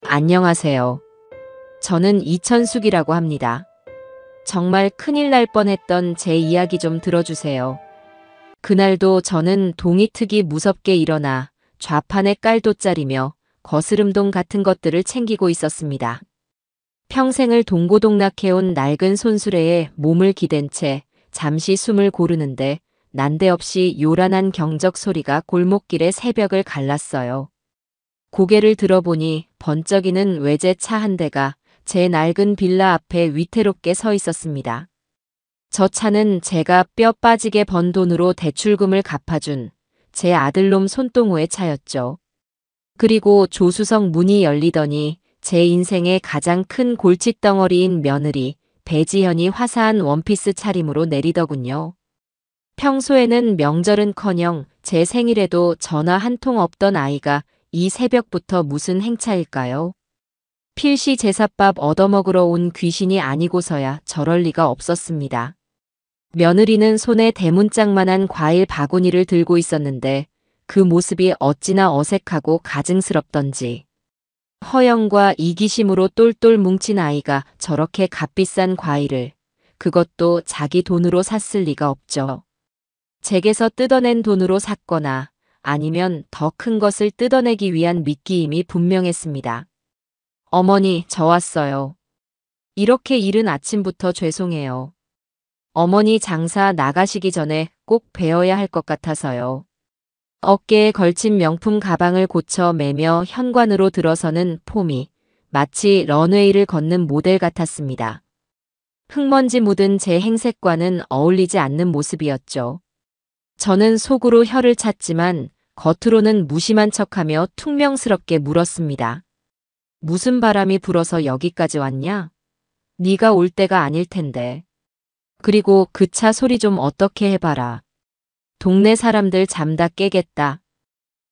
안녕하세요. 저는 이천숙이라고 합니다. 정말 큰일 날 뻔했던 제 이야기 좀 들어주세요. 그날도 저는 동이특이 무섭게 일어나 좌판에 깔돗자리며 거스름돈 같은 것들을 챙기고 있었습니다. 평생을 동고동락해온 낡은 손수레에 몸을 기댄 채 잠시 숨을 고르는데 난데없이 요란한 경적 소리가 골목길의 새벽을 갈랐어요. 고개를 들어보니 번쩍이는 외제차 한 대가 제 낡은 빌라 앞에 위태롭게 서 있었습니다. 저 차는 제가 뼈 빠지게 번 돈으로 대출금을 갚아준 제 아들놈 손동우의 차였죠. 그리고 조수석 문이 열리더니 제 인생의 가장 큰 골칫덩어리인 며느리 배지현이 화사한 원피스 차림으로 내리더군요. 평소에는 명절은커녕 제 생일에도 전화 한 통 없던 아이가 이 새벽부터 무슨 행차일까요? 필시 제삿밥 얻어먹으러 온 귀신이 아니고서야 저럴 리가 없었습니다. 며느리는 손에 대문짝만한 과일 바구니를 들고 있었는데 그 모습이 어찌나 어색하고 가증스럽던지. 허영과 이기심으로 똘똘 뭉친 아이가 저렇게 값비싼 과일을, 그것도 자기 돈으로 샀을 리가 없죠. 댁에서 뜯어낸 돈으로 샀거나 아니면 더 큰 것을 뜯어내기 위한 미끼임이 분명했습니다. 어머니, 저 왔어요. 이렇게 이른 아침부터 죄송해요. 어머니 장사 나가시기 전에 꼭 배워야 할 것 같아서요. 어깨에 걸친 명품 가방을 고쳐 매며 현관으로 들어서는 폼이 마치 런웨이를 걷는 모델 같았습니다. 흙먼지 묻은 제 행색과는 어울리지 않는 모습이었죠. 저는 속으로 혀를 찼지만 겉으로는 무심한 척하며 퉁명스럽게 물었습니다. 무슨 바람이 불어서 여기까지 왔냐? 네가 올 때가 아닐 텐데. 그리고 그 차 소리 좀 어떻게 해봐라. 동네 사람들 잠 다 깨겠다.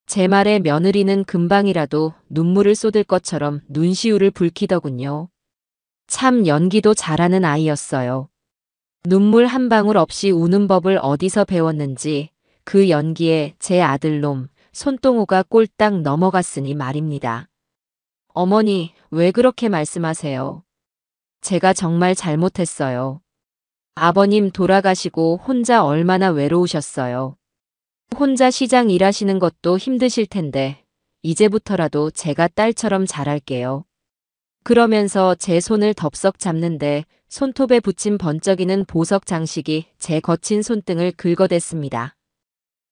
제 말에 며느리는 금방이라도 눈물을 쏟을 것처럼 눈시울을 붉히더군요. 참 연기도 잘하는 아이였어요. 눈물 한 방울 없이 우는 법을 어디서 배웠는지 그 연기에 제 아들놈 손동우가 꼴딱 넘어갔으니 말입니다. 어머니, 왜 그렇게 말씀하세요? 제가 정말 잘못했어요. 아버님 돌아가시고 혼자 얼마나 외로우셨어요. 혼자 시장 일하시는 것도 힘드실 텐데 이제부터라도 제가 딸처럼 잘할게요. 그러면서 제 손을 덥석 잡는데 손톱에 붙인 번쩍이는 보석 장식이 제 거친 손등을 긁어댔습니다.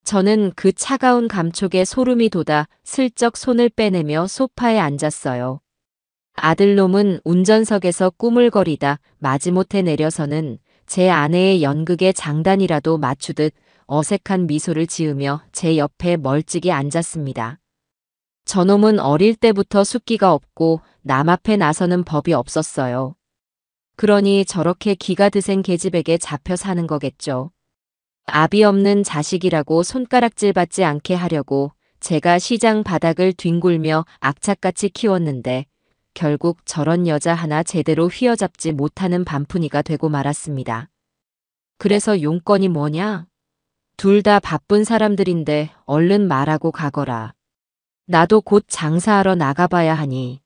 저는 그 차가운 감촉에 소름이 돋아 슬쩍 손을 빼내며 소파에 앉았어요. 아들놈은 운전석에서 꾸물거리다 마지못해 내려서는 제 아내의 연극의 장단이라도 맞추듯 어색한 미소를 지으며 제 옆에 멀찍이 앉았습니다. 저놈은 어릴 때부터 숫기가 없고 남 앞에 나서는 법이 없었어요. 그러니 저렇게 기가 드센 계집에게 잡혀 사는 거겠죠. 아비 없는 자식이라고 손가락질 받지 않게 하려고 제가 시장 바닥을 뒹굴며 악착같이 키웠는데 결국 저런 여자 하나 제대로 휘어잡지 못하는 반푼이가 되고 말았습니다. 그래서 용건이 뭐냐? 둘 다 바쁜 사람들인데 얼른 말하고 가거라. 나도 곧 장사하러 나가봐야 하니.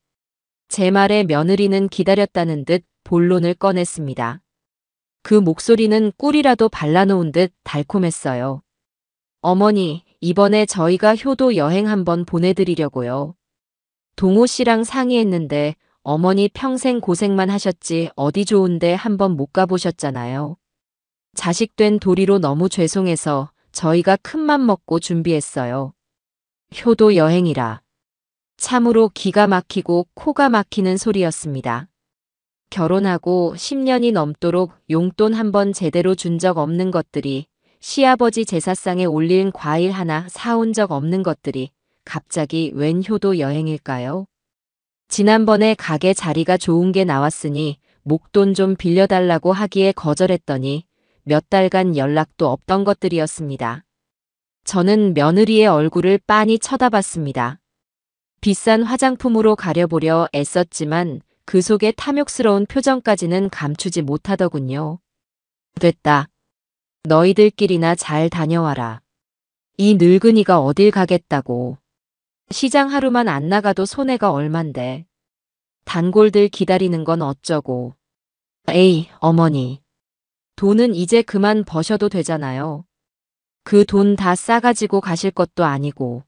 제 말에 며느리는 기다렸다는 듯 본론을 꺼냈습니다. 그 목소리는 꿀이라도 발라놓은 듯 달콤했어요. 어머니, 이번에 저희가 효도 여행 한번 보내드리려고요. 동호 씨랑 상의했는데 어머니 평생 고생만 하셨지 어디 좋은데 한번 못 가보셨잖아요. 자식된 도리로 너무 죄송해서 저희가 큰맘 먹고 준비했어요. 효도 여행이라. 참으로 기가 막히고 코가 막히는 소리였습니다. 결혼하고 10년이 넘도록 용돈 한 번 제대로 준 적 없는 것들이, 시아버지 제사상에 올린 과일 하나 사온 적 없는 것들이 갑자기 웬 효도 여행일까요? 지난번에 가게 자리가 좋은 게 나왔으니 목돈 좀 빌려달라고 하기에 거절했더니 몇 달간 연락도 없던 것들이었습니다. 저는 며느리의 얼굴을 빤히 쳐다봤습니다. 비싼 화장품으로 가려보려 애썼지만 그 속의 탐욕스러운 표정까지는 감추지 못하더군요. 됐다. 너희들끼리나 잘 다녀와라. 이 늙은이가 어딜 가겠다고. 시장 하루만 안 나가도 손해가 얼만데. 단골들 기다리는 건 어쩌고. 에이, 어머니. 돈은 이제 그만 버셔도 되잖아요. 그 돈 다 싸가지고 가실 것도 아니고.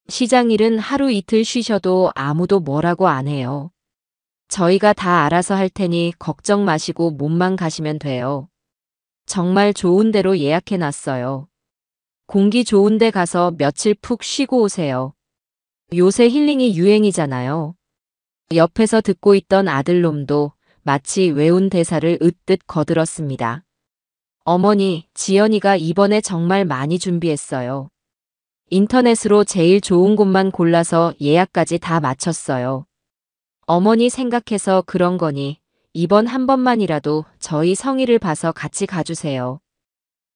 시장 일은 하루 이틀 쉬셔도 아무도 뭐라고 안 해요. 저희가 다 알아서 할 테니 걱정 마시고 몸만 가시면 돼요. 정말 좋은 데로 예약해 놨어요. 공기 좋은 데 가서 며칠 푹 쉬고 오세요. 요새 힐링이 유행이잖아요. 옆에서 듣고 있던 아들놈도 마치 외운 대사를 으뜻 거들었습니다. 어머니, 지연이가 이번에 정말 많이 준비했어요. 인터넷으로 제일 좋은 곳만 골라서 예약까지 다 마쳤어요. 어머니 생각해서 그런 거니 이번 한 번만이라도 저희 성의를 봐서 같이 가주세요.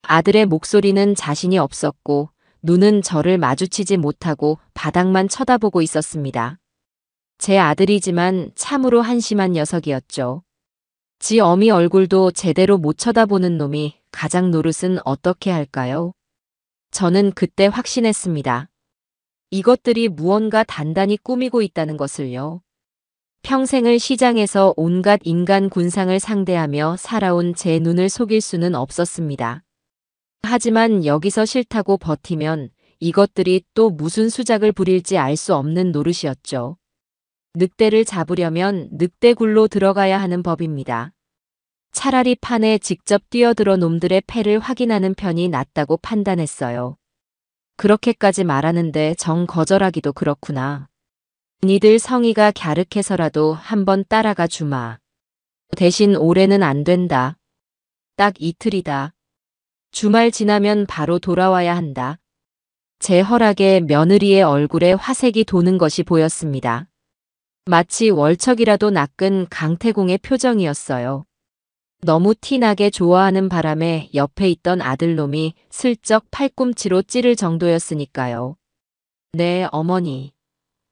아들의 목소리는 자신이 없었고 눈은 저를 마주치지 못하고 바닥만 쳐다보고 있었습니다. 제 아들이지만 참으로 한심한 녀석이었죠. 지 어미 얼굴도 제대로 못 쳐다보는 놈이 가장 노릇은 어떻게 할까요? 저는 그때 확신했습니다. 이것들이 무언가 단단히 꾸미고 있다는 것을요. 평생을 시장에서 온갖 인간 군상을 상대하며 살아온 제 눈을 속일 수는 없었습니다. 하지만 여기서 싫다고 버티면 이것들이 또 무슨 수작을 부릴지 알 수 없는 노릇이었죠. 늑대를 잡으려면 늑대굴로 들어가야 하는 법입니다. 차라리 판에 직접 뛰어들어 놈들의 패를 확인하는 편이 낫다고 판단했어요. 그렇게까지 말하는데 정 거절하기도 그렇구나. 니들 성의가 갸륵해서라도 한번 따라가 주마. 대신 올해는 안 된다. 딱 이틀이다. 주말 지나면 바로 돌아와야 한다. 제 허락에 며느리의 얼굴에 화색이 도는 것이 보였습니다. 마치 월척이라도 낚은 강태공의 표정이었어요. 너무 티나게 좋아하는 바람에 옆에 있던 아들놈이 슬쩍 팔꿈치로 찌를 정도였으니까요. 네, 어머니.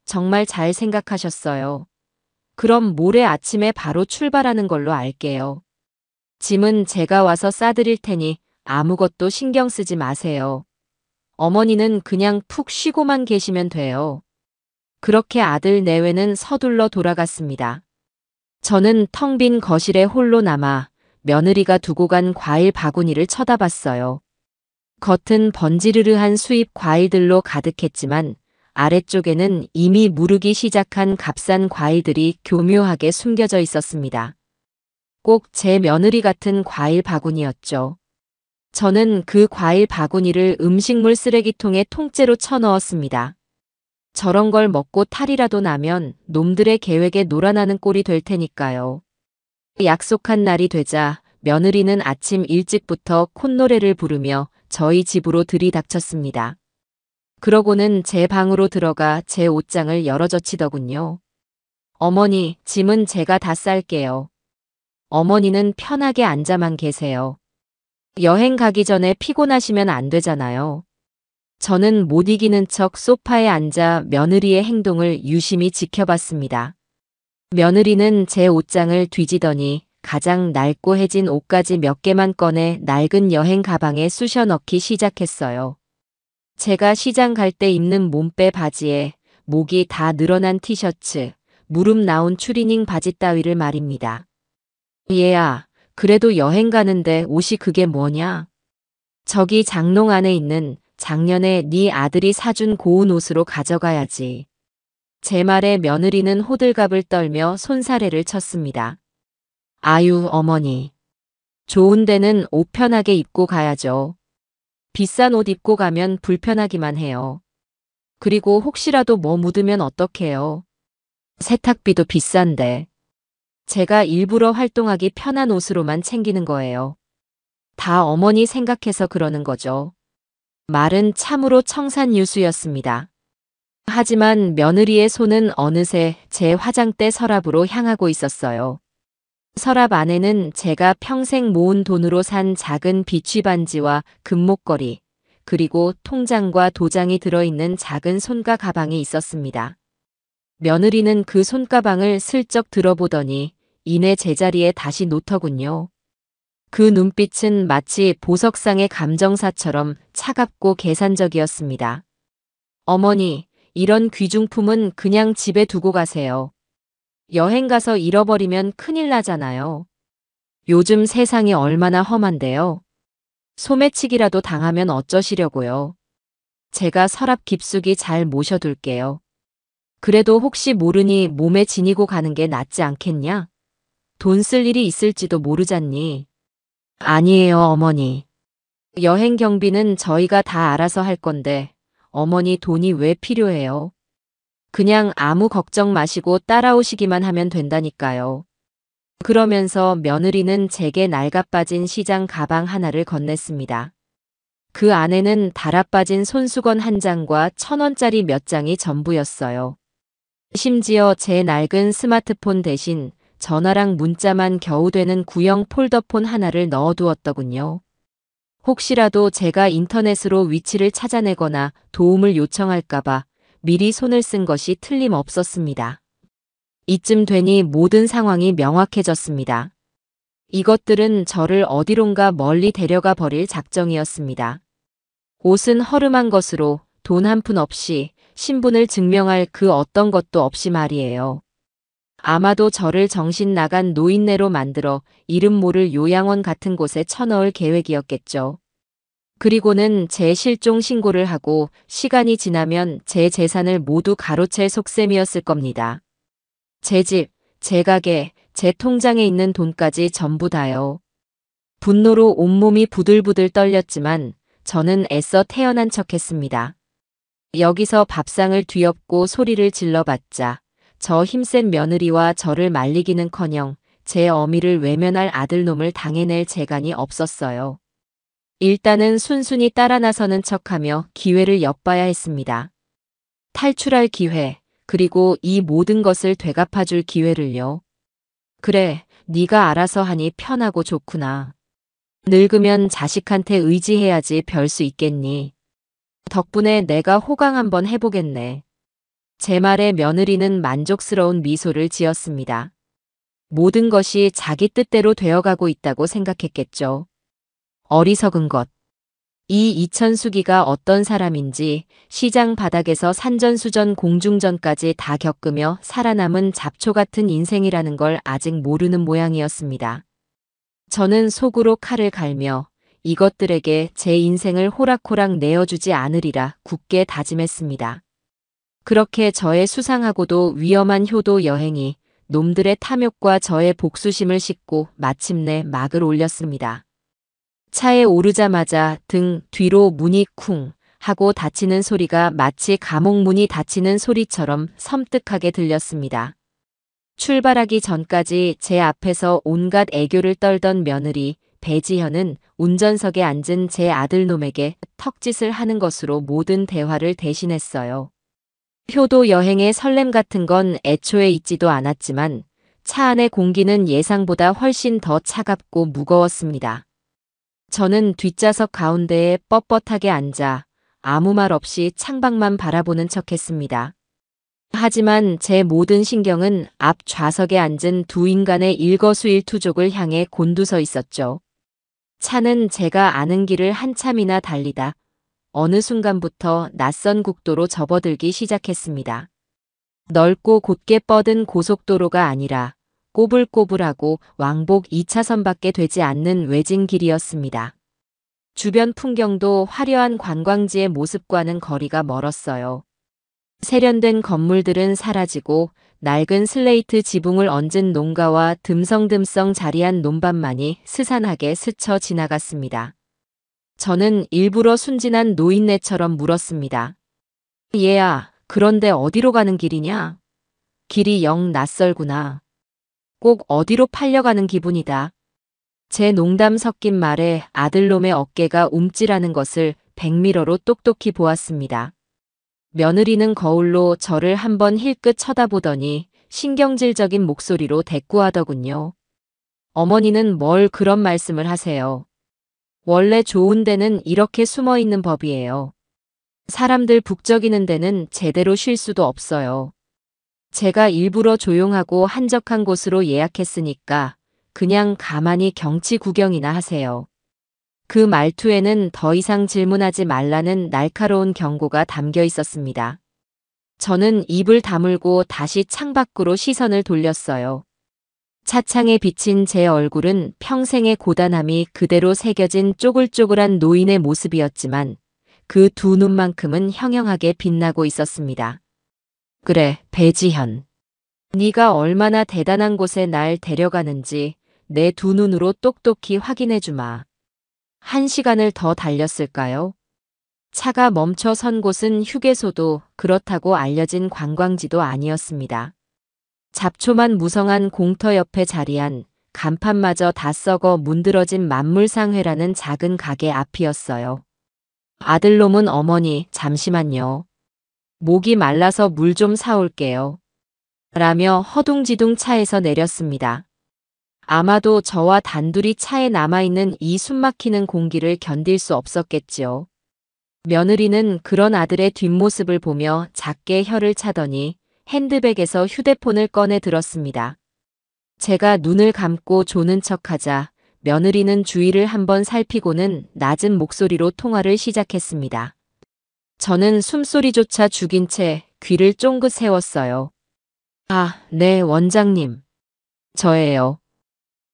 정말 잘 생각하셨어요. 그럼 모레 아침에 바로 출발하는 걸로 알게요. 짐은 제가 와서 싸드릴 테니 아무것도 신경 쓰지 마세요. 어머니는 그냥 푹 쉬고만 계시면 돼요. 그렇게 아들 내외는 서둘러 돌아갔습니다. 저는 텅 빈 거실에 홀로 남아 며느리가 두고 간 과일 바구니를 쳐다봤어요. 겉은 번지르르한 수입 과일들로 가득했지만 아래쪽에는 이미 무르기 시작한 값싼 과일들이 교묘하게 숨겨져 있었습니다. 꼭 제 며느리 같은 과일 바구니였죠. 저는 그 과일 바구니를 음식물 쓰레기통에 통째로 쳐넣었습니다. 저런 걸 먹고 탈이라도 나면 놈들의 계획에 놀아나는 꼴이 될 테니까요. 약속한 날이 되자 며느리는 아침 일찍부터 콧노래를 부르며 저희 집으로 들이닥쳤습니다. 그러고는 제 방으로 들어가 제 옷장을 열어젖히더군요. 어머니, 짐은 제가 다 쌀게요. 어머니는 편하게 앉아만 계세요. 여행 가기 전에 피곤하시면 안 되잖아요. 저는 못 이기는 척 소파에 앉아 며느리의 행동을 유심히 지켜봤습니다. 며느리는 제 옷장을 뒤지더니 가장 낡고해진 옷가지 몇 개만 꺼내 낡은 여행 가방에 쑤셔 넣기 시작했어요. 제가 시장 갈 때 입는 몸빼 바지에 목이 다 늘어난 티셔츠, 무릎 나온 추리닝 바지 따위를 말입니다. 얘야, 그래도 여행 가는데 옷이 그게 뭐냐? 저기 장롱 안에 있는 작년에 네 아들이 사준 고운 옷으로 가져가야지. 제 말에 며느리는 호들갑을 떨며 손사래를 쳤습니다. 아유, 어머니. 좋은 데는 옷 편하게 입고 가야죠. 비싼 옷 입고 가면 불편하기만 해요. 그리고 혹시라도 뭐 묻으면 어떡해요. 세탁비도 비싼데. 제가 일부러 활동하기 편한 옷으로만 챙기는 거예요. 다 어머니 생각해서 그러는 거죠. 말은 참으로 청산유수였습니다. 하지만 며느리의 손은 어느새 제 화장대 서랍으로 향하고 있었어요. 서랍 안에는 제가 평생 모은 돈으로 산 작은 비취 반지와 금목걸이, 그리고 통장과 도장이 들어있는 작은 손가 가방이 있었습니다. 며느리는 그 손가방을 슬쩍 들어보더니 이내 제자리에 다시 놓더군요. 그 눈빛은 마치 보석상의 감정사처럼 차갑고 계산적이었습니다. 어머니, 이런 귀중품은 그냥 집에 두고 가세요. 여행 가서 잃어버리면 큰일 나잖아요. 요즘 세상이 얼마나 험한데요. 소매치기라도 당하면 어쩌시려고요. 제가 서랍 깊숙이 잘 모셔둘게요. 그래도 혹시 모르니 몸에 지니고 가는 게 낫지 않겠냐? 돈 쓸 일이 있을지도 모르잖니. 아니에요, 어머니. 여행 경비는 저희가 다 알아서 할 건데, 어머니 돈이 왜 필요해요? 그냥 아무 걱정 마시고 따라오시기만 하면 된다니까요. 그러면서 며느리는 제게 낡아빠진 시장 가방 하나를 건넸습니다. 그 안에는 달아빠진 손수건 한 장과 1,000원짜리 몇 장이 전부였어요. 심지어 제 낡은 스마트폰 대신 전화랑 문자만 겨우 되는 구형 폴더폰 하나를 넣어두었더군요. 혹시라도 제가 인터넷으로 위치를 찾아내거나 도움을 요청할까봐 미리 손을 쓴 것이 틀림없었습니다. 이쯤 되니 모든 상황이 명확해졌습니다. 이것들은 저를 어디론가 멀리 데려가 버릴 작정이었습니다. 옷은 허름한 것으로 돈 한 푼 없이 신분을 증명할 그 어떤 것도 없이 말이에요. 아마도 저를 정신 나간 노인네로 만들어 이름 모를 요양원 같은 곳에 쳐넣을 계획이었겠죠. 그리고는 제 실종 신고를 하고 시간이 지나면 제 재산을 모두 가로챌 속셈이었을 겁니다. 제 집, 제 가게, 제 통장에 있는 돈까지 전부 다요. 분노로 온몸이 부들부들 떨렸지만 저는 애써 태어난 척했습니다. 여기서 밥상을 뒤엎고 소리를 질러봤자 저 힘센 며느리와 저를 말리기는커녕 제 어미를 외면할 아들놈을 당해낼 재간이 없었어요. 일단은 순순히 따라 나서는 척하며 기회를 엿봐야 했습니다. 탈출할 기회, 그리고 이 모든 것을 되갚아줄 기회를요. 그래, 네가 알아서 하니 편하고 좋구나. 늙으면 자식한테 의지해야지 별 수 있겠니. 덕분에 내가 호강 한번 해보겠네. 제 말에 며느리는 만족스러운 미소를 지었습니다. 모든 것이 자기 뜻대로 되어가고 있다고 생각했겠죠. 어리석은 것. 이 이천수기가 어떤 사람인지 시장 바닥에서 산전수전 공중전까지 다 겪으며 살아남은 잡초 같은 인생이라는 걸 아직 모르는 모양이었습니다. 저는 속으로 칼을 갈며 이것들에게 제 인생을 호락호락 내어주지 않으리라 굳게 다짐했습니다. 그렇게 저의 수상하고도 위험한 효도 여행이 놈들의 탐욕과 저의 복수심을 싣고 마침내 막을 올렸습니다. 차에 오르자마자 등 뒤로 문이 쿵 하고 닫히는 소리가 마치 감옥 문이 닫히는 소리처럼 섬뜩하게 들렸습니다. 출발하기 전까지 제 앞에서 온갖 애교를 떨던 며느리 배지현은 운전석에 앉은 제 아들놈에게 턱짓을 하는 것으로 모든 대화를 대신했어요. 효도 여행의 설렘 같은 건 애초에 있지도 않았지만 차 안의 공기는 예상보다 훨씬 더 차갑고 무거웠습니다. 저는 뒷좌석 가운데에 뻣뻣하게 앉아 아무 말 없이 창밖만 바라보는 척했습니다. 하지만 제 모든 신경은 앞 좌석에 앉은 두 인간의 일거수일투족을 향해 곤두서 있었죠. 차는 제가 아는 길을 한참이나 달리다 어느 순간부터 낯선 국도로 접어들기 시작했습니다. 넓고 곧게 뻗은 고속도로가 아니라 꼬불꼬불하고 왕복 2차선밖에 되지 않는 외진 길이었습니다. 주변 풍경도 화려한 관광지의 모습과는 거리가 멀었어요. 세련된 건물들은 사라지고 낡은 슬레이트 지붕을 얹은 농가와 듬성듬성 자리한 논밭만이 스산하게 스쳐 지나갔습니다. 저는 일부러 순진한 노인네처럼 물었습니다. 얘야, 그런데 어디로 가는 길이냐? 길이 영 낯설구나. 꼭 어디로 팔려가는 기분이다. 제 농담 섞인 말에 아들놈의 어깨가 움찔하는 것을 백미러로 똑똑히 보았습니다. 며느리는 거울로 저를 한번 힐끗 쳐다보더니 신경질적인 목소리로 대꾸하더군요. 어머니는 뭘 그런 말씀을 하세요. 원래 좋은 데는 이렇게 숨어 있는 법이에요. 사람들 북적이는 데는 제대로 쉴 수도 없어요. 제가 일부러 조용하고 한적한 곳으로 예약했으니까 그냥 가만히 경치 구경이나 하세요. 그 말투에는 더 이상 질문하지 말라는 날카로운 경고가 담겨 있었습니다. 저는 입을 다물고 다시 창밖으로 시선을 돌렸어요. 차창에 비친 제 얼굴은 평생의 고단함이 그대로 새겨진 쪼글쪼글한 노인의 모습이었지만 그 두 눈만큼은 형형하게 빛나고 있었습니다. 그래, 배지현. 네가 얼마나 대단한 곳에 날 데려가는지 내 두 눈으로 똑똑히 확인해 주마. 1시간을 더 달렸을까요? 차가 멈춰 선 곳은 휴게소도 그렇다고 알려진 관광지도 아니었습니다. 잡초만 무성한 공터 옆에 자리한 간판마저 다 썩어 문드러진 만물상회라는 작은 가게 앞이었어요. 아들놈은 어머니, 잠시만요. 목이 말라서 물 좀 사올게요. 라며 허둥지둥 차에서 내렸습니다. 아마도 저와 단둘이 차에 남아있는 이 숨막히는 공기를 견딜 수 없었겠지요. 며느리는 그런 아들의 뒷모습을 보며 작게 혀를 차더니 핸드백에서 휴대폰을 꺼내 들었습니다. 제가 눈을 감고 조는 척하자 며느리는 주위를 한번 살피고는 낮은 목소리로 통화를 시작했습니다. 저는 숨소리조차 죽인 채 귀를 쫑긋 세웠어요. 아, 네, 원장님. 저예요.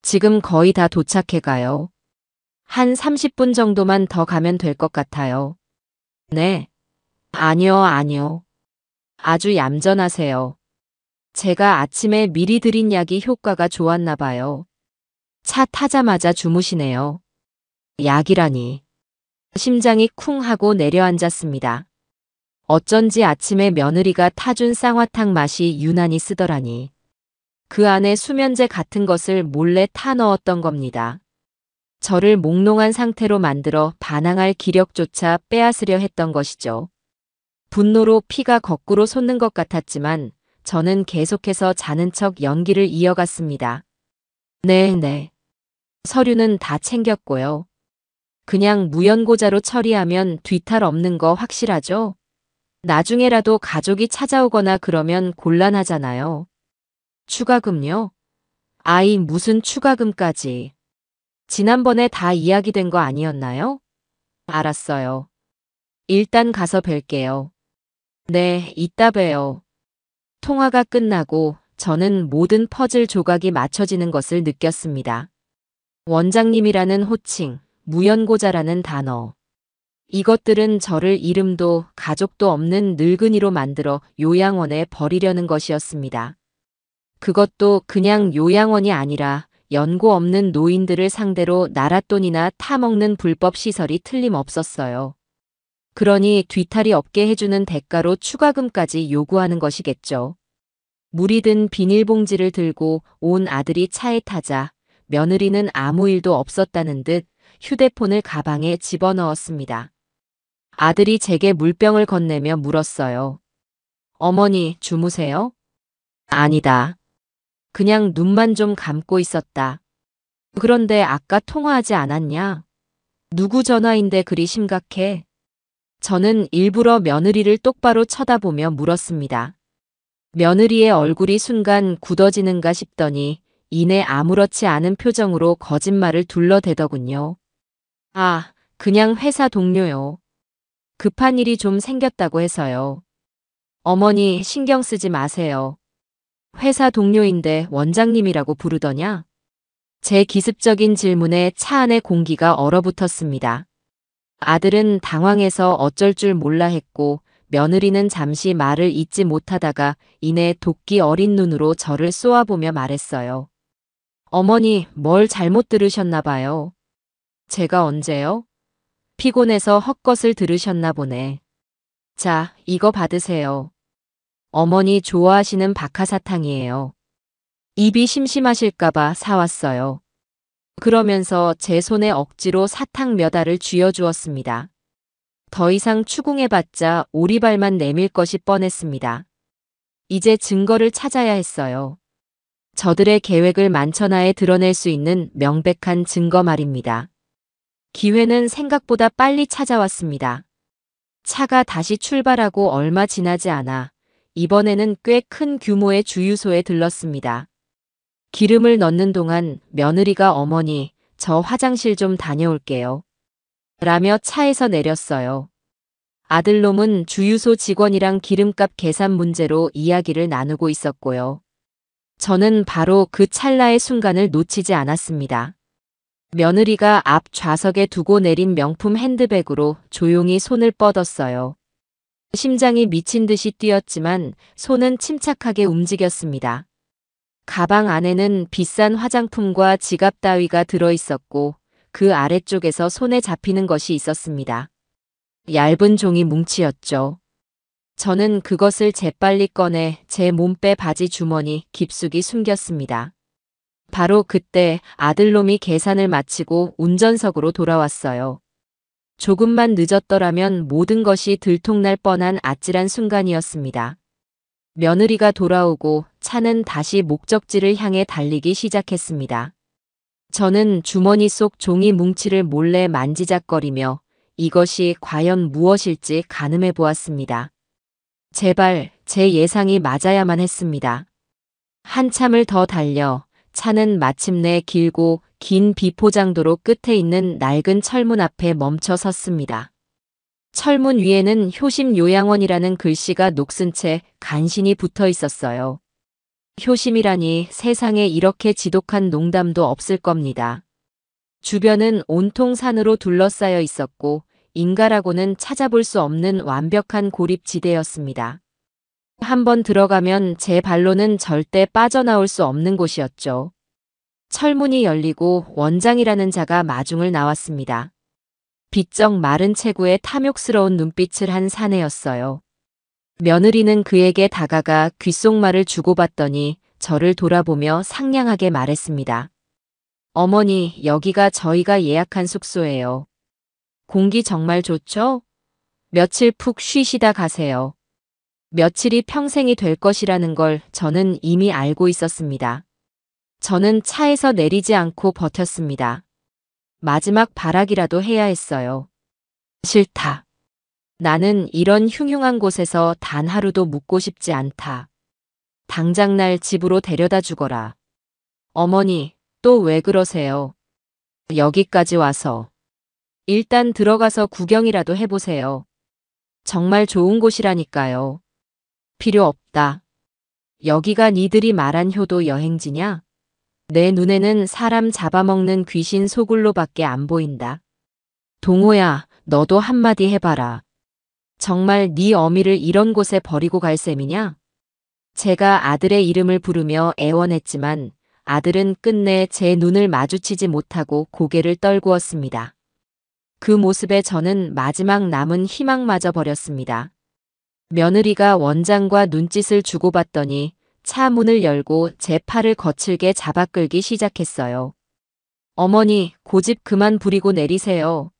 지금 거의 다 도착해가요. 한 30분 정도만 더 가면 될 것 같아요. 네. 아니요. 아주 얌전하세요. 제가 아침에 미리 드린 약이 효과가 좋았나 봐요. 차 타자마자 주무시네요. 약이라니. 심장이 쿵 하고 내려앉았습니다. 어쩐지 아침에 며느리가 타준 쌍화탕 맛이 유난히 쓰더라니. 그 안에 수면제 같은 것을 몰래 타 넣었던 겁니다. 저를 몽롱한 상태로 만들어 반항할 기력조차 빼앗으려 했던 것이죠. 분노로 피가 거꾸로 솟는 것 같았지만 저는 계속해서 자는 척 연기를 이어갔습니다. 네. 서류는 다 챙겼고요. 그냥 무연고자로 처리하면 뒤탈 없는 거 확실하죠? 나중에라도 가족이 찾아오거나 그러면 곤란하잖아요. 추가금요? 아이, 무슨 추가금까지. 지난번에 다 이야기된 거 아니었나요? 알았어요. 일단 가서 뵐게요. 네, 이따 봬요. 통화가 끝나고 저는 모든 퍼즐 조각이 맞춰지는 것을 느꼈습니다. 원장님이라는 호칭, 무연고자라는 단어. 이것들은 저를 이름도 가족도 없는 늙은이로 만들어 요양원에 버리려는 것이었습니다. 그것도 그냥 요양원이 아니라 연고 없는 노인들을 상대로 나랏돈이나 타먹는 불법 시설이 틀림없었어요. 그러니 뒤탈이 없게 해주는 대가로 추가금까지 요구하는 것이겠죠. 물이 든 비닐봉지를 들고 온 아들이 차에 타자 며느리는 아무 일도 없었다는 듯 휴대폰을 가방에 집어넣었습니다. 아들이 제게 물병을 건네며 물었어요. 어머니, 주무세요? 아니다. 그냥 눈만 좀 감고 있었다. 그런데 아까 통화하지 않았냐? 누구 전화인데 그리 심각해? 저는 일부러 며느리를 똑바로 쳐다보며 물었습니다. 며느리의 얼굴이 순간 굳어지는가 싶더니 이내 아무렇지 않은 표정으로 거짓말을 둘러대더군요. 아, 그냥 회사 동료요. 급한 일이 좀 생겼다고 해서요. 어머니, 신경 쓰지 마세요. 회사 동료인데 원장님이라고 부르더냐? 제 기습적인 질문에 차 안의 공기가 얼어붙었습니다. 아들은 당황해서 어쩔 줄 몰라 했고 며느리는 잠시 말을 잇지 못하다가 이내 도끼 어린 눈으로 저를 쏘아보며 말했어요. 어머니, 뭘 잘못 들으셨나 봐요. 제가 언제요? 피곤해서 헛것을 들으셨나 보네. 자, 이거 받으세요. 어머니 좋아하시는 박하사탕이에요. 입이 심심하실까봐 사왔어요. 그러면서 제 손에 억지로 사탕 몇 알을 쥐어주었습니다. 더 이상 추궁해봤자 오리발만 내밀 것이 뻔했습니다. 이제 증거를 찾아야 했어요. 저들의 계획을 만천하에 드러낼 수 있는 명백한 증거 말입니다. 기회는 생각보다 빨리 찾아왔습니다. 차가 다시 출발하고 얼마 지나지 않아 이번에는 꽤 큰 규모의 주유소에 들렀습니다. 기름을 넣는 동안 며느리가 어머니, 저 화장실 좀 다녀올게요. 라며 차에서 내렸어요. 아들놈은 주유소 직원이랑 기름값 계산 문제로 이야기를 나누고 있었고요. 저는 바로 그 찰나의 순간을 놓치지 않았습니다. 며느리가 앞 좌석에 두고 내린 명품 핸드백으로 조용히 손을 뻗었어요. 심장이 미친 듯이 뛰었지만 손은 침착하게 움직였습니다. 가방 안에는 비싼 화장품과 지갑 따위가 들어있었고 그 아래쪽에서 손에 잡히는 것이 있었습니다. 얇은 종이 뭉치였죠. 저는 그것을 재빨리 꺼내 제 몸빼 바지 주머니 깊숙이 숨겼습니다. 바로 그때 아들놈이 계산을 마치고 운전석으로 돌아왔어요. 조금만 늦었더라면 모든 것이 들통날 뻔한 아찔한 순간이었습니다. 며느리가 돌아오고 차는 다시 목적지를 향해 달리기 시작했습니다. 저는 주머니 속 종이 뭉치를 몰래 만지작거리며 이것이 과연 무엇일지 가늠해 보았습니다. 제발 제 예상이 맞아야만 했습니다. 한참을 더 달려 차는 마침내 길고 긴 비포장도로 끝에 있는 낡은 철문 앞에 멈춰 섰습니다. 철문 위에는 효심요양원이라는 글씨가 녹슨 채 간신히 붙어 있었어요. 효심이라니 세상에 이렇게 지독한 농담도 없을 겁니다. 주변은 온통 산으로 둘러싸여 있었고 인가라고는 찾아볼 수 없는 완벽한 고립지대였습니다. 한번 들어가면 제 발로는 절대 빠져나올 수 없는 곳이었죠. 철문이 열리고 원장이라는 자가 마중을 나왔습니다. 비쩍 마른 체구에 탐욕스러운 눈빛을 한 사내였어요. 며느리는 그에게 다가가 귓속말을 주고받더니 저를 돌아보며 상냥하게 말했습니다. 어머니, 여기가 저희가 예약한 숙소예요. 공기 정말 좋죠? 며칠 푹 쉬시다 가세요. 며칠이 평생이 될 것이라는 걸 저는 이미 알고 있었습니다. 저는 차에서 내리지 않고 버텼습니다. 마지막 발악이라도 해야 했어요. 싫다. 나는 이런 흉흉한 곳에서 단 하루도 묵고 싶지 않다. 당장 날 집으로 데려다 주거라. 어머니, 또 왜 그러세요? 여기까지 와서. 일단 들어가서 구경이라도 해보세요. 정말 좋은 곳이라니까요. 필요 없다. 여기가 니들이 말한 효도 여행지냐? 내 눈에는 사람 잡아먹는 귀신 소굴로밖에 안 보인다. 동호야, 너도 한마디 해봐라. 정말 네 어미를 이런 곳에 버리고 갈 셈이냐? 제가 아들의 이름을 부르며 애원했지만 아들은 끝내 제 눈을 마주치지 못하고 고개를 떨구었습니다. 그 모습에 저는 마지막 남은 희망마저 버렸습니다. 며느리가 원장과 눈짓을 주고받더니 차 문을 열고 제 팔을 거칠게 잡아 끌기 시작했어요. 어머니, 고집 그만 부리고 내리세요.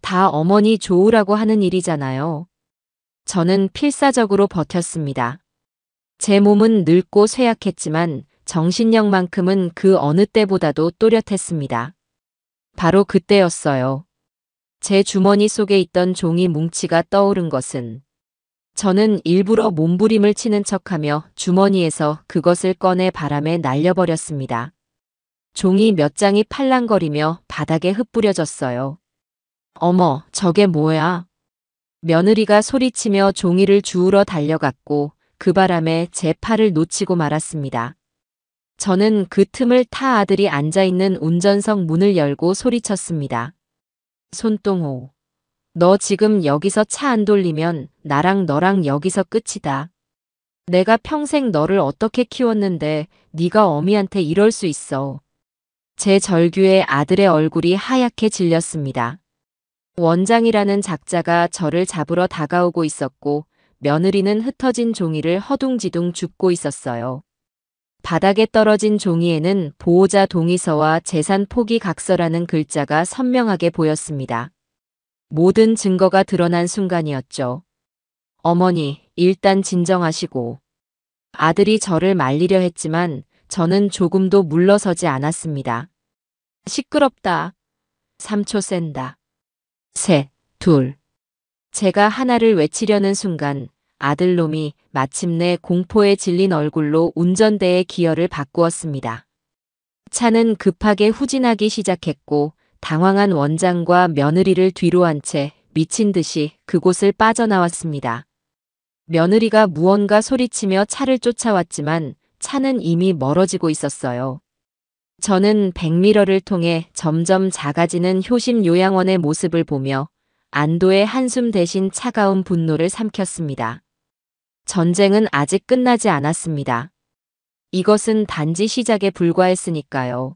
다 어머니 좋으라고 하는 일이잖아요. 저는 필사적으로 버텼습니다. 제 몸은 늙고 쇠약했지만 정신력만큼은 그 어느 때보다도 또렷했습니다. 바로 그때였어요. 제 주머니 속에 있던 종이 뭉치가 떠오른 것은 저는 일부러 몸부림을 치는 척하며 주머니에서 그것을 꺼내 바람에 날려버렸습니다. 종이 몇 장이 팔랑거리며 바닥에 흩뿌려졌어요. 어머, 저게 뭐야? 며느리가 소리치며 종이를 주우러 달려갔고 그 바람에 제 팔을 놓치고 말았습니다. 저는 그 틈을 타 아들이 앉아있는 운전석 문을 열고 소리쳤습니다. 손동호, 너 지금 여기서 차 안 돌리면 나랑 너랑 여기서 끝이다. 내가 평생 너를 어떻게 키웠는데 네가 어미한테 이럴 수 있어. 제 절규에 아들의 얼굴이 하얗게 질렸습니다. 원장이라는 작자가 저를 잡으러 다가오고 있었고 며느리는 흩어진 종이를 허둥지둥 줍고 있었어요. 바닥에 떨어진 종이에는 보호자 동의서와 재산 포기 각서라는 글자가 선명하게 보였습니다. 모든 증거가 드러난 순간이었죠. 어머니, 일단 진정하시고. 아들이 저를 말리려 했지만 저는 조금도 물러서지 않았습니다. 시끄럽다. 3초 센다. 셋, 둘. 제가 하나를 외치려는 순간 아들놈이 마침내 공포에 질린 얼굴로 운전대의 기어를 바꾸었습니다. 차는 급하게 후진하기 시작했고 당황한 원장과 며느리를 뒤로 한 채 미친 듯이 그곳을 빠져나왔습니다. 며느리가 무언가 소리치며 차를 쫓아왔지만 차는 이미 멀어지고 있었어요. 저는 백미러를 통해 점점 작아지는 효심 요양원의 모습을 보며 안도의 한숨 대신 차가운 분노를 삼켰습니다. 전쟁은 아직 끝나지 않았습니다. 이것은 단지 시작에 불과했으니까요.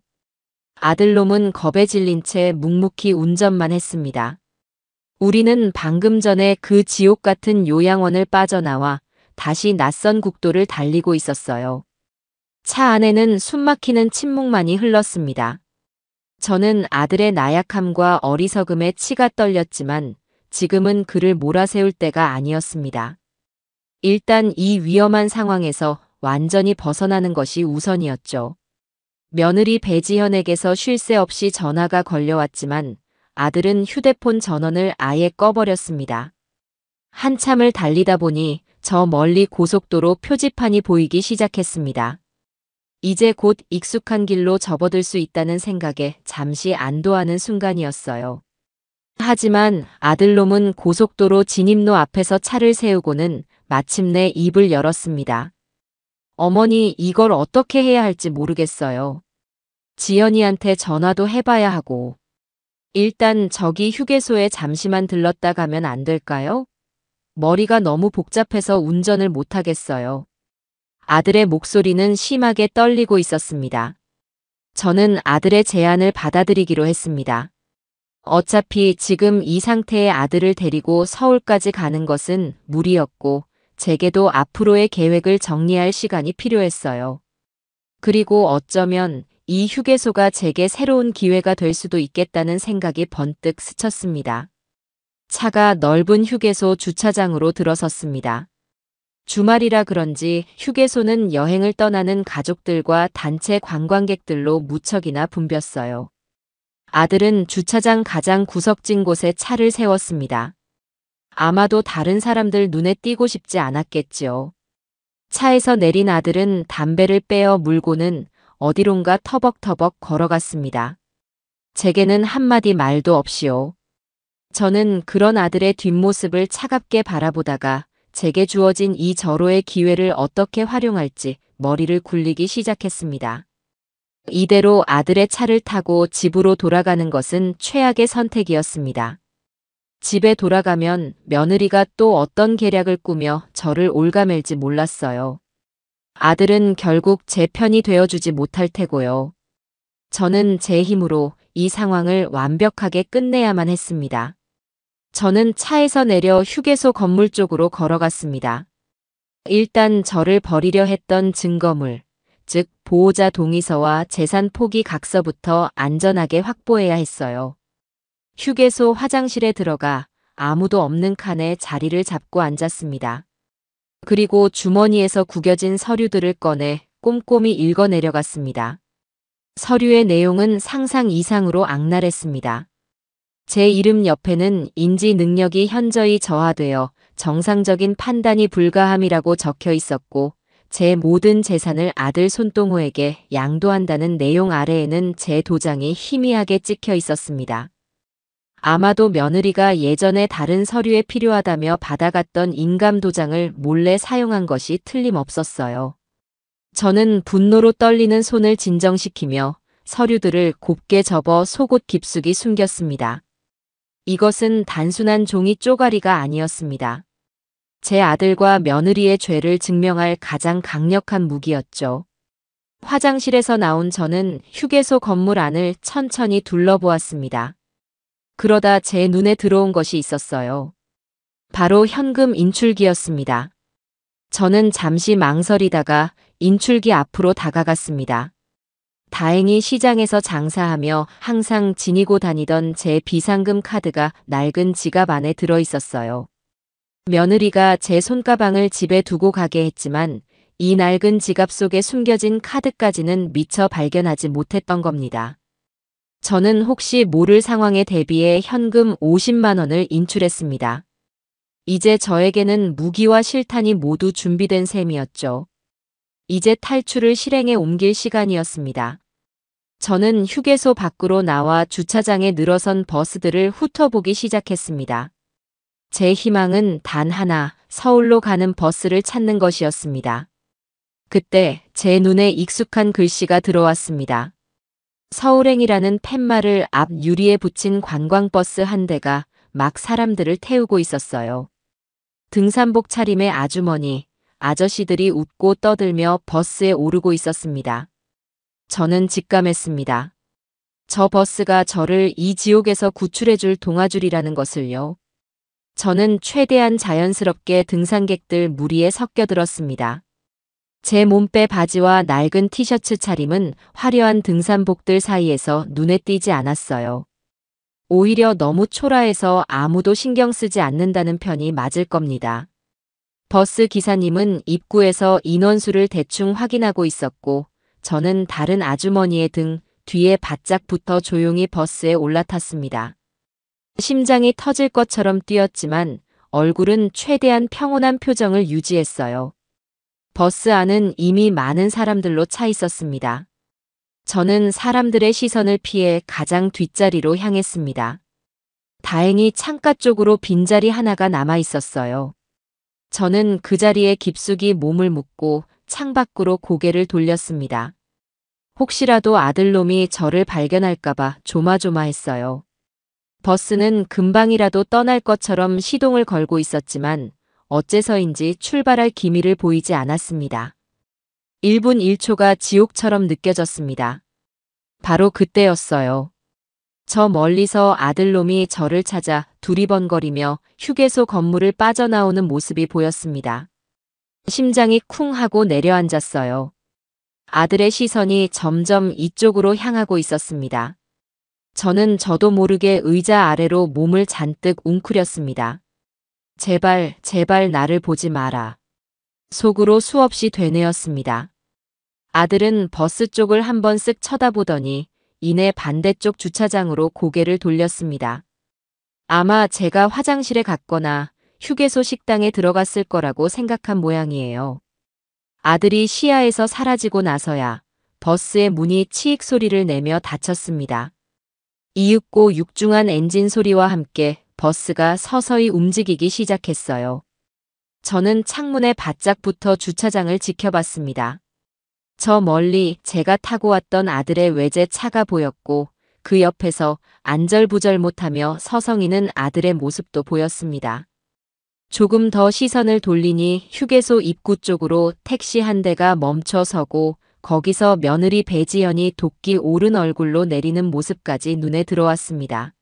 아들놈은 겁에 질린 채 묵묵히 운전만 했습니다. 우리는 방금 전에 그 지옥 같은 요양원을 빠져나와 다시 낯선 국도를 달리고 있었어요. 차 안에는 숨막히는 침묵만이 흘렀습니다. 저는 아들의 나약함과 어리석음에 치가 떨렸지만 지금은 그를 몰아세울 때가 아니었습니다. 일단 이 위험한 상황에서 완전히 벗어나는 것이 우선이었죠. 며느리 배지현에게서 쉴 새 없이 전화가 걸려왔지만 아들은 휴대폰 전원을 아예 꺼버렸습니다. 한참을 달리다 보니 저 멀리 고속도로 표지판이 보이기 시작했습니다. 이제 곧 익숙한 길로 접어들 수 있다는 생각에 잠시 안도하는 순간이었어요. 하지만 아들놈은 고속도로 진입로 앞에서 차를 세우고는 마침내 입을 열었습니다. 어머니, 이걸 어떻게 해야 할지 모르겠어요. 지연이한테 전화도 해봐야 하고. 일단 저기 휴게소에 잠시만 들렀다 가면 안 될까요? 머리가 너무 복잡해서 운전을 못하겠어요. 아들의 목소리는 심하게 떨리고 있었습니다. 저는 아들의 제안을 받아들이기로 했습니다. 어차피 지금 이 상태의 아들을 데리고 서울까지 가는 것은 무리였고 제게도 앞으로의 계획을 정리할 시간이 필요했어요. 그리고 어쩌면 이 휴게소가 제게 새로운 기회가 될 수도 있겠다는 생각이 번뜩 스쳤습니다. 차가 넓은 휴게소 주차장으로 들어섰습니다. 주말이라 그런지 휴게소는 여행을 떠나는 가족들과 단체 관광객들로 무척이나 붐볐어요. 아들은 주차장 가장 구석진 곳에 차를 세웠습니다. 아마도 다른 사람들 눈에 띄고 싶지 않았겠지요. 차에서 내린 아들은 담배를 빼어 물고는 어디론가 터벅터벅 걸어갔습니다. 제게는 한마디 말도 없이요. 저는 그런 아들의 뒷모습을 차갑게 바라보다가 제게 주어진 이 절호의 기회를 어떻게 활용할지 머리를 굴리기 시작했습니다. 이대로 아들의 차를 타고 집으로 돌아가는 것은 최악의 선택이었습니다. 집에 돌아가면 며느리가 또 어떤 계략을 꾸며 저를 올가맬지 몰랐어요. 아들은 결국 제 편이 되어주지 못할 테고요. 저는 제 힘으로 이 상황을 완벽하게 끝내야만 했습니다. 저는 차에서 내려 휴게소 건물 쪽으로 걸어갔습니다. 일단 저를 버리려 했던 증거물, 즉 보호자 동의서와 재산 포기 각서부터 안전하게 확보해야 했어요. 휴게소 화장실에 들어가 아무도 없는 칸에 자리를 잡고 앉았습니다. 그리고 주머니에서 구겨진 서류들을 꺼내 꼼꼼히 읽어 내려갔습니다. 서류의 내용은 상상 이상으로 악랄했습니다. 제 이름 옆에는 인지 능력이 현저히 저하되어 정상적인 판단이 불가함이라고 적혀 있었고 제 모든 재산을 아들 손동호에게 양도한다는 내용 아래에는 제 도장이 희미하게 찍혀 있었습니다. 아마도 며느리가 예전에 다른 서류에 필요하다며 받아갔던 인감 도장을 몰래 사용한 것이 틀림없었어요. 저는 분노로 떨리는 손을 진정시키며 서류들을 곱게 접어 속옷 깊숙이 숨겼습니다. 이것은 단순한 종이 쪼가리가 아니었습니다. 제 아들과 며느리의 죄를 증명할 가장 강력한 무기였죠. 화장실에서 나온 저는 휴게소 건물 안을 천천히 둘러보았습니다. 그러다 제 눈에 들어온 것이 있었어요. 바로 현금 인출기였습니다. 저는 잠시 망설이다가 인출기 앞으로 다가갔습니다. 다행히 시장에서 장사하며 항상 지니고 다니던 제 비상금 카드가 낡은 지갑 안에 들어 있었어요. 며느리가 제 손가방을 집에 두고 가게 했지만 이 낡은 지갑 속에 숨겨진 카드까지는 미처 발견하지 못했던 겁니다. 저는 혹시 모를 상황에 대비해 현금 50만 원을 인출했습니다. 이제 저에게는 무기와 실탄이 모두 준비된 셈이었죠. 이제 탈출을 실행에 옮길 시간이었습니다. 저는 휴게소 밖으로 나와 주차장에 늘어선 버스들을 훑어보기 시작했습니다. 제 희망은 단 하나, 서울로 가는 버스를 찾는 것이었습니다. 그때 제 눈에 익숙한 글씨가 들어왔습니다. 서울행이라는 팻말을 앞 유리에 붙인 관광버스 한 대가 막 사람들을 태우고 있었어요. 등산복 차림의 아주머니, 아저씨들이 웃고 떠들며 버스에 오르고 있었습니다. 저는 직감했습니다. 저 버스가 저를 이 지옥에서 구출해줄 동아줄이라는 것을요. 저는 최대한 자연스럽게 등산객들 무리에 섞여들었습니다. 제 몸빼 바지와 낡은 티셔츠 차림은 화려한 등산복들 사이에서 눈에 띄지 않았어요. 오히려 너무 초라해서 아무도 신경 쓰지 않는다는 편이 맞을 겁니다. 버스 기사님은 입구에서 인원수를 대충 확인하고 있었고, 저는 다른 아주머니의 등 뒤에 바짝 붙어 조용히 버스에 올라탔습니다. 심장이 터질 것처럼 뛰었지만 얼굴은 최대한 평온한 표정을 유지했어요. 버스 안은 이미 많은 사람들로 차 있었습니다. 저는 사람들의 시선을 피해 가장 뒷자리로 향했습니다. 다행히 창가 쪽으로 빈자리 하나가 남아 있었어요. 저는 그 자리에 깊숙이 몸을 묻고 창밖으로 고개를 돌렸습니다. 혹시라도 아들놈이 저를 발견할까봐 조마조마했어요. 버스는 금방이라도 떠날 것처럼 시동을 걸고 있었지만 어째서인지 출발할 기미를 보이지 않았습니다. 1분 1초가 지옥처럼 느껴졌습니다. 바로 그때였어요. 저 멀리서 아들놈이 저를 찾아 두리번거리며 휴게소 건물을 빠져나오는 모습이 보였습니다. 심장이 쿵 하고 내려앉았어요. 아들의 시선이 점점 이쪽으로 향하고 있었습니다. 저는 저도 모르게 의자 아래로 몸을 잔뜩 웅크렸습니다. 제발, 제발 나를 보지 마라. 속으로 수없이 되뇌었습니다. 아들은 버스 쪽을 한번 쓱 쳐다보더니 이내 반대쪽 주차장으로 고개를 돌렸습니다. 아마 제가 화장실에 갔거나 휴게소 식당에 들어갔을 거라고 생각한 모양이에요. 아들이 시야에서 사라지고 나서야 버스의 문이 치익 소리를 내며 닫혔습니다. 이윽고 육중한 엔진 소리와 함께 버스가 서서히 움직이기 시작했어요. 저는 창문에 바짝 붙어 주차장을 지켜봤습니다. 저 멀리 제가 타고 왔던 아들의 외제차가 보였고 그 옆에서 안절부절 못하며 서성이는 아들의 모습도 보였습니다. 조금 더 시선을 돌리니 휴게소 입구 쪽으로 택시 한 대가 멈춰 서고 거기서 며느리 배지연이 도끼 오른 얼굴로 내리는 모습까지 눈에 들어왔습니다.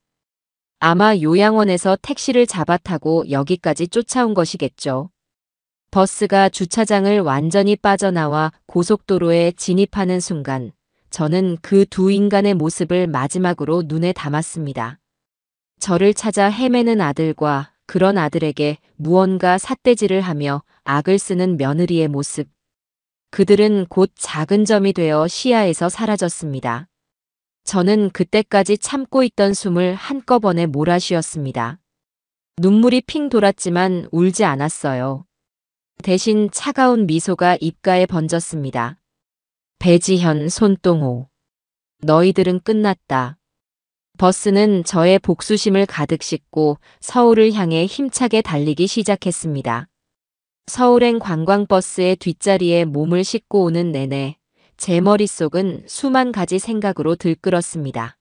아마 요양원에서 택시를 잡아 타고 여기까지 쫓아온 것이겠죠. 버스가 주차장을 완전히 빠져나와 고속도로에 진입하는 순간 저는 그 두 인간의 모습을 마지막으로 눈에 담았습니다. 저를 찾아 헤매는 아들과 그런 아들에게 무언가 삿대질을 하며 악을 쓰는 며느리의 모습. 그들은 곧 작은 점이 되어 시야에서 사라졌습니다. 저는 그때까지 참고 있던 숨을 한꺼번에 몰아쉬었습니다. 눈물이 핑 돌았지만 울지 않았어요. 대신 차가운 미소가 입가에 번졌습니다. 배지현, 손동호. 너희들은 끝났다. 버스는 저의 복수심을 가득 싣고 서울을 향해 힘차게 달리기 시작했습니다. 서울행 관광버스의 뒷자리에 몸을 싣고 오는 내내 제 머릿속은 수만 가지 생각으로 들끓었습니다.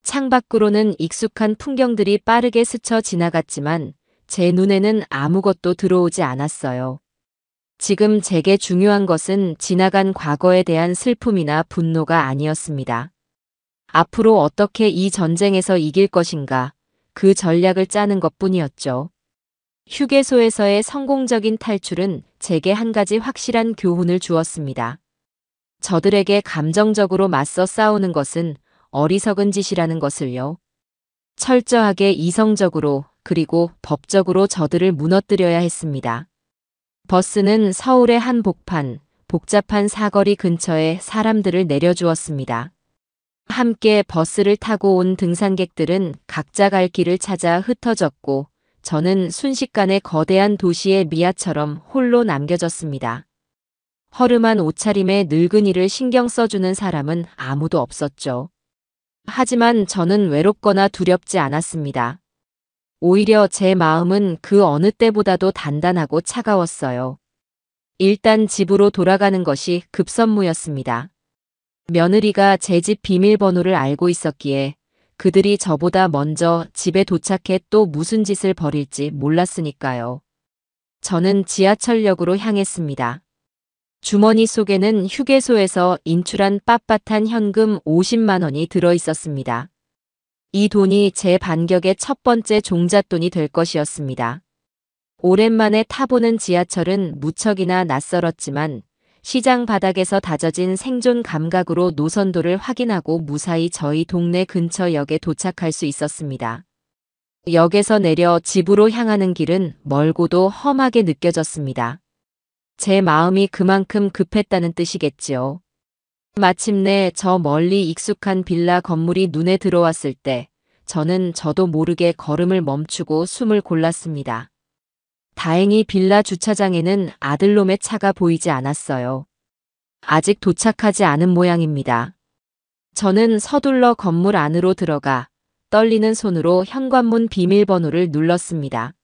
창밖으로는 익숙한 풍경들이 빠르게 스쳐 지나갔지만 제 눈에는 아무것도 들어오지 않았어요. 지금 제게 중요한 것은 지나간 과거에 대한 슬픔이나 분노가 아니었습니다. 앞으로 어떻게 이 전쟁에서 이길 것인가, 그 전략을 짜는 것뿐이었죠. 휴게소에서의 성공적인 탈출은 제게 한 가지 확실한 교훈을 주었습니다. 저들에게 감정적으로 맞서 싸우는 것은 어리석은 짓이라는 것을요. 철저하게 이성적으로 그리고 법적으로 저들을 무너뜨려야 했습니다. 버스는 서울의 한 복잡한 사거리 근처에 사람들을 내려주었습니다. 함께 버스를 타고 온 등산객들은 각자 갈 길을 찾아 흩어졌고 저는 순식간에 거대한 도시의 미아처럼 홀로 남겨졌습니다. 허름한 옷차림에 늙은이를 신경 써주는 사람은 아무도 없었죠. 하지만 저는 외롭거나 두렵지 않았습니다. 오히려 제 마음은 그 어느 때보다도 단단하고 차가웠어요. 일단 집으로 돌아가는 것이 급선무였습니다. 며느리가 제 집 비밀번호를 알고 있었기에 그들이 저보다 먼저 집에 도착해 또 무슨 짓을 벌일지 몰랐으니까요. 저는 지하철역으로 향했습니다. 주머니 속에는 휴게소에서 인출한 빳빳한 현금 50만 원이 들어 있었습니다. 이 돈이 제 반격의 첫 번째 종잣돈이 될 것이었습니다. 오랜만에 타보는 지하철은 무척이나 낯설었지만 시장 바닥에서 다져진 생존 감각으로 노선도를 확인하고 무사히 저희 동네 근처 역에 도착할 수 있었습니다. 역에서 내려 집으로 향하는 길은 멀고도 험하게 느껴졌습니다. 제 마음이 그만큼 급했다는 뜻이겠지요. 마침내 저 멀리 익숙한 빌라 건물이 눈에 들어왔을 때 저는 저도 모르게 걸음을 멈추고 숨을 골랐습니다. 다행히 빌라 주차장에는 아들놈의 차가 보이지 않았어요. 아직 도착하지 않은 모양입니다. 저는 서둘러 건물 안으로 들어가 떨리는 손으로 현관문 비밀번호를 눌렀습니다.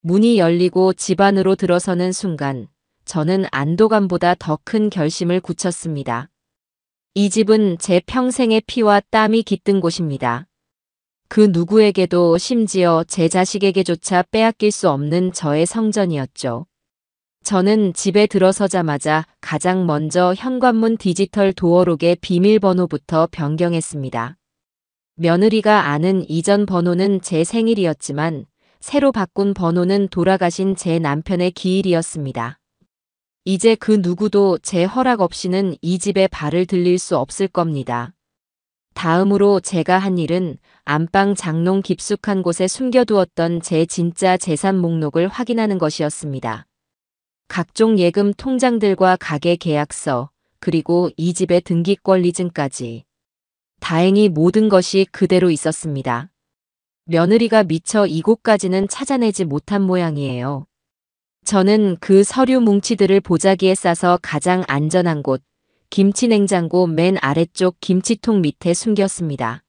문이 열리고 집 안으로 들어서는 순간 저는 안도감보다 더 큰 결심을 굳혔습니다. 이 집은 제 평생의 피와 땀이 깃든 곳입니다. 그 누구에게도 심지어 제 자식에게조차 빼앗길 수 없는 저의 성전이었죠. 저는 집에 들어서자마자 가장 먼저 현관문 디지털 도어록의 비밀번호부터 변경했습니다. 며느리가 아는 이전 번호는 제 생일이었지만 새로 바꾼 번호는 돌아가신 제 남편의 기일이었습니다. 이제 그 누구도 제 허락 없이는 이 집에 발을 들릴 수 없을 겁니다. 다음으로 제가 한 일은 안방 장롱 깊숙한 곳에 숨겨두었던 제 진짜 재산 목록을 확인하는 것이었습니다. 각종 예금 통장들과 가계 계약서, 그리고 이 집의 등기권리증까지. 다행히 모든 것이 그대로 있었습니다. 며느리가 미처 이곳까지는 찾아내지 못한 모양이에요. 저는 그 서류 뭉치들을 보자기에 싸서 가장 안전한 곳, 김치 냉장고 맨 아래쪽 김치통 밑에 숨겼습니다.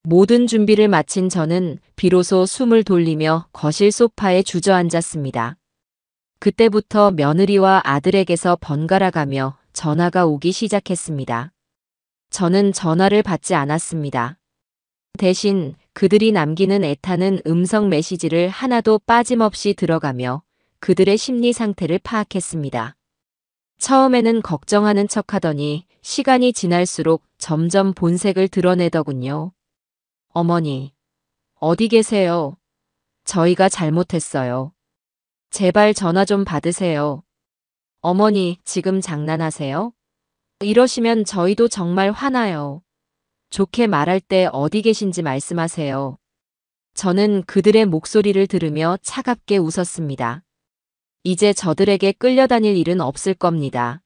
모든 준비를 마친 저는 비로소 숨을 돌리며 거실 소파에 주저앉았습니다. 그때부터 며느리와 아들에게서 번갈아가며 전화가 오기 시작했습니다. 저는 전화를 받지 않았습니다. 대신 그들이 남기는 애타는 음성 메시지를 하나도 빠짐없이 들어가며 그들의 심리 상태를 파악했습니다. 처음에는 걱정하는 척하더니 시간이 지날수록 점점 본색을 드러내더군요. 어머니, 어디 계세요? 저희가 잘못했어요. 제발 전화 좀 받으세요. 어머니, 지금 장난하세요? 이러시면 저희도 정말 화나요. 좋게 말할 때 어디 계신지 말씀하세요. 저는 그들의 목소리를 들으며 차갑게 웃었습니다. 이제 저들에게 끌려다닐 일은 없을 겁니다.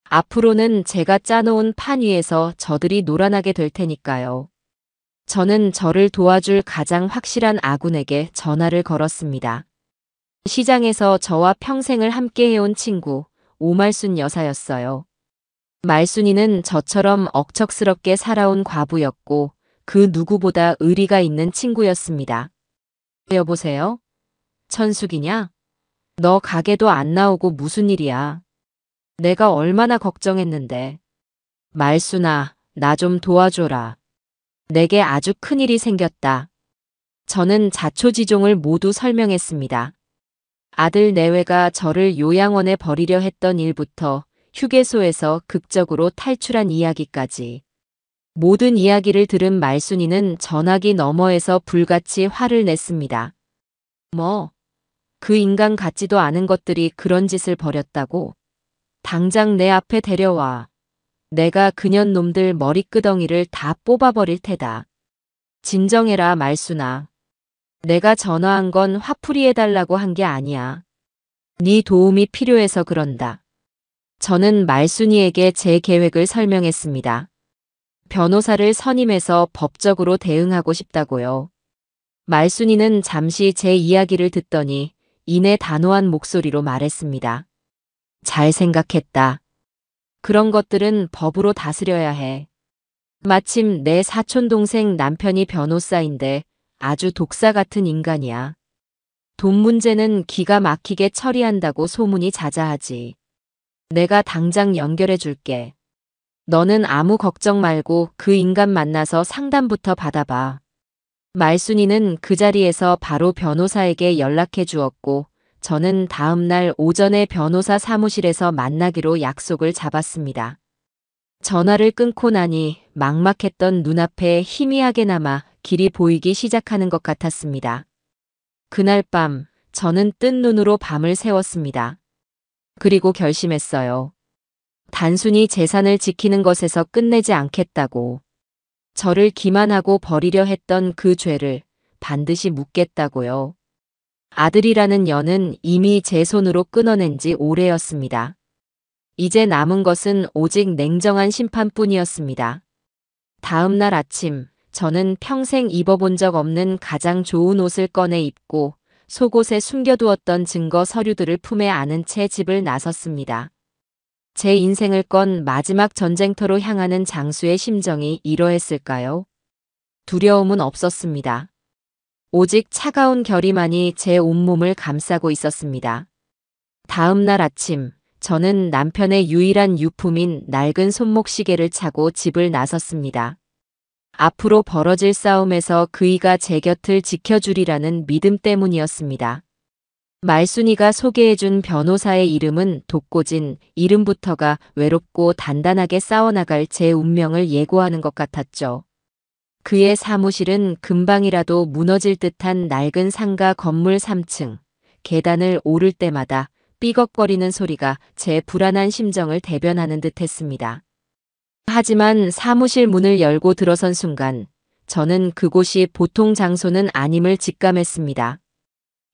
앞으로는 제가 짜놓은 판 위에서 저들이 놀아나게 될 테니까요. 저는 저를 도와줄 가장 확실한 아군에게 전화를 걸었습니다. 시장에서 저와 평생을 함께해온 친구, 오말순 여사였어요. 말순이는 저처럼 억척스럽게 살아온 과부였고 그 누구보다 의리가 있는 친구였습니다. 여보세요? 천숙이냐? 너 가게도 안 나오고 무슨 일이야? 내가 얼마나 걱정했는데. 말순아, 나 좀 도와줘라. 내게 아주 큰일이 생겼다. 저는 자초지종을 모두 설명했습니다. 아들 내외가 저를 요양원에 버리려 했던 일부터 휴게소에서 극적으로 탈출한 이야기까지. 모든 이야기를 들은 말순이는 전화기 너머에서 불같이 화를 냈습니다. 뭐? 그 인간 같지도 않은 것들이 그런 짓을 벌였다고? 당장 내 앞에 데려와. 내가 그년 놈들 머리끄덩이를 다 뽑아버릴 테다. 진정해라 말순아. 내가 전화한 건 화풀이해달라고 한 게 아니야. 네 도움이 필요해서 그런다. 저는 말순이에게 제 계획을 설명했습니다. 변호사를 선임해서 법적으로 대응하고 싶다고요. 말순이는 잠시 제 이야기를 듣더니 이내 단호한 목소리로 말했습니다. 잘 생각했다. 그런 것들은 법으로 다스려야 해. 마침 내 사촌동생 남편이 변호사인데 아주 독사 같은 인간이야. 돈 문제는 기가 막히게 처리한다고 소문이 자자하지. 내가 당장 연결해 줄게. 너는 아무 걱정 말고 그 인간 만나서 상담부터 받아봐. 말순이는 그 자리에서 바로 변호사에게 연락해 주었고, 저는 다음 날 오전에 변호사 사무실에서 만나기로 약속을 잡았습니다. 전화를 끊고 나니 막막했던 눈앞에 희미하게나마 길이 보이기 시작하는 것 같았습니다. 그날 밤, 저는 뜬 눈으로 밤을 새웠습니다. 그리고 결심했어요. 단순히 재산을 지키는 것에서 끝내지 않겠다고. 저를 기만하고 버리려 했던 그 죄를 반드시 묻겠다고요. 아들이라는 연은 이미 제 손으로 끊어낸 지 오래였습니다. 이제 남은 것은 오직 냉정한 심판뿐이었습니다. 다음 날 아침, 저는 평생 입어본 적 없는 가장 좋은 옷을 꺼내 입고 속옷에 숨겨두었던 증거 서류들을 품에 안은 채 집을 나섰습니다. 제 인생을 건 마지막 전쟁터로 향하는 장수의 심정이 이러했을까요? 두려움은 없었습니다. 오직 차가운 결의만이 제 온몸을 감싸고 있었습니다. 다음 날 아침, 저는 남편의 유일한 유품인 낡은 손목시계를 차고 집을 나섰습니다. 앞으로 벌어질 싸움에서 그이가 제 곁을 지켜주리라는 믿음 때문이었습니다. 말순이가 소개해준 변호사의 이름은 독고진, 이름부터가 외롭고 단단하게 싸워나갈 제 운명을 예고하는 것 같았죠. 그의 사무실은 금방이라도 무너질 듯한 낡은 상가 건물 3층. 계단을 오를 때마다 삐걱거리는 소리가 제 불안한 심정을 대변하는 듯했습니다. 하지만 사무실 문을 열고 들어선 순간 저는 그곳이 보통 장소는 아님을 직감했습니다.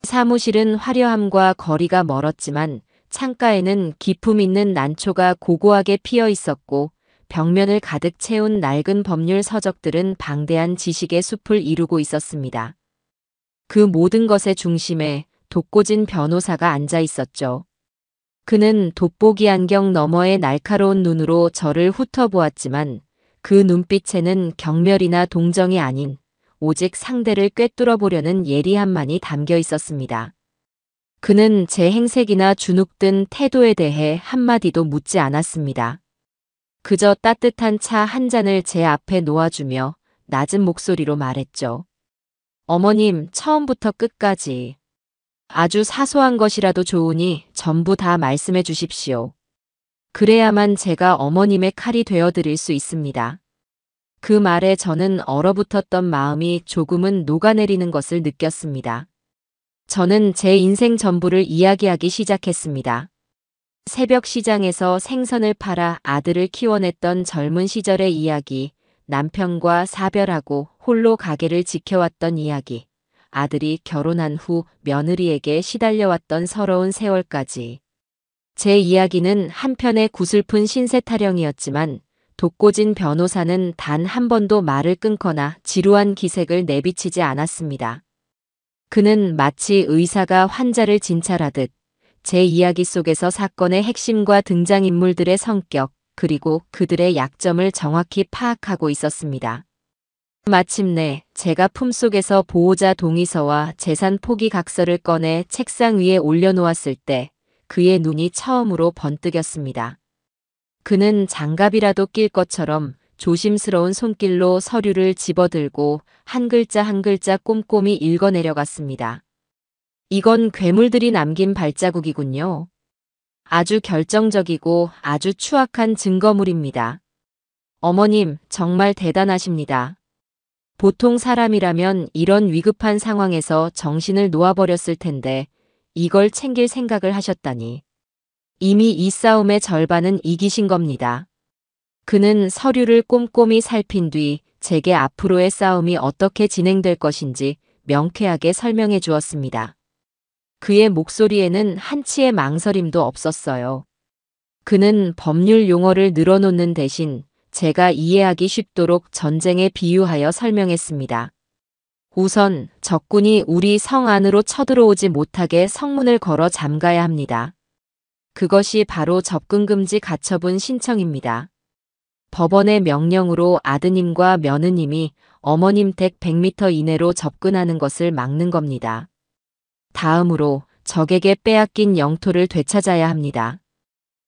사무실은 화려함과 거리가 멀었지만 창가에는 기품 있는 난초가 고고하게 피어 있었고 벽면을 가득 채운 낡은 법률 서적들은 방대한 지식의 숲을 이루고 있었습니다. 그 모든 것의 중심에 독고진 변호사가 앉아 있었죠. 그는 돋보기 안경 너머의 날카로운 눈으로 저를 훑어보았지만 그 눈빛에는 경멸이나 동정이 아닌 오직 상대를 꿰뚫어 보려는 예리함만이 담겨 있었습니다. 그는 제 행색이나 주눅든 태도에 대해 한마디도 묻지 않았습니다. 그저 따뜻한 차 한 잔을 제 앞에 놓아주며 낮은 목소리로 말했죠. 어머님, 처음부터 끝까지. 아주 사소한 것이라도 좋으니 전부 다 말씀해 주십시오. 그래야만 제가 어머님의 칼이 되어드릴 수 있습니다. 그 말에 저는 얼어붙었던 마음이 조금은 녹아내리는 것을 느꼈습니다. 저는 제 인생 전부를 이야기하기 시작했습니다. 새벽 시장에서 생선을 팔아 아들을 키워냈던 젊은 시절의 이야기, 남편과 사별하고 홀로 가게를 지켜왔던 이야기, 아들이 결혼한 후 며느리에게 시달려왔던 서러운 세월까지. 제 이야기는 한편의 구슬픈 신세 타령이었지만 독고진 변호사는 단 한 번도 말을 끊거나 지루한 기색을 내비치지 않았습니다. 그는 마치 의사가 환자를 진찰하듯 제 이야기 속에서 사건의 핵심과 등장인물들의 성격, 그리고 그들의 약점을 정확히 파악하고 있었습니다. 마침내 제가 품속에서 보호자 동의서와 재산 포기 각서를 꺼내 책상 위에 올려놓았을 때 그의 눈이 처음으로 번뜩였습니다. 그는 장갑이라도 낄 것처럼 조심스러운 손길로 서류를 집어들고 한 글자 한 글자 꼼꼼히 읽어내려갔습니다. 이건 괴물들이 남긴 발자국이군요. 아주 결정적이고 아주 추악한 증거물입니다. 어머님, 정말 대단하십니다. 보통 사람이라면 이런 위급한 상황에서 정신을 놓아버렸을 텐데 이걸 챙길 생각을 하셨다니. 이미 이 싸움의 절반은 이기신 겁니다. 그는 서류를 꼼꼼히 살핀 뒤 제게 앞으로의 싸움이 어떻게 진행될 것인지 명쾌하게 설명해 주었습니다. 그의 목소리에는 한치의 망설임도 없었어요. 그는 법률 용어를 늘어놓는 대신 제가 이해하기 쉽도록 전쟁에 비유하여 설명했습니다. 우선 적군이 우리 성 안으로 쳐들어오지 못하게 성문을 걸어 잠가야 합니다. 그것이 바로 접근금지 가처분 신청입니다. 법원의 명령으로 아드님과 며느님이 어머님 댁 100m 이내로 접근하는 것을 막는 겁니다. 다음으로 적에게 빼앗긴 영토를 되찾아야 합니다.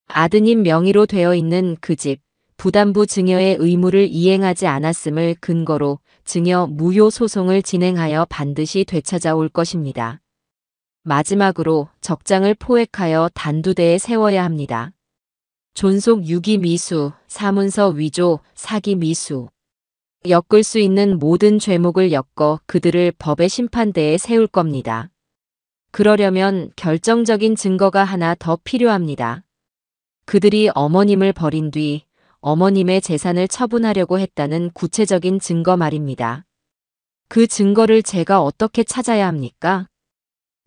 아드님 명의로 되어 있는 그 집, 부담부 증여의 의무를 이행하지 않았음을 근거로 증여 무효 소송을 진행하여 반드시 되찾아올 것입니다. 마지막으로 적장을 포획하여 단두대에 세워야 합니다. 존속 유기 미수, 사문서 위조, 사기 미수. 엮을 수 있는 모든 죄목을 엮어 그들을 법의 심판대에 세울 겁니다. 그러려면 결정적인 증거가 하나 더 필요합니다. 그들이 어머님을 버린 뒤 어머님의 재산을 처분하려고 했다는 구체적인 증거 말입니다. 그 증거를 제가 어떻게 찾아야 합니까?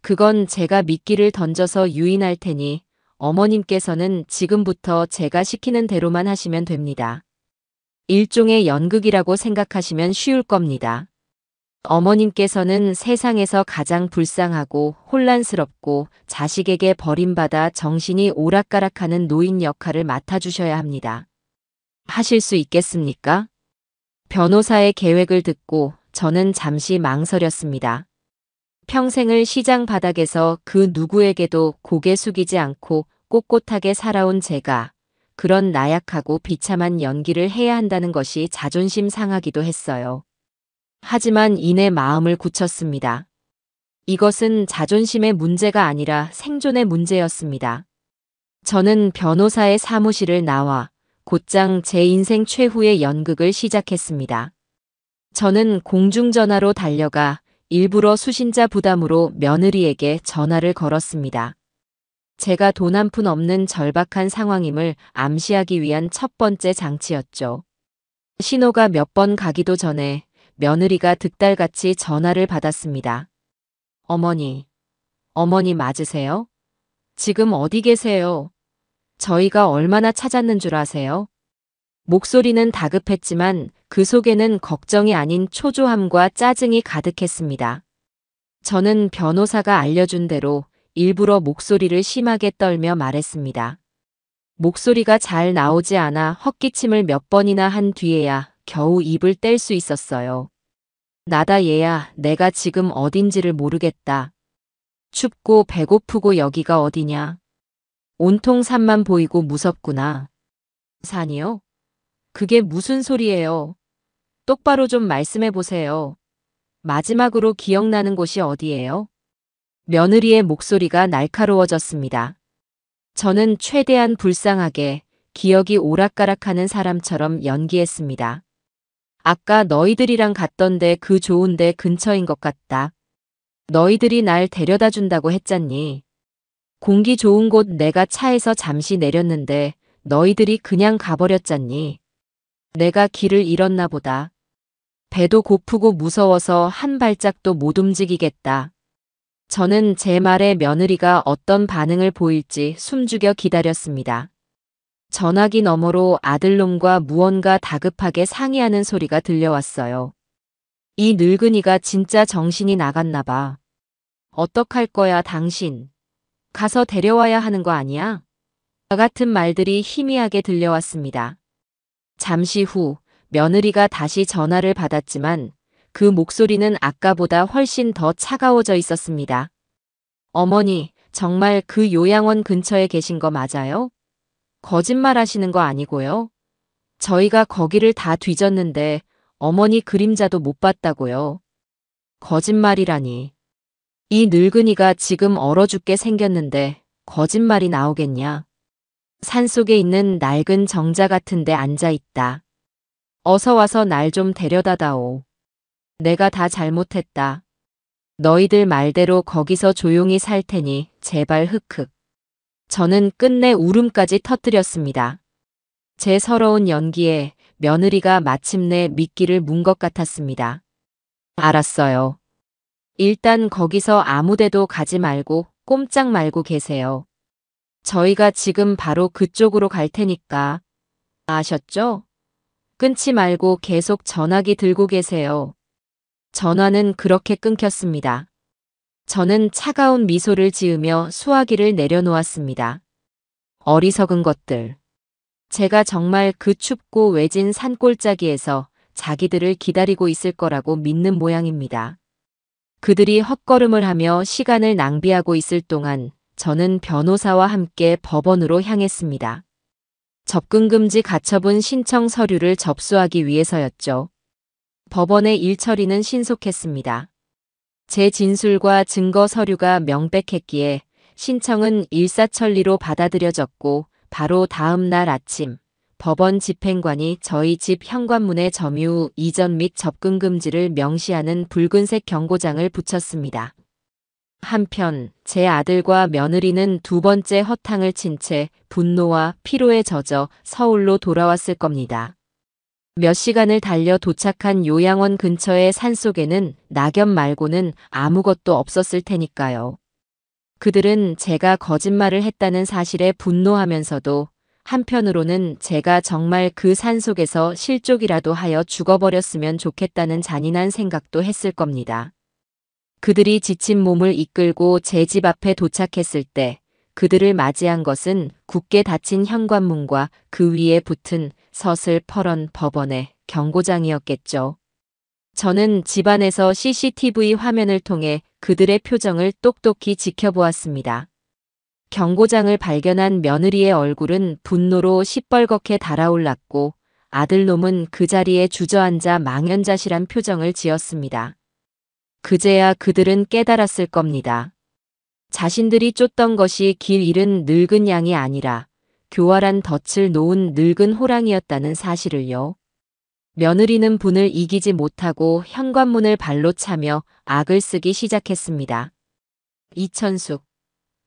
그건 제가 미끼를 던져서 유인할 테니 어머님께서는 지금부터 제가 시키는 대로만 하시면 됩니다. 일종의 연극이라고 생각하시면 쉬울 겁니다. 어머님께서는 세상에서 가장 불쌍하고 혼란스럽고 자식에게 버림받아 정신이 오락가락하는 노인 역할을 맡아주셔야 합니다. 하실 수 있겠습니까? 변호사의 계획을 듣고 저는 잠시 망설였습니다. 평생을 시장 바닥에서 그 누구에게도 고개 숙이지 않고 꼿꼿하게 살아온 제가 그런 나약하고 비참한 연기를 해야 한다는 것이 자존심 상하기도 했어요. 하지만 이내 마음을 굳혔습니다. 이것은 자존심의 문제가 아니라 생존의 문제였습니다. 저는 변호사의 사무실을 나와 곧장 제 인생 최후의 연극을 시작했습니다. 저는 공중전화로 달려가 일부러 수신자 부담으로 며느리에게 전화를 걸었습니다. 제가 돈 한 푼 없는 절박한 상황임을 암시하기 위한 첫 번째 장치였죠. 신호가 몇 번 가기도 전에 며느리가 득달같이 전화를 받았습니다. 어머니 맞으세요? 지금 어디 계세요? 저희가 얼마나 찾았는 줄 아세요? 목소리는 다급했지만 그 속에는 걱정이 아닌 초조함과 짜증이 가득했습니다. 저는 변호사가 알려준 대로 일부러 목소리를 심하게 떨며 말했습니다. 목소리가 잘 나오지 않아 헛기침을 몇 번이나 한 뒤에야 겨우 입을 뗄 수 있었어요. 나다 얘야, 내가 지금 어딘지를 모르겠다. 춥고 배고프고 여기가 어디냐? 온통 산만 보이고 무섭구나. 산이요? 그게 무슨 소리예요? 똑바로 좀 말씀해 보세요. 마지막으로 기억나는 곳이 어디예요? 며느리의 목소리가 날카로워졌습니다. 저는 최대한 불쌍하게 기억이 오락가락하는 사람처럼 연기했습니다. 아까 너희들이랑 갔던데 그 좋은 데 근처인 것 같다. 너희들이 날 데려다 준다고 했잖니. 공기 좋은 곳 내가 차에서 잠시 내렸는데 너희들이 그냥 가버렸잖니. 내가 길을 잃었나 보다. 배도 고프고 무서워서 한 발짝도 못 움직이겠다. 저는 제 말에 며느리가 어떤 반응을 보일지 숨죽여 기다렸습니다. 전화기 너머로 아들놈과 무언가 다급하게 상의하는 소리가 들려왔어요. 이 늙은이가 진짜 정신이 나갔나 봐. 어떡할 거야 당신. 가서 데려와야 하는 거 아니야? 같은 말들이 희미하게 들려왔습니다. 잠시 후 며느리가 다시 전화를 받았지만 그 목소리는 아까보다 훨씬 더 차가워져 있었습니다. 어머니, 정말 그 요양원 근처에 계신 거 맞아요? 거짓말 하시는 거 아니고요? 저희가 거기를 다 뒤졌는데 어머니 그림자도 못 봤다고요. 거짓말이라니. 이 늙은이가 지금 얼어 죽게 생겼는데 거짓말이 나오겠냐. 산속에 있는 낡은 정자 같은 데 앉아 있다. 어서 와서 날 좀 데려다다오. 내가 다 잘못했다. 너희들 말대로 거기서 조용히 살 테니 제발 흑흑. 저는 끝내 울음까지 터뜨렸습니다. 제 서러운 연기에 며느리가 마침내 미끼를 문 것 같았습니다. 알았어요. 일단 거기서 아무데도 가지 말고 꼼짝 말고 계세요. 저희가 지금 바로 그쪽으로 갈 테니까. 아셨죠? 끊지 말고 계속 전화기 들고 계세요. 전화는 그렇게 끊겼습니다. 저는 차가운 미소를 지으며 수화기를 내려놓았습니다. 어리석은 것들. 제가 정말 그 춥고 외진 산골짜기에서 자기들을 기다리고 있을 거라고 믿는 모양입니다. 그들이 헛걸음을 하며 시간을 낭비하고 있을 동안 저는 변호사와 함께 법원으로 향했습니다. 접근금지 가처분 신청 서류를 접수하기 위해서였죠. 법원의 일처리는 신속했습니다. 제 진술과 증거 서류가 명백했기에 신청은 일사천리로 받아들여졌고 바로 다음 날 아침 법원 집행관이 저희 집 현관문에 점유, 이전 및 접근 금지를 명시하는 붉은색 경고장을 붙였습니다. 한편 제 아들과 며느리는 두 번째 허탕을 친 채 분노와 피로에 젖어 서울로 돌아왔을 겁니다. 몇 시간을 달려 도착한 요양원 근처의 산속에는 낙엽 말고는 아무것도 없었을 테니까요. 그들은 제가 거짓말을 했다는 사실에 분노하면서도 한편으로는 제가 정말 그 산속에서 실족이라도 하여 죽어버렸으면 좋겠다는 잔인한 생각도 했을 겁니다. 그들이 지친 몸을 이끌고 제 집 앞에 도착했을 때 그들을 맞이한 것은 굳게 닫힌 현관문과 그 위에 붙은 서슬퍼런 법원의 경고장이었겠죠. 저는 집안에서 CCTV 화면을 통해 그들의 표정을 똑똑히 지켜보았습니다. 경고장을 발견한 며느리의 얼굴은 분노로 시뻘겋게 달아올랐고 아들놈은 그 자리에 주저앉아 망연자실한 표정을 지었습니다. 그제야 그들은 깨달았을 겁니다. 자신들이 쫓던 것이 길 잃은 늙은 양이 아니라 교활한 덫을 놓은 늙은 호랑이였다는 사실을요. 며느리는 분을 이기지 못하고 현관문을 발로 차며 악을 쓰기 시작했습니다. 이천숙,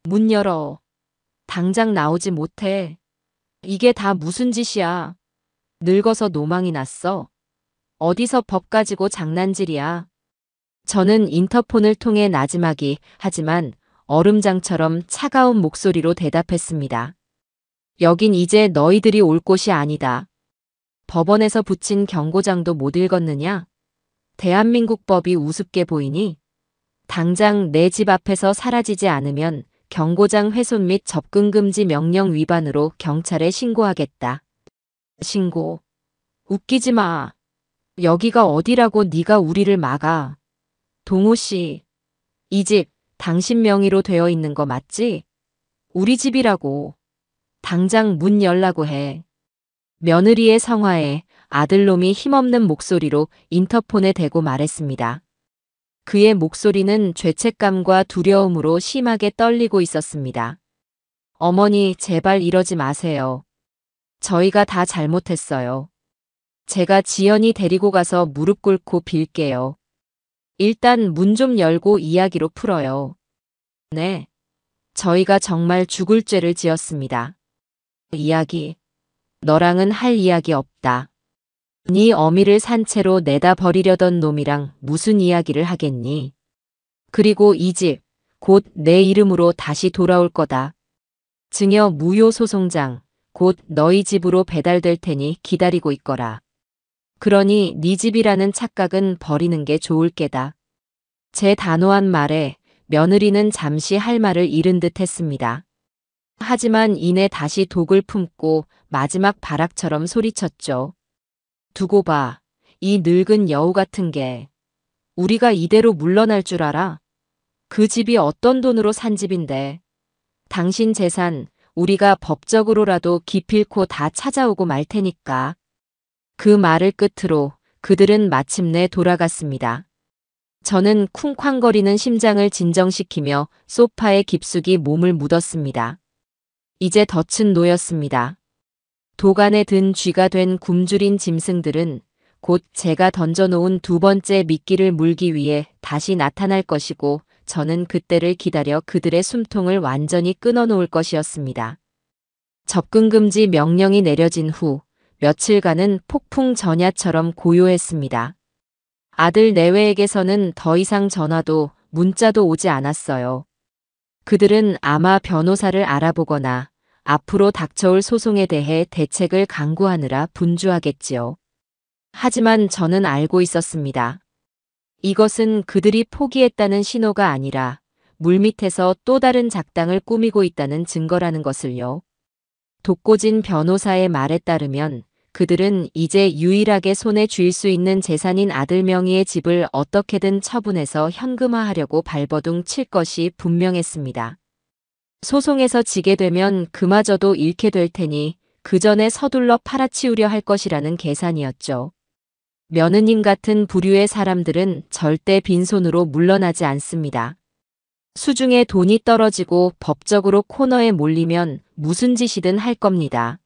문 열어. 당장 나오지 못해. 이게 다 무슨 짓이야. 늙어서 노망이 났어. 어디서 법 가지고 장난질이야. 저는 인터폰을 통해 나지막이 하지만 얼음장처럼 차가운 목소리로 대답했습니다. 여긴 이제 너희들이 올 곳이 아니다. 법원에서 붙인 경고장도 못 읽었느냐? 대한민국 법이 우습게 보이니? 당장 내 집 앞에서 사라지지 않으면 경고장 훼손 및 접근금지 명령 위반으로 경찰에 신고하겠다. 신고. 웃기지 마. 여기가 어디라고 네가 우리를 막아. 동호 씨, 이 집 당신 명의로 되어 있는 거 맞지? 우리 집이라고. 당장 문 열라고 해. 며느리의 성화에 아들놈이 힘없는 목소리로 인터폰에 대고 말했습니다. 그의 목소리는 죄책감과 두려움으로 심하게 떨리고 있었습니다. 어머니, 제발 이러지 마세요. 저희가 다 잘못했어요. 제가 지연이 데리고 가서 무릎 꿇고 빌게요. 일단 문 좀 열고 이야기로 풀어요. 네. 저희가 정말 죽을 죄를 지었습니다. 이야기. 너랑은 할 이야기 없다. 네 어미를 산채로 내다 버리려던 놈이랑 무슨 이야기를 하겠니? 그리고 이 집, 곧 내 이름으로 다시 돌아올 거다. 증여 무효 소송장, 곧 너희 집으로 배달될 테니 기다리고 있거라. 그러니 네 집이라는 착각은 버리는 게 좋을 게다. 제 단호한 말에 며느리는 잠시 할 말을 잃은 듯 했습니다. 하지만 이내 다시 독을 품고 마지막 발악처럼 소리쳤죠. 두고 봐. 이 늙은 여우 같은 게. 우리가 이대로 물러날 줄 알아? 그 집이 어떤 돈으로 산 집인데. 당신 재산 우리가 법적으로라도 기필코 다 찾아오고 말 테니까. 그 말을 끝으로 그들은 마침내 돌아갔습니다. 저는 쿵쾅거리는 심장을 진정시키며 소파에 깊숙이 몸을 묻었습니다. 이제 덫은 놓였습니다. 도간에 든 쥐가 된 굶주린 짐승들은 곧 제가 던져놓은 두 번째 미끼를 물기 위해 다시 나타날 것이고 저는 그때를 기다려 그들의 숨통을 완전히 끊어놓을 것이었습니다. 접근금지 명령이 내려진 후 며칠간은 폭풍 전야처럼 고요했습니다. 아들 내외에게서는 더 이상 전화도 문자도 오지 않았어요. 그들은 아마 변호사를 알아보거나 앞으로 닥쳐올 소송에 대해 대책을 강구하느라 분주하겠지요. 하지만 저는 알고 있었습니다. 이것은 그들이 포기했다는 신호가 아니라 물밑에서 또 다른 작당을 꾸미고 있다는 증거라는 것을요. 독고진 변호사의 말에 따르면 그들은 이제 유일하게 손에 쥘 수 있는 재산인 아들 명의의 집을 어떻게든 처분해서 현금화하려고 발버둥 칠 것이 분명했습니다. 소송에서 지게 되면 그마저도 잃게 될 테니 그 전에 서둘러 팔아치우려 할 것이라는 계산이었죠. 며느님 같은 부류의 사람들은 절대 빈손으로 물러나지 않습니다. 수중에 돈이 떨어지고 법적으로 코너에 몰리면 무슨 짓이든 할 겁니다.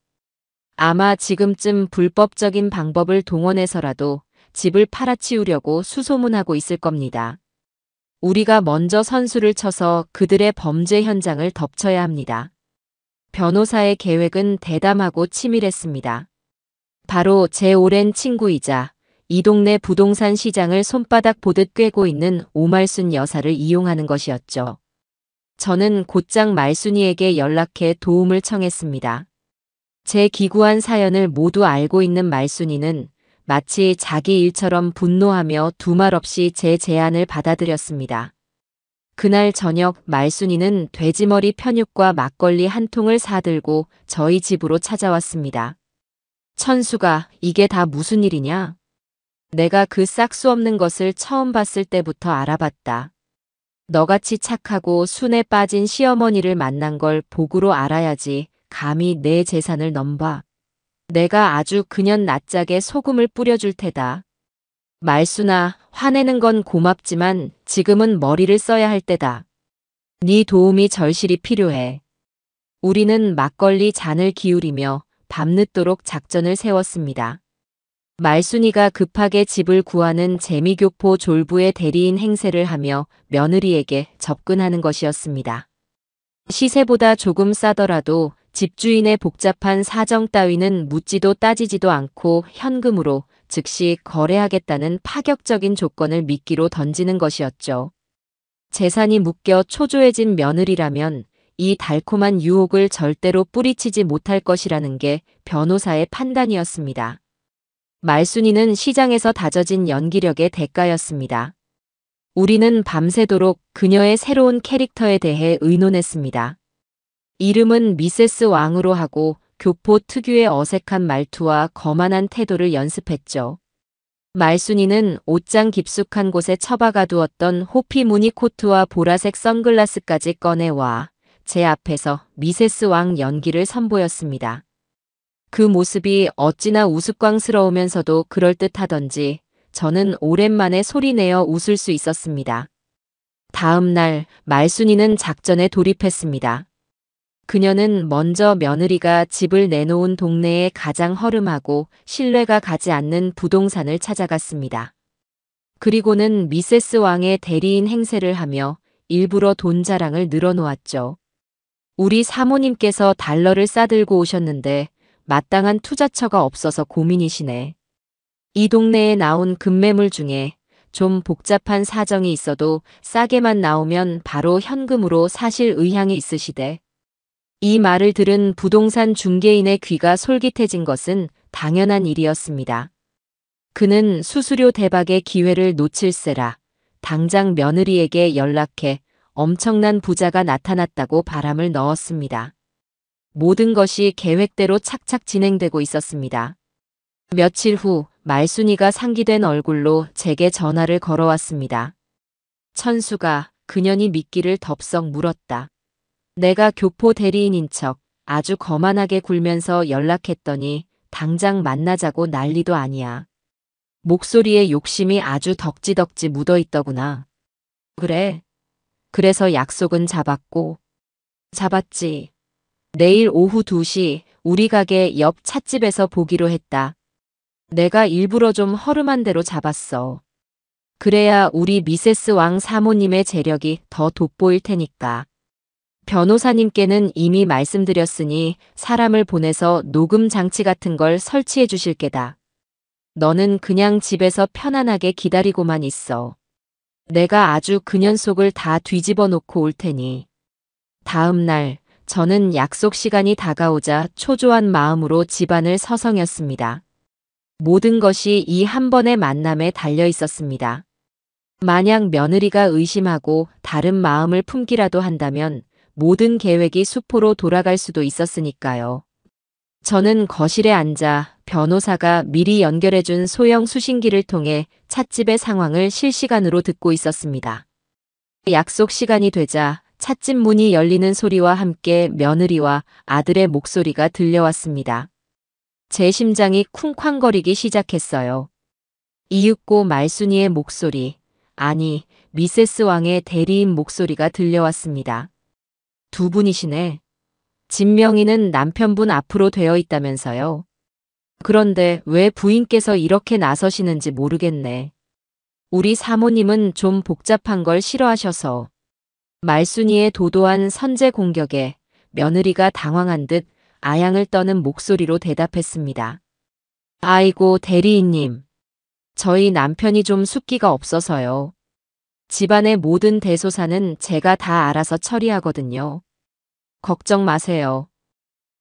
아마 지금쯤 불법적인 방법을 동원해서라도 집을 팔아치우려고 수소문하고 있을 겁니다. 우리가 먼저 선수를 쳐서 그들의 범죄 현장을 덮쳐야 합니다. 변호사의 계획은 대담하고 치밀했습니다. 바로 제 오랜 친구이자 이 동네 부동산 시장을 손바닥 보듯 꿰고 있는 오말순 여사를 이용하는 것이었죠. 저는 곧장 말순이에게 연락해 도움을 청했습니다. 제 기구한 사연을 모두 알고 있는 말순이는 마치 자기 일처럼 분노하며 두말 없이 제 제안을 받아들였습니다. 그날 저녁 말순이는 돼지머리 편육과 막걸리 한 통을 사들고 저희 집으로 찾아왔습니다. 천수가 이게 다 무슨 일이냐? 내가 그 싹수 없는 것을 처음 봤을 때부터 알아봤다. 너같이 착하고 순에 빠진 시어머니를 만난 걸 복으로 알아야지 감히 내 재산을 넘봐. 내가 아주 그년 낯짝에 소금을 뿌려줄 테다. 말순아, 화내는 건 고맙지만 지금은 머리를 써야 할 때다. 네 도움이 절실히 필요해. 우리는 막걸리 잔을 기울이며 밤늦도록 작전을 세웠습니다. 말순이가 급하게 집을 구하는 재미교포 졸부의 대리인 행세를 하며 며느리에게 접근하는 것이었습니다. 시세보다 조금 싸더라도 집주인의 복잡한 사정 따위는 묻지도 따지지도 않고 현금으로 즉시 거래하겠다는 파격적인 조건을 미끼로 던지는 것이었죠. 재산이 묶여 초조해진 며느리라면 이 달콤한 유혹을 절대로 뿌리치지 못할 것이라는 게 변호사의 판단이었습니다. 말순이는 시장에서 다져진 연기력의 대가였습니다. 우리는 밤새도록 그녀의 새로운 캐릭터에 대해 의논했습니다. 이름은 미세스 왕으로 하고 교포 특유의 어색한 말투와 거만한 태도를 연습했죠. 말순이는 옷장 깊숙한 곳에 처박아 두었던 호피 무늬 코트와 보라색 선글라스까지 꺼내와 제 앞에서 미세스 왕 연기를 선보였습니다. 그 모습이 어찌나 우스꽝스러우면서도 그럴듯하던지 저는 오랜만에 소리내어 웃을 수 있었습니다. 다음 날 말순이는 작전에 돌입했습니다. 그녀는 먼저 며느리가 집을 내놓은 동네에 가장 허름하고 신뢰가 가지 않는 부동산을 찾아갔습니다. 그리고는 미세스 왕의 대리인 행세를 하며 일부러 돈 자랑을 늘어놓았죠. 우리 사모님께서 달러를 싸들고 오셨는데 마땅한 투자처가 없어서 고민이시네. 이 동네에 나온 급매물 중에 좀 복잡한 사정이 있어도 싸게만 나오면 바로 현금으로 사실 의향이 있으시대. 이 말을 들은 부동산 중개인의 귀가 솔깃해진 것은 당연한 일이었습니다. 그는 수수료 대박의 기회를 놓칠세라 당장 며느리에게 연락해 엄청난 부자가 나타났다고 바람을 넣었습니다. 모든 것이 계획대로 착착 진행되고 있었습니다. 며칠 후 말순이가 상기된 얼굴로 제게 전화를 걸어왔습니다. 천수가 그년이 미끼를 덥석 물었다. 내가 교포 대리인인 척 아주 거만하게 굴면서 연락했더니 당장 만나자고 난리도 아니야. 목소리에 욕심이 아주 덕지덕지 묻어있더구나. 그래. 그래서 약속은 잡았지. 내일 오후 2시 우리 가게 옆 찻집에서 보기로 했다. 내가 일부러 좀 허름한 데로 잡았어. 그래야 우리 미세스 왕 사모님의 재력이 더 돋보일 테니까. 변호사님께는 이미 말씀드렸으니 사람을 보내서 녹음 장치 같은 걸 설치해 주실 게다. 너는 그냥 집에서 편안하게 기다리고만 있어. 내가 아주 그년 속을 다 뒤집어 놓고 올 테니. 다음 날 저는 약속 시간이 다가오자 초조한 마음으로 집안을 서성였습니다. 모든 것이 이 한 번의 만남에 달려 있었습니다. 만약 며느리가 의심하고 다른 마음을 품기라도 한다면 모든 계획이 수포로 돌아갈 수도 있었으니까요. 저는 거실에 앉아 변호사가 미리 연결해준 소형 수신기를 통해 찻집의 상황을 실시간으로 듣고 있었습니다. 약속 시간이 되자 찻집 문이 열리는 소리와 함께 며느리와 아들의 목소리가 들려왔습니다. 제 심장이 쿵쾅거리기 시작했어요. 이윽고 말순이의 목소리, 아니, 미세스 왕의 대리인 목소리가 들려왔습니다. 두 분이시네. 진명이는 남편분 앞으로 되어 있다면서요. 그런데 왜 부인께서 이렇게 나서시는지 모르겠네. 우리 사모님은 좀 복잡한 걸 싫어하셔서. 말순이의 도도한 선제 공격에 며느리가 당황한 듯 아양을 떠는 목소리로 대답했습니다. 아이고 대리인님. 저희 남편이 좀 숫기가 없어서요. 집안의 모든 대소사는 제가 다 알아서 처리하거든요. 걱정 마세요.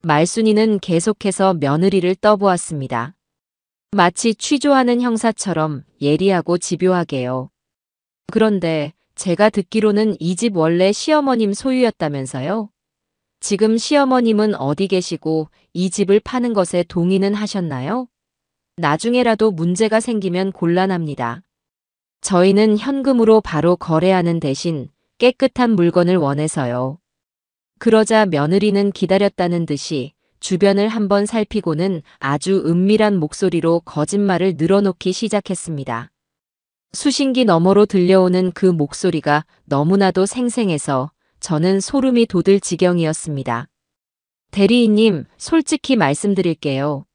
말순이는 계속해서 며느리를 떠보았습니다. 마치 취조하는 형사처럼 예리하고 집요하게요. 그런데 제가 듣기로는 이 집 원래 시어머님 소유였다면서요? 지금 시어머님은 어디 계시고 이 집을 파는 것에 동의는 하셨나요? 나중에라도 문제가 생기면 곤란합니다. 저희는 현금으로 바로 거래하는 대신 깨끗한 물건을 원해서요. 그러자 며느리는 기다렸다는 듯이 주변을 한번 살피고는 아주 은밀한 목소리로 거짓말을 늘어놓기 시작했습니다. 수신기 너머로 들려오는 그 목소리가 너무나도 생생해서 저는 소름이 돋을 지경이었습니다. 대리인님, 솔직히 말씀드릴게요.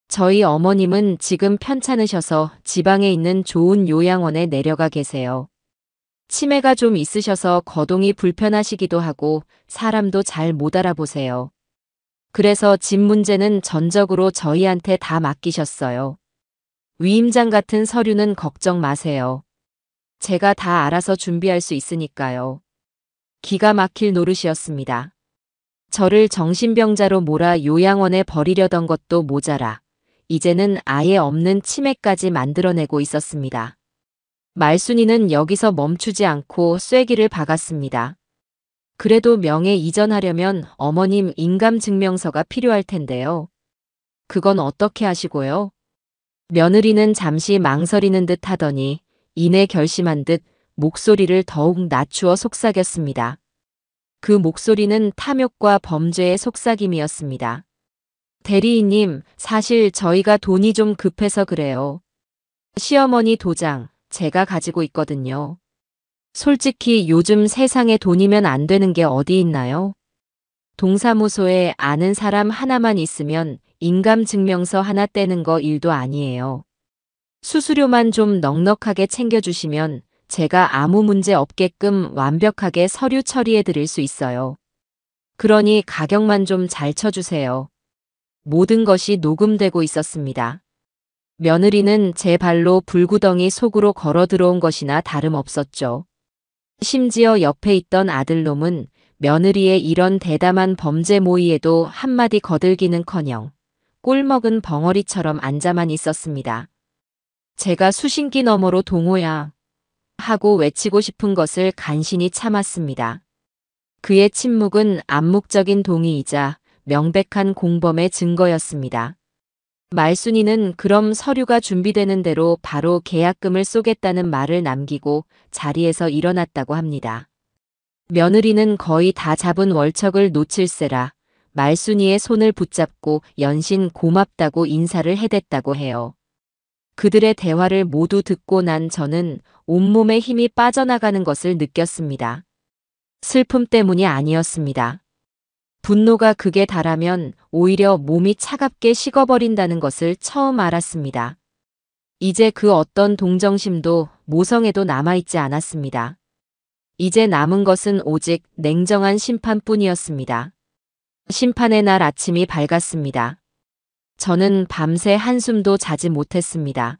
저희 어머님은 지금 편찮으셔서 지방에 있는 좋은 요양원에 내려가 계세요. 치매가 좀 있으셔서 거동이 불편하시기도 하고 사람도 잘 못 알아보세요. 그래서 집 문제는 전적으로 저희한테 다 맡기셨어요. 위임장 같은 서류는 걱정 마세요. 제가 다 알아서 준비할 수 있으니까요. 기가 막힐 노릇이었습니다. 저를 정신병자로 몰아 요양원에 버리려던 것도 모자라 이제는 아예 없는 치매까지 만들어내고 있었습니다. 말순이는 여기서 멈추지 않고 쐐기를 박았습니다. 그래도 명예 이전하려면 어머님 인감증명서가 필요할 텐데요. 그건 어떻게 하시고요? 며느리는 잠시 망설이는 듯 하더니 이내 결심한 듯 목소리를 더욱 낮추어 속삭였습니다. 그 목소리는 탐욕과 범죄의 속삭임이었습니다. 대리인님, 사실 저희가 돈이 좀 급해서 그래요. 시어머니 도장, 제가 가지고 있거든요. 솔직히 요즘 세상에 돈이면 안 되는 게 어디 있나요? 동사무소에 아는 사람 하나만 있으면 인감증명서 하나 떼는 거 일도 아니에요. 수수료만 좀 넉넉하게 챙겨주시면 제가 아무 문제 없게끔 완벽하게 서류 처리해 드릴 수 있어요. 그러니 가격만 좀 잘 쳐주세요. 모든 것이 녹음되고 있었습니다. 며느리는 제 발로 불구덩이 속으로 걸어 들어온 것이나 다름없었죠. 심지어 옆에 있던 아들놈은 며느리의 이런 대담한 범죄 모의에도 한마디 거들기는커녕 꿀먹은 벙어리처럼 앉아만 있었습니다. 제가 수신기 너머로 동호야 하고 외치고 싶은 것을 간신히 참았습니다. 그의 침묵은 암묵적인 동의이자 명백한 공범의 증거였습니다. 말순이는 그럼 서류가 준비되는 대로 바로 계약금을 쏘겠다는 말을 남기고 자리에서 일어났다고 합니다. 며느리는 거의 다 잡은 월척을 놓칠세라 말순이의 손을 붙잡고 연신 고맙다고 인사를 해댔다고 해요. 그들의 대화를 모두 듣고 난 저는 온몸에 힘이 빠져나가는 것을 느꼈습니다. 슬픔 때문이 아니었습니다. 분노가 극에 달하면 오히려 몸이 차갑게 식어버린다는 것을 처음 알았습니다. 이제 그 어떤 동정심도 모성에도 남아있지 않았습니다. 이제 남은 것은 오직 냉정한 심판뿐이었습니다. 심판의 날 아침이 밝았습니다. 저는 밤새 한숨도 자지 못했습니다.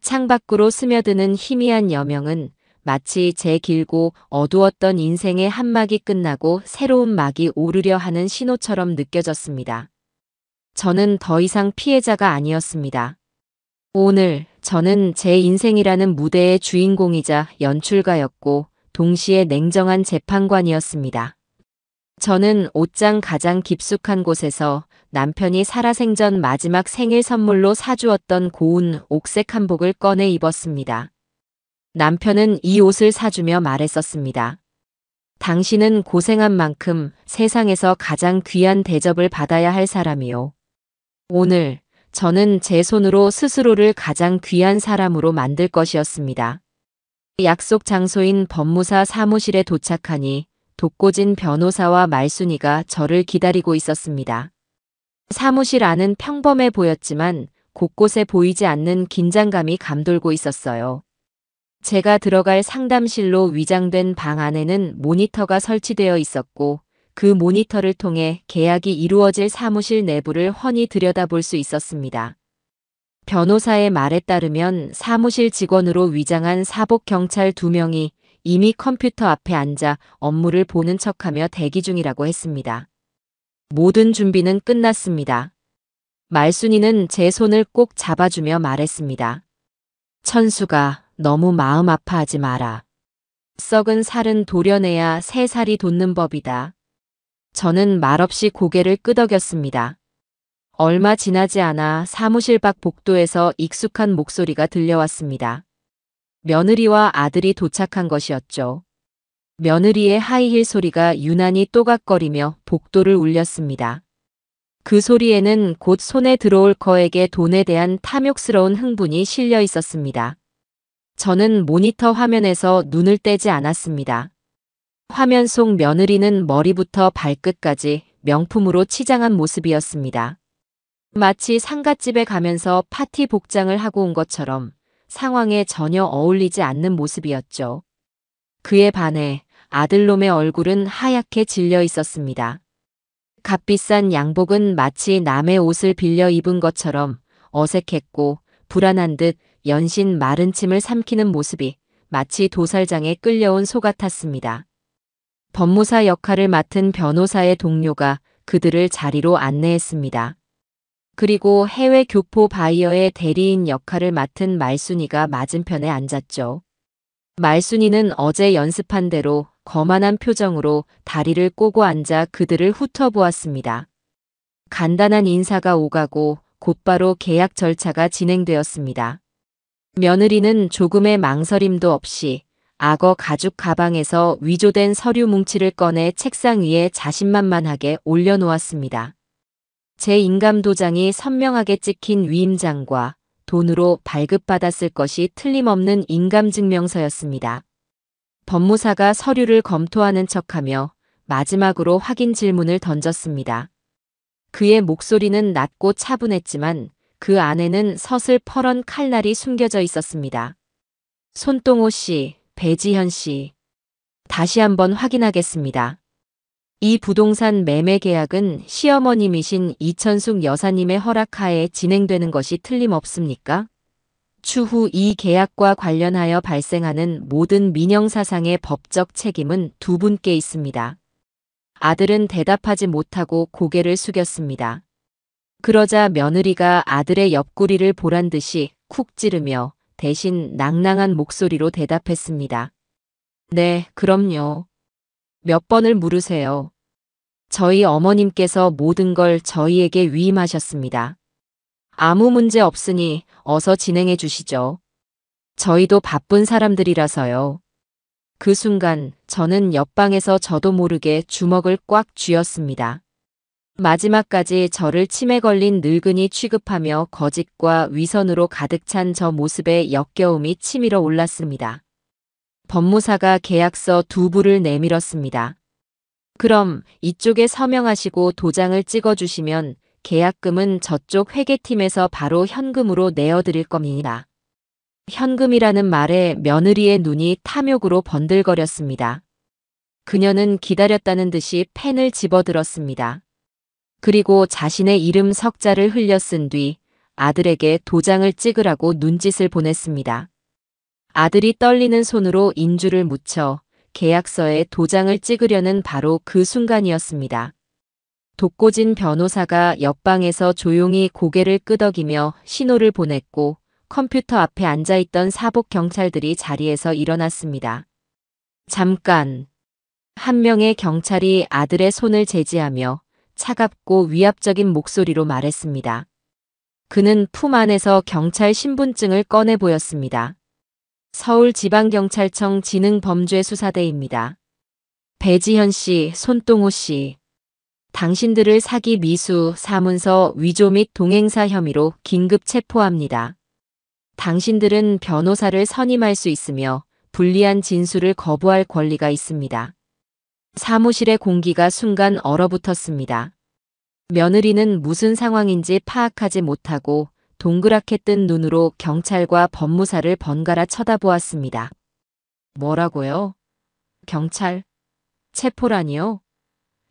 창밖으로 스며드는 희미한 여명은 마치 제 길고 어두웠던 인생의 한 막이 끝나고 새로운 막이 오르려 하는 신호처럼 느껴졌습니다. 저는 더 이상 피해자가 아니었습니다. 오늘 저는 제 인생이라는 무대의 주인공이자 연출가였고 동시에 냉정한 재판관이었습니다. 저는 옷장 가장 깊숙한 곳에서 남편이 살아생전 마지막 생일 선물로 사주었던 고운 옥색 한복을 꺼내 입었습니다. 남편은 이 옷을 사주며 말했었습니다. 당신은 고생한 만큼 세상에서 가장 귀한 대접을 받아야 할 사람이요. 오늘 저는 제 손으로 스스로를 가장 귀한 사람으로 만들 것이었습니다. 약속 장소인 법무사 사무실에 도착하니 독고진 변호사와 말순이가 저를 기다리고 있었습니다. 사무실 안은 평범해 보였지만 곳곳에 보이지 않는 긴장감이 감돌고 있었어요. 제가 들어갈 상담실로 위장된 방 안에는 모니터가 설치되어 있었고 그 모니터를 통해 계약이 이루어질 사무실 내부를 훤히 들여다볼 수 있었습니다. 변호사의 말에 따르면 사무실 직원으로 위장한 사복 경찰 2명이 이미 컴퓨터 앞에 앉아 업무를 보는 척하며 대기 중이라고 했습니다. 모든 준비는 끝났습니다. 말순이는 제 손을 꼭 잡아주며 말했습니다. 천수가 너무 마음 아파하지 마라. 썩은 살은 도려내야 새 살이 돋는 법이다. 저는 말없이 고개를 끄덕였습니다. 얼마 지나지 않아 사무실 밖 복도에서 익숙한 목소리가 들려왔습니다. 며느리와 아들이 도착한 것이었죠. 며느리의 하이힐 소리가 유난히 또각거리며 복도를 울렸습니다. 그 소리에는 곧 손에 들어올 거액의 돈에 대한 탐욕스러운 흥분이 실려 있었습니다. 저는 모니터 화면에서 눈을 떼지 않았습니다. 화면 속 며느리는 머리부터 발끝까지 명품으로 치장한 모습이었습니다. 마치 상갓집에 가면서 파티 복장을 하고 온 것처럼 상황에 전혀 어울리지 않는 모습이었죠. 그에 반해 아들놈의 얼굴은 하얗게 질려 있었습니다. 값비싼 양복은 마치 남의 옷을 빌려 입은 것처럼 어색했고 불안한 듯 연신 마른 침을 삼키는 모습이 마치 도살장에 끌려온 소 같았습니다. 법무사 역할을 맡은 변호사의 동료가 그들을 자리로 안내했습니다. 그리고 해외 교포 바이어의 대리인 역할을 맡은 말순이가 맞은편에 앉았죠. 말순이는 어제 연습한 대로 거만한 표정으로 다리를 꼬고 앉아 그들을 훑어보았습니다. 간단한 인사가 오가고 곧바로 계약 절차가 진행되었습니다. 며느리는 조금의 망설임도 없이 악어 가죽 가방에서 위조된 서류 뭉치를 꺼내 책상 위에 자신만만하게 올려놓았습니다. 제 인감도장이 선명하게 찍힌 위임장과 돈으로 발급받았을 것이 틀림없는 인감증명서였습니다. 법무사가 서류를 검토하는 척하며 마지막으로 확인 질문을 던졌습니다. 그의 목소리는 낮고 차분했지만 그 안에는 서슬퍼런 칼날이 숨겨져 있었습니다. 손동호 씨, 배지현 씨. 다시 한번 확인하겠습니다. 이 부동산 매매 계약은 시어머님이신 이천숙 여사님의 허락하에 진행되는 것이 틀림없습니까? 추후 이 계약과 관련하여 발생하는 모든 민영사상의 법적 책임은 두 분께 있습니다. 아들은 대답하지 못하고 고개를 숙였습니다. 그러자 며느리가 아들의 옆구리를 보란 듯이 쿡 찌르며 대신 낭낭한 목소리로 대답했습니다. 네, 그럼요. 몇 번을 물으세요. 저희 어머님께서 모든 걸 저희에게 위임하셨습니다. 아무 문제 없으니 어서 진행해 주시죠. 저희도 바쁜 사람들이라서요. 그 순간 저는 옆방에서 저도 모르게 주먹을 꽉 쥐었습니다. 마지막까지 저를 침에 걸린 늙은이 취급하며 거짓과 위선으로 가득 찬 저 모습에 역겨움이 치밀어 올랐습니다. 법무사가 계약서 2부를 내밀었습니다. 그럼 이쪽에 서명하시고 도장을 찍어주시면 계약금은 저쪽 회계팀에서 바로 현금으로 내어드릴 겁니다. 현금이라는 말에 며느리의 눈이 탐욕으로 번들거렸습니다. 그녀는 기다렸다는 듯이 펜을 집어들었습니다. 그리고 자신의 이름 석자를 흘려 쓴 뒤 아들에게 도장을 찍으라고 눈짓을 보냈습니다. 아들이 떨리는 손으로 인주를 묻혀 계약서에 도장을 찍으려는 바로 그 순간이었습니다. 독고진 변호사가 옆방에서 조용히 고개를 끄덕이며 신호를 보냈고 컴퓨터 앞에 앉아있던 사복 경찰들이 자리에서 일어났습니다. 잠깐. 한 명의 경찰이 아들의 손을 제지하며 차갑고 위압적인 목소리로 말했습니다. 그는 품 안에서 경찰 신분증을 꺼내 보였습니다. 서울지방경찰청 지능범죄수사대입니다. 배지현 씨, 손동호 씨. 당신들을 사기 미수, 사문서 위조 및 동행사 혐의로 긴급 체포합니다. 당신들은 변호사를 선임할 수 있으며 불리한 진술을 거부할 권리가 있습니다. 사무실의 공기가 순간 얼어붙었습니다. 며느리는 무슨 상황인지 파악하지 못하고 동그랗게 뜬 눈으로 경찰과 법무사를 번갈아 쳐다보았습니다. 뭐라고요? 경찰? 체포라니요?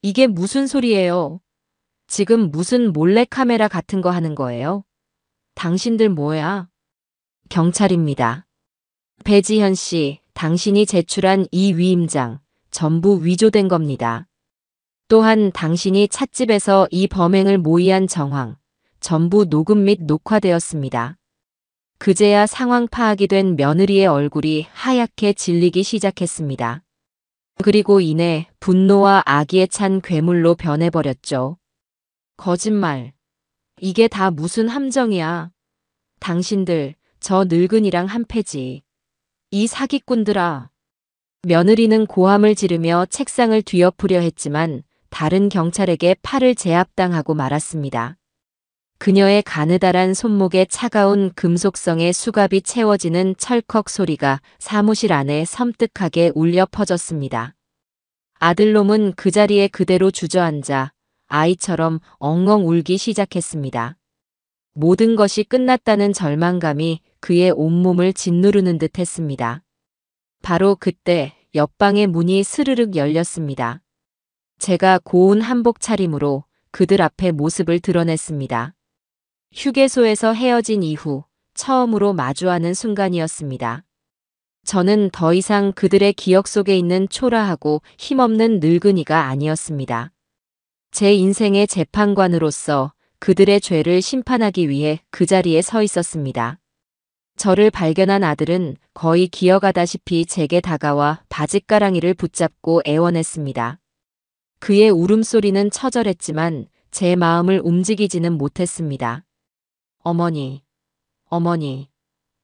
이게 무슨 소리예요? 지금 무슨 몰래카메라 같은 거 하는 거예요? 당신들 뭐야? 경찰입니다. 배지현 씨, 당신이 제출한 이 위임장 전부 위조된 겁니다. 또한 당신이 찻집에서 이 범행을 모의한 정황 전부 녹음 및 녹화되었습니다. 그제야 상황 파악이 된 며느리의 얼굴이 하얗게 질리기 시작했습니다. 그리고 이내 분노와 악의에 찬 괴물로 변해버렸죠. 거짓말. 이게 다 무슨 함정이야. 당신들 저 늙은이랑 한패지. 이 사기꾼들아. 며느리는 고함을 지르며 책상을 뒤엎으려 했지만 다른 경찰에게 팔을 제압당하고 말았습니다. 그녀의 가느다란 손목에 차가운 금속성의 수갑이 채워지는 철컥 소리가 사무실 안에 섬뜩하게 울려 퍼졌습니다. 아들놈은 그 자리에 그대로 주저앉아 아이처럼 엉엉 울기 시작했습니다. 모든 것이 끝났다는 절망감이 그의 온몸을 짓누르는 듯 했습니다. 바로 그때 옆방의 문이 스르륵 열렸습니다. 제가 고운 한복 차림으로 그들 앞에 모습을 드러냈습니다. 휴게소에서 헤어진 이후 처음으로 마주하는 순간이었습니다. 저는 더 이상 그들의 기억 속에 있는 초라하고 힘없는 늙은이가 아니었습니다. 제 인생의 재판관으로서 그들의 죄를 심판하기 위해 그 자리에 서 있었습니다. 저를 발견한 아들은 거의 기어가다시피 제게 다가와 바짓가랑이를 붙잡고 애원했습니다. 그의 울음소리는 처절했지만 제 마음을 움직이지는 못했습니다. 어머니, 어머니,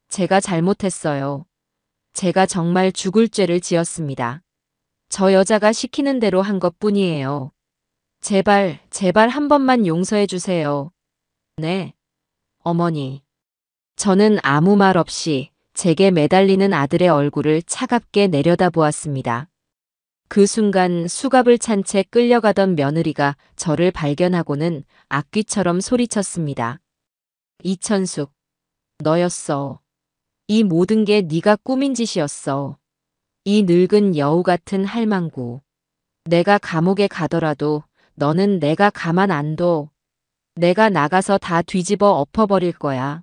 제가 잘못했어요. 제가 정말 죽을 죄를 지었습니다. 저 여자가 시키는 대로 한 것뿐이에요. 제발, 제발 한 번만 용서해 주세요. 네, 어머니. 저는 아무 말 없이 제게 매달리는 아들의 얼굴을 차갑게 내려다보았습니다. 그 순간 수갑을 찬 채 끌려가던 며느리가 저를 발견하고는 악귀처럼 소리쳤습니다. 이천숙, 너였어. 이 모든 게 네가 꾸민 짓이었어. 이 늙은 여우 같은 할망구. 내가 감옥에 가더라도 너는 내가 가만 안 둬. 내가 나가서 다 뒤집어 엎어버릴 거야.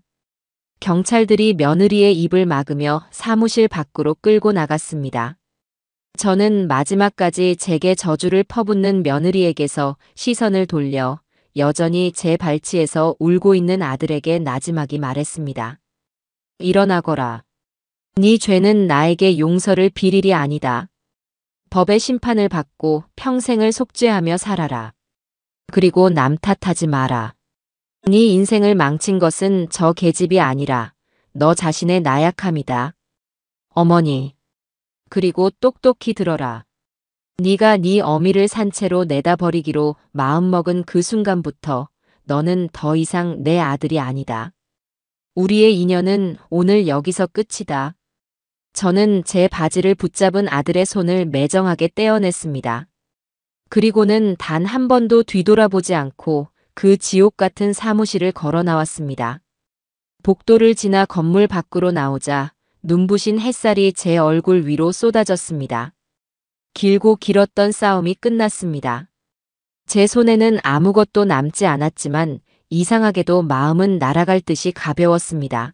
경찰들이 며느리의 입을 막으며 사무실 밖으로 끌고 나갔습니다. 저는 마지막까지 제게 저주를 퍼붓는 며느리에게서 시선을 돌려 여전히 제 발치에서 울고 있는 아들에게 나지막이 말했습니다. 일어나거라. 네 죄는 나에게 용서를 빌 일이 아니다. 법의 심판을 받고 평생을 속죄하며 살아라. 그리고 남 탓하지 마라. 네 인생을 망친 것은 저 계집이 아니라 너 자신의 나약함이다. 어머니. 그리고 똑똑히 들어라. 네가 네 어미를 산채로 내다버리기로 마음먹은 그 순간부터 너는 더 이상 내 아들이 아니다. 우리의 인연은 오늘 여기서 끝이다. 저는 제 바지를 붙잡은 아들의 손을 매정하게 떼어냈습니다. 그리고는 단 한 번도 뒤돌아보지 않고 그 지옥 같은 사무실을 걸어 나왔습니다. 복도를 지나 건물 밖으로 나오자 눈부신 햇살이 제 얼굴 위로 쏟아졌습니다. 길고 길었던 싸움이 끝났습니다. 제 손에는 아무것도 남지 않았지만 이상하게도 마음은 날아갈 듯이 가벼웠습니다.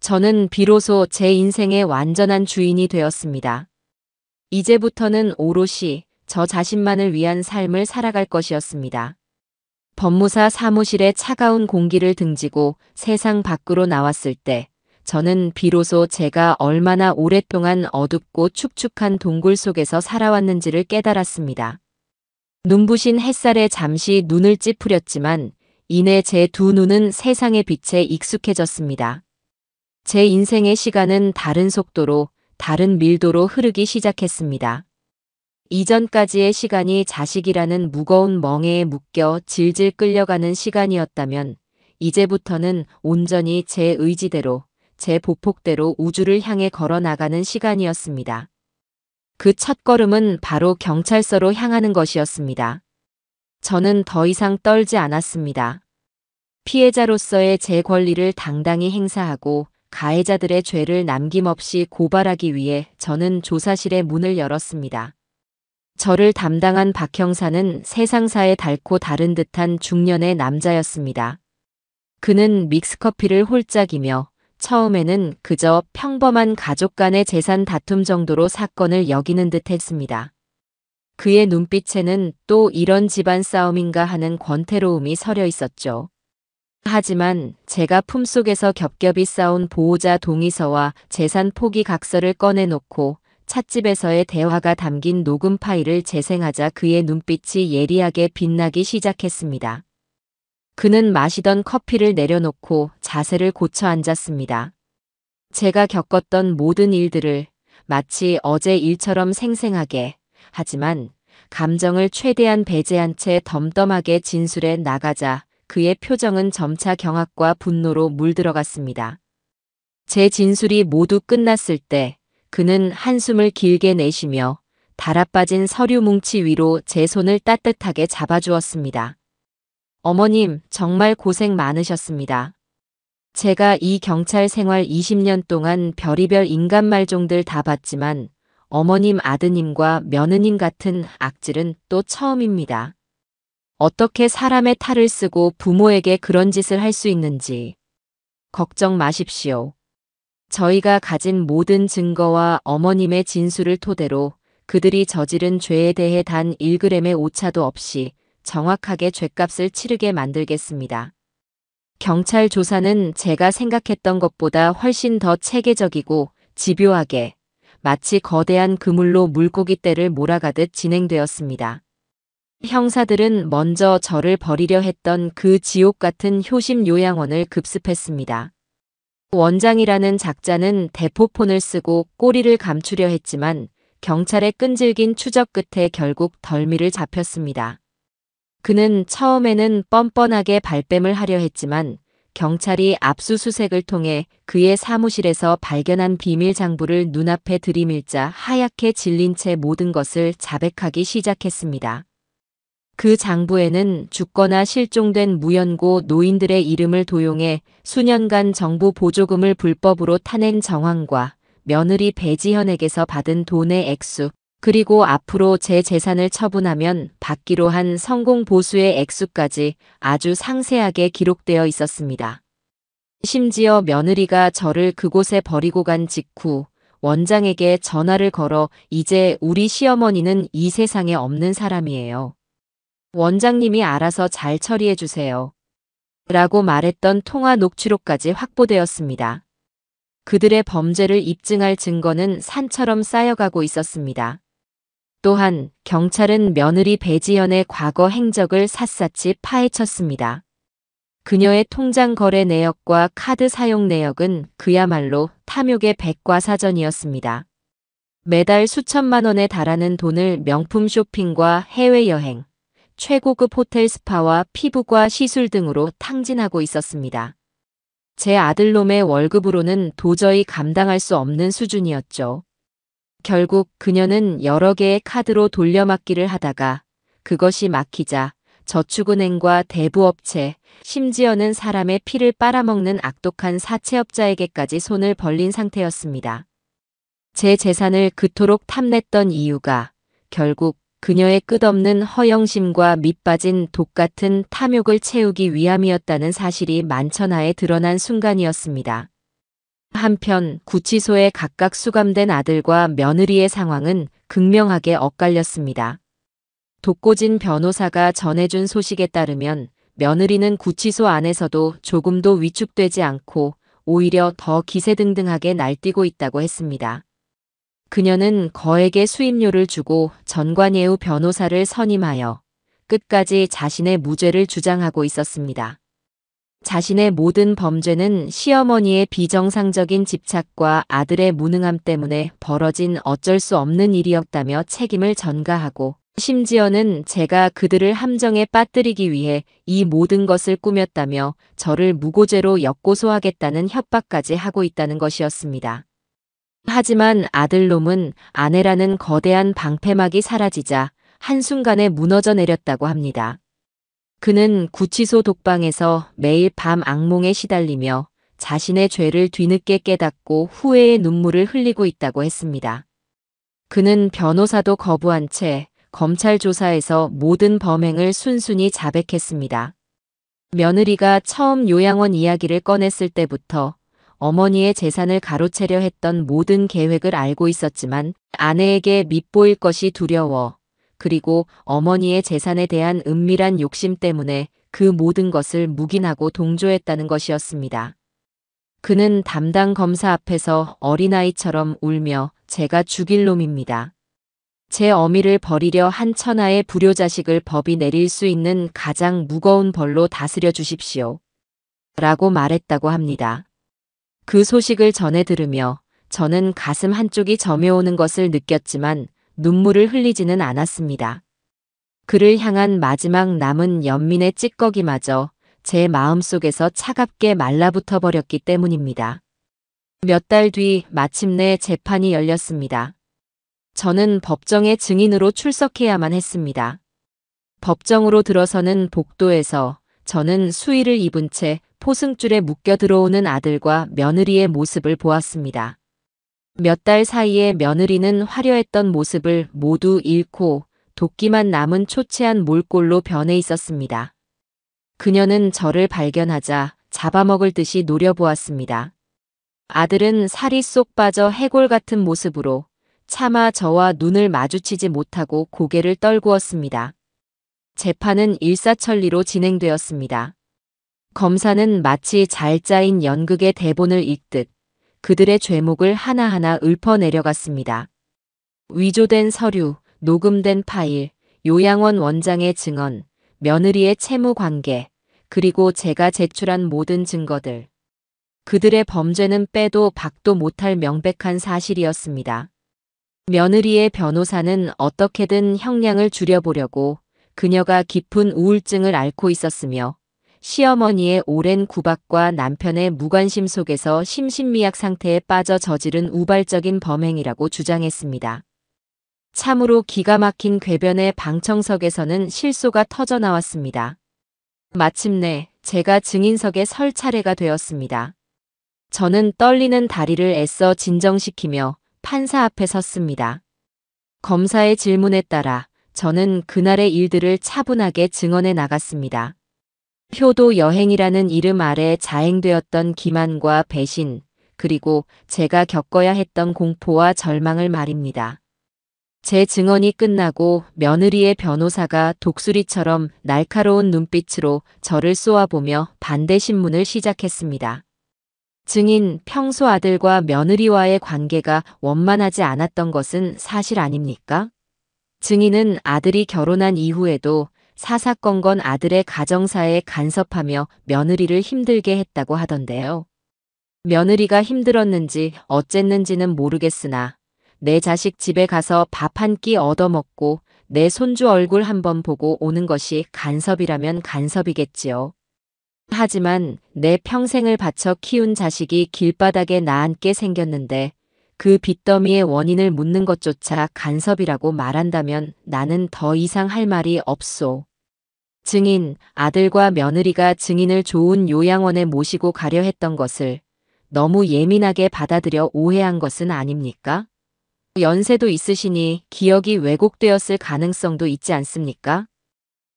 저는 비로소 제 인생의 완전한 주인이 되었습니다. 이제부터는 오롯이 저 자신만을 위한 삶을 살아갈 것이었습니다. 법무사 사무실의 차가운 공기를 등지고 세상 밖으로 나왔을 때 저는 비로소 제가 얼마나 오랫동안 어둡고 축축한 동굴 속에서 살아왔는지를 깨달았습니다. 눈부신 햇살에 잠시 눈을 찌푸렸지만 이내 제 두 눈은 세상의 빛에 익숙해졌습니다. 제 인생의 시간은 다른 속도로, 다른 밀도로 흐르기 시작했습니다. 이전까지의 시간이 자식이라는 무거운 멍에에 묶여 질질 끌려가는 시간이었다면 이제부터는 온전히 제 의지대로, 제 보폭대로 우주를 향해 걸어 나가는 시간이었습니다. 그 첫걸음은 바로 경찰서로 향하는 것이었습니다. 저는 더 이상 떨지 않았습니다. 피해자로서의 제 권리를 당당히 행사하고 가해자들의 죄를 남김없이 고발하기 위해 저는 조사실의 문을 열었습니다. 저를 담당한 박 형사는 세상사에 닳고 다른 듯한 중년의 남자였습니다. 그는 믹스커피를 홀짝이며 처음에는 그저 평범한 가족 간의 재산 다툼 정도로 사건을 여기는 듯 했습니다. 그의 눈빛에는 또 이런 집안 싸움인가 하는 권태로움이 서려 있었죠. 하지만 제가 품속에서 겹겹이 쌓은 보호자 동의서와 재산 포기 각서를 꺼내놓고 찻집에서의 대화가 담긴 녹음 파일을 재생하자 그의 눈빛이 예리하게 빛나기 시작했습니다. 그는 마시던 커피를 내려놓고 자세를 고쳐 앉았습니다. 제가 겪었던 모든 일들을 마치 어제 일처럼 생생하게, 하지만 감정을 최대한 배제한 채 덤덤하게 진술해 나가자 그의 표정은 점차 경악과 분노로 물들어갔습니다. 제 진술이 모두 끝났을 때 그는 한숨을 길게 내쉬며 달아빠진 서류 뭉치 위로 제 손을 따뜻하게 잡아주었습니다. 어머님, 정말 고생 많으셨습니다. 제가 이 경찰 생활 20년 동안 별의별 인간 말종들 다 봤지만 어머님 아드님과 며느님 같은 악질은 또 처음입니다. 어떻게 사람의 탈을 쓰고 부모에게 그런 짓을 할 수 있는지. 걱정 마십시오. 저희가 가진 모든 증거와 어머님의 진술을 토대로 그들이 저지른 죄에 대해 단 1g의 오차도 없이 정확하게 죗값을 치르게 만들겠습니다. 경찰 조사는 제가 생각했던 것보다 훨씬 더 체계적이고 집요하게 마치 거대한 그물로 물고기떼를 몰아가듯 진행되었습니다. 형사들은 먼저 저를 버리려 했던 그 지옥 같은 효심 요양원을 급습했습니다. 원장이라는 작자는 대포폰을 쓰고 꼬리를 감추려 했지만 경찰의 끈질긴 추적 끝에 결국 덜미를 잡혔습니다. 그는 처음에는 뻔뻔하게 발뺌을 하려 했지만 경찰이 압수수색을 통해 그의 사무실에서 발견한 비밀 장부를 눈앞에 들이밀자 하얗게 질린 채 모든 것을 자백하기 시작했습니다. 그 장부에는 죽거나 실종된 무연고 노인들의 이름을 도용해 수년간 정부 보조금을 불법으로 타낸 정황과 며느리 배지현에게서 받은 돈의 액수, 그리고 앞으로 제 재산을 처분하면 받기로 한 성공 보수의 액수까지 아주 상세하게 기록되어 있었습니다. 심지어 며느리가 저를 그곳에 버리고 간 직후 원장에게 전화를 걸어 이제 우리 시어머니는 이 세상에 없는 사람이에요. 원장님이 알아서 잘 처리해 주세요. 라고 말했던 통화 녹취록까지 확보되었습니다. 그들의 범죄를 입증할 증거는 산처럼 쌓여가고 있었습니다. 또한 경찰은 며느리 배지현의 과거 행적을 샅샅이 파헤쳤습니다. 그녀의 통장 거래 내역과 카드 사용 내역은 그야말로 탐욕의 백과사전이었습니다. 매달 수천만 원에 달하는 돈을 명품 쇼핑과 해외여행, 최고급 호텔 스파와 피부과 시술 등으로 탕진하고 있었습니다. 제 아들놈의 월급으로는 도저히 감당할 수 없는 수준이었죠. 결국 그녀는 여러 개의 카드로 돌려막기를 하다가 그것이 막히자 저축은행과 대부업체, 심지어는 사람의 피를 빨아먹는 악독한 사채업자에게까지 손을 벌린 상태였습니다. 제 재산을 그토록 탐냈던 이유가 결국 그녀의 끝없는 허영심과 밑빠진 독같은 탐욕을 채우기 위함이었다는 사실이 만천하에 드러난 순간이었습니다. 한편 구치소에 각각 수감된 아들과 며느리의 상황은 극명하게 엇갈렸습니다. 독고진 변호사가 전해준 소식에 따르면 며느리는 구치소 안에서도 조금도 위축되지 않고 오히려 더 기세등등하게 날뛰고 있다고 했습니다. 그녀는 거액의 수임료를 주고 전관예우 변호사를 선임하여 끝까지 자신의 무죄를 주장하고 있었습니다. 자신의 모든 범죄는 시어머니의 비정상적인 집착과 아들의 무능함 때문에 벌어진 어쩔 수 없는 일이었다며 책임을 전가하고, 심지어는 제가 그들을 함정에 빠뜨리기 위해 이 모든 것을 꾸몄다며 저를 무고죄로 역고소하겠다는 협박까지 하고 있다는 것이었습니다. 하지만 아들놈은 아내라는 거대한 방패막이 사라지자 한순간에 무너져 내렸다고 합니다. 그는 구치소 독방에서 매일 밤 악몽에 시달리며 자신의 죄를 뒤늦게 깨닫고 후회의 눈물을 흘리고 있다고 했습니다. 그는 변호사도 거부한 채 검찰 조사에서 모든 범행을 순순히 자백했습니다. 며느리가 처음 요양원 이야기를 꺼냈을 때부터 어머니의 재산을 가로채려 했던 모든 계획을 알고 있었지만 아내에게 밉보일 것이 두려워, 그리고 어머니의 재산에 대한 은밀한 욕심 때문에 그 모든 것을 묵인하고 동조했다는 것이었습니다. 그는 담당 검사 앞에서 어린아이처럼 울며 제가 죽일 놈입니다. 제 어미를 버리려 한 천하의 불효자식을 법이 내릴 수 있는 가장 무거운 벌로 다스려 주십시오. 라고 말했다고 합니다. 그 소식을 전해 들으며 저는 가슴 한쪽이 저며오는 것을 느꼈지만 눈물을 흘리지는 않았습니다. 그를 향한 마지막 남은 연민의 찌꺼기마저 제 마음속에서 차갑게 말라붙어 버렸기 때문입니다. 몇 달 뒤 마침내 재판이 열렸습니다. 저는 법정의 증인으로 출석해야만 했습니다. 법정으로 들어서는 복도에서 저는 수의를 입은 채 포승줄에 묶여 들어오는 아들과 며느리의 모습을 보았습니다. 몇 달 사이에 며느리는 화려했던 모습을 모두 잃고 도끼만 남은 초췌한 몰골로 변해 있었습니다. 그녀는 저를 발견하자 잡아먹을 듯이 노려보았습니다. 아들은 살이 쏙 빠져 해골 같은 모습으로 차마 저와 눈을 마주치지 못하고 고개를 떨구었습니다. 재판은 일사천리로 진행되었습니다. 검사는 마치 잘 짜인 연극의 대본을 읽듯 그들의 죄목을 하나하나 읊어내려갔습니다. 위조된 서류, 녹음된 파일, 요양원 원장의 증언, 며느리의 채무 관계, 그리고 제가 제출한 모든 증거들. 그들의 범죄는 빼도 박도 못할 명백한 사실이었습니다. 며느리의 변호사는 어떻게든 형량을 줄여보려고 그녀가 깊은 우울증을 앓고 있었으며 시어머니의 오랜 구박과 남편의 무관심 속에서 심신미약 상태에 빠져 저지른 우발적인 범행이라고 주장했습니다. 참으로 기가 막힌 궤변의 방청석에서는 실소가 터져 나왔습니다. 마침내 제가 증인석에 설 차례가 되었습니다. 저는 떨리는 다리를 애써 진정시키며 판사 앞에 섰습니다. 검사의 질문에 따라 저는 그날의 일들을 차분하게 증언해 나갔습니다. 효도 여행이라는 이름 아래 자행되었던 기만과 배신, 그리고 제가 겪어야 했던 공포와 절망을 말입니다. 제 증언이 끝나고 며느리의 변호사가 독수리처럼 날카로운 눈빛으로 저를 쏘아보며 반대 신문을 시작했습니다. 증인, 평소 아들과 며느리와의 관계가 원만하지 않았던 것은 사실 아닙니까? 증인은 아들이 결혼한 이후에도 사사건건 아들의 가정사에 간섭하며 며느리를 힘들게 했다고 하던데요. 며느리가 힘들었는지 어쨌는지는 모르겠으나 내 자식 집에 가서 밥 한 끼 얻어먹고 내 손주 얼굴 한번 보고 오는 것이 간섭이라면 간섭이겠지요. 하지만 내 평생을 바쳐 키운 자식이 길바닥에 나앉게 생겼는데 그 빚더미의 원인을 묻는 것조차 간섭이라고 말한다면 나는 더 이상 할 말이 없소. 증인, 아들과 며느리가 증인을 좋은 요양원에 모시고 가려 했던 것을 너무 예민하게 받아들여 오해한 것은 아닙니까? 연세도 있으시니 기억이 왜곡되었을 가능성도 있지 않습니까?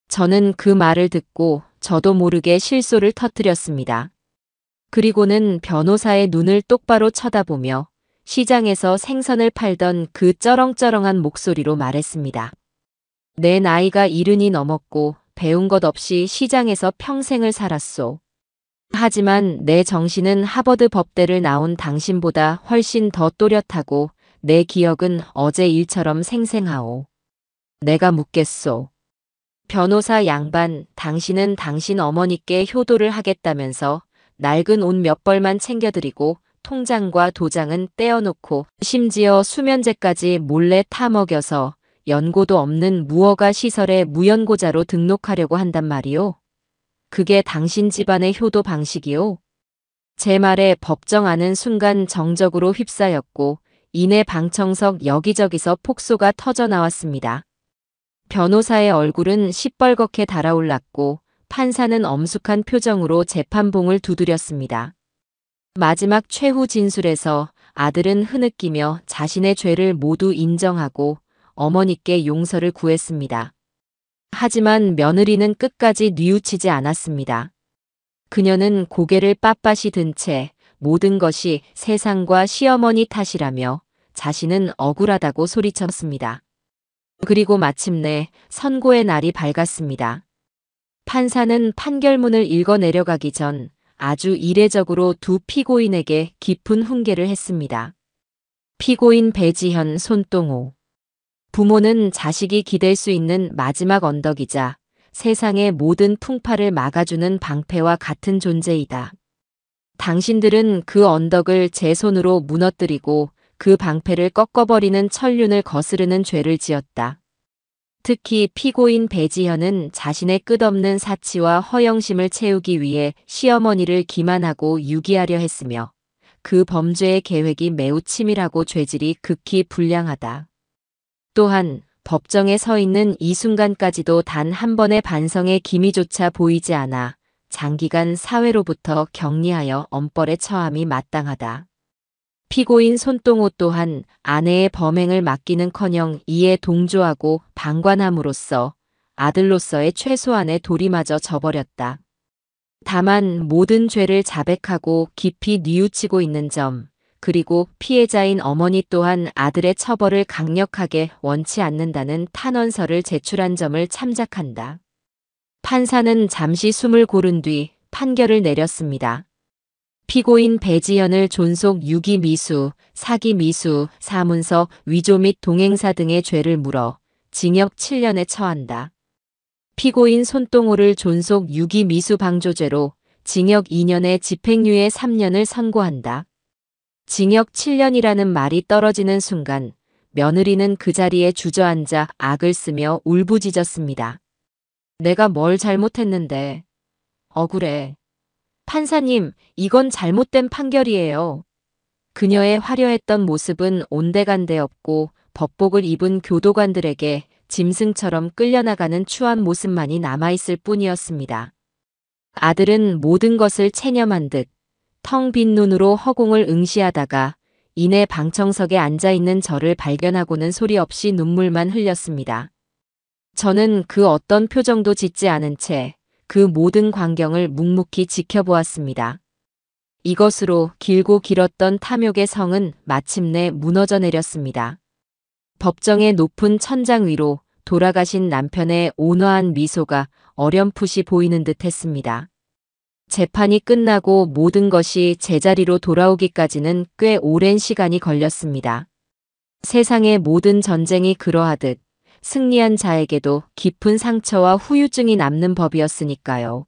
저는 그 말을 듣고 저도 모르게 실소를 터뜨렸습니다. 그리고는 변호사의 눈을 똑바로 쳐다보며 시장에서 생선을 팔던 그 쩌렁쩌렁한 목소리로 말했습니다. 내 나이가 70이 넘었고 배운 것 없이 시장에서 평생을 살았소. 하지만 내 정신은 하버드 법대를 나온 당신보다 훨씬 더 또렷하고 내 기억은 어제 일처럼 생생하오. 내가 묻겠소. 변호사 양반, 당신은 당신 어머니께 효도를 하겠다면서 낡은 옷 몇 벌만 챙겨드리고 통장과 도장은 떼어놓고 심지어 수면제까지 몰래 타먹여서 연고도 없는 무허가 시설에 무연고자로 등록하려고 한단 말이오. 그게 당신 집안의 효도 방식이오. 제 말에 법정하는 순간 정적으로 휩싸였고 이내 방청석 여기저기서 폭소가 터져 나왔습니다. 변호사의 얼굴은 시뻘겋게 달아올랐고 판사는 엄숙한 표정으로 재판봉을 두드렸습니다. 마지막 최후 진술에서 아들은 흐느끼며 자신의 죄를 모두 인정하고 어머니께 용서를 구했습니다. 하지만 며느리는 끝까지 뉘우치지 않았습니다. 그녀는 고개를 빳빳이 든 채 모든 것이 세상과 시어머니 탓이라며 자신은 억울하다고 소리쳤습니다. 그리고 마침내 선고의 날이 밝았습니다. 판사는 판결문을 읽어 내려가기 전 아주 이례적으로 두 피고인에게 깊은 훈계를 했습니다. 피고인 배지현, 손동호. 부모는 자식이 기댈 수 있는 마지막 언덕이자 세상의 모든 풍파를 막아주는 방패와 같은 존재이다. 당신들은 그 언덕을 제 손으로 무너뜨리고 그 방패를 꺾어버리는 천륜을 거스르는 죄를 지었다. 특히 피고인 배지현은 자신의 끝없는 사치와 허영심을 채우기 위해 시어머니를 기만하고 유기하려 했으며 그 범죄의 계획이 매우 치밀하고 죄질이 극히 불량하다. 또한 법정에 서 있는 이 순간까지도 단 한 번의 반성의 기미조차 보이지 않아 장기간 사회로부터 격리하여 엄벌에 처함이 마땅하다. 피고인 손동호 또한 아내의 범행을 맡기는커녕 이에 동조하고 방관함으로써 아들로서의 최소한의 도리마저 저버렸다. 다만 모든 죄를 자백하고 깊이 뉘우치고 있는 점, 그리고 피해자인 어머니 또한 아들의 처벌을 강력하게 원치 않는다는 탄원서를 제출한 점을 참작한다. 판사는 잠시 숨을 고른 뒤 판결을 내렸습니다. 피고인 배지현을 존속 유기미수, 사기미수, 사문서 위조 및 동행사 등의 죄를 물어 징역 7년에 처한다. 피고인 손동호를 존속 유기미수 방조죄로 징역 2년에 집행유예 3년을 선고한다. 징역 7년이라는 말이 떨어지는 순간 며느리는 그 자리에 주저앉아 악을 쓰며 울부짖었습니다. 내가 뭘 잘못했는데. 억울해. 판사님, 이건 잘못된 판결이에요. 그녀의 화려했던 모습은 온데간데 없고 법복을 입은 교도관들에게 짐승처럼 끌려나가는 추한 모습만이 남아있을 뿐이었습니다. 아들은 모든 것을 체념한 듯 텅 빈 눈으로 허공을 응시하다가 이내 방청석에 앉아있는 저를 발견하고는 소리 없이 눈물만 흘렸습니다. 저는 그 어떤 표정도 짓지 않은 채 그 모든 광경을 묵묵히 지켜보았습니다. 이것으로 길고 길었던 탐욕의 성은 마침내 무너져 내렸습니다. 법정의 높은 천장 위로 돌아가신 남편의 온화한 미소가 어렴풋이 보이는 듯 했습니다. 재판이 끝나고 모든 것이 제자리로 돌아오기까지는 꽤 오랜 시간이 걸렸습니다. 세상의 모든 전쟁이 그러하듯 승리한 자에게도 깊은 상처와 후유증이 남는 법이었으니까요.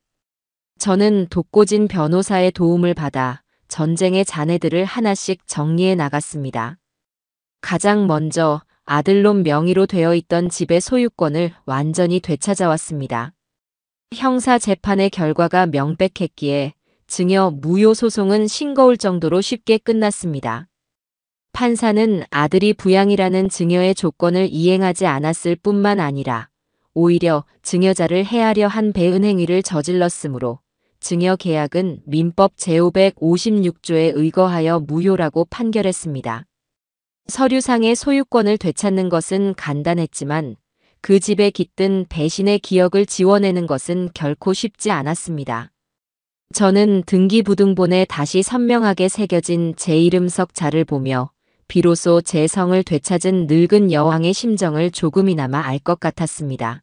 저는 독고진 변호사의 도움을 받아 전쟁의 잔해들을 하나씩 정리해 나갔습니다. 가장 먼저 아들놈 명의로 되어 있던 집의 소유권을 완전히 되찾아왔습니다. 형사 재판의 결과가 명백했기에 증여 무효 소송은 싱거울 정도로 쉽게 끝났습니다. 판사는 아들이 부양이라는 증여의 조건을 이행하지 않았을 뿐만 아니라 오히려 증여자를 해하려 한 배은 행위를 저질렀으므로 증여 계약은 민법 제556조에 의거하여 무효라고 판결했습니다. 서류상의 소유권을 되찾는 것은 간단했지만 그 집에 깃든 배신의 기억을 지워내는 것은 결코 쉽지 않았습니다. 저는 등기부등본에 다시 선명하게 새겨진 제 이름석 자를 보며 비로소 제 성을 되찾은 늙은 여왕의 심정을 조금이나마 알 것 같았습니다.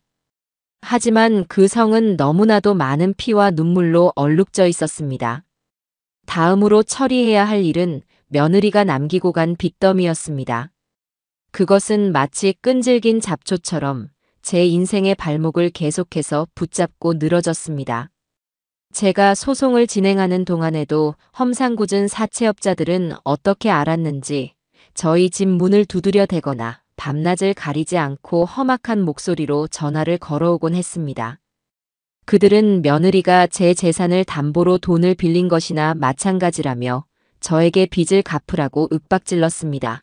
하지만 그 성은 너무나도 많은 피와 눈물로 얼룩져 있었습니다. 다음으로 처리해야 할 일은 며느리가 남기고 간 빚더미였습니다. 그것은 마치 끈질긴 잡초처럼 제 인생의 발목을 계속해서 붙잡고 늘어졌습니다. 제가 소송을 진행하는 동안에도 험상궂은 사채업자들은 어떻게 알았는지 저희 집 문을 두드려 대거나 밤낮을 가리지 않고 험악한 목소리로 전화를 걸어오곤 했습니다. 그들은 며느리가 제 재산을 담보로 돈을 빌린 것이나 마찬가지라며 저에게 빚을 갚으라고 윽박질렀습니다.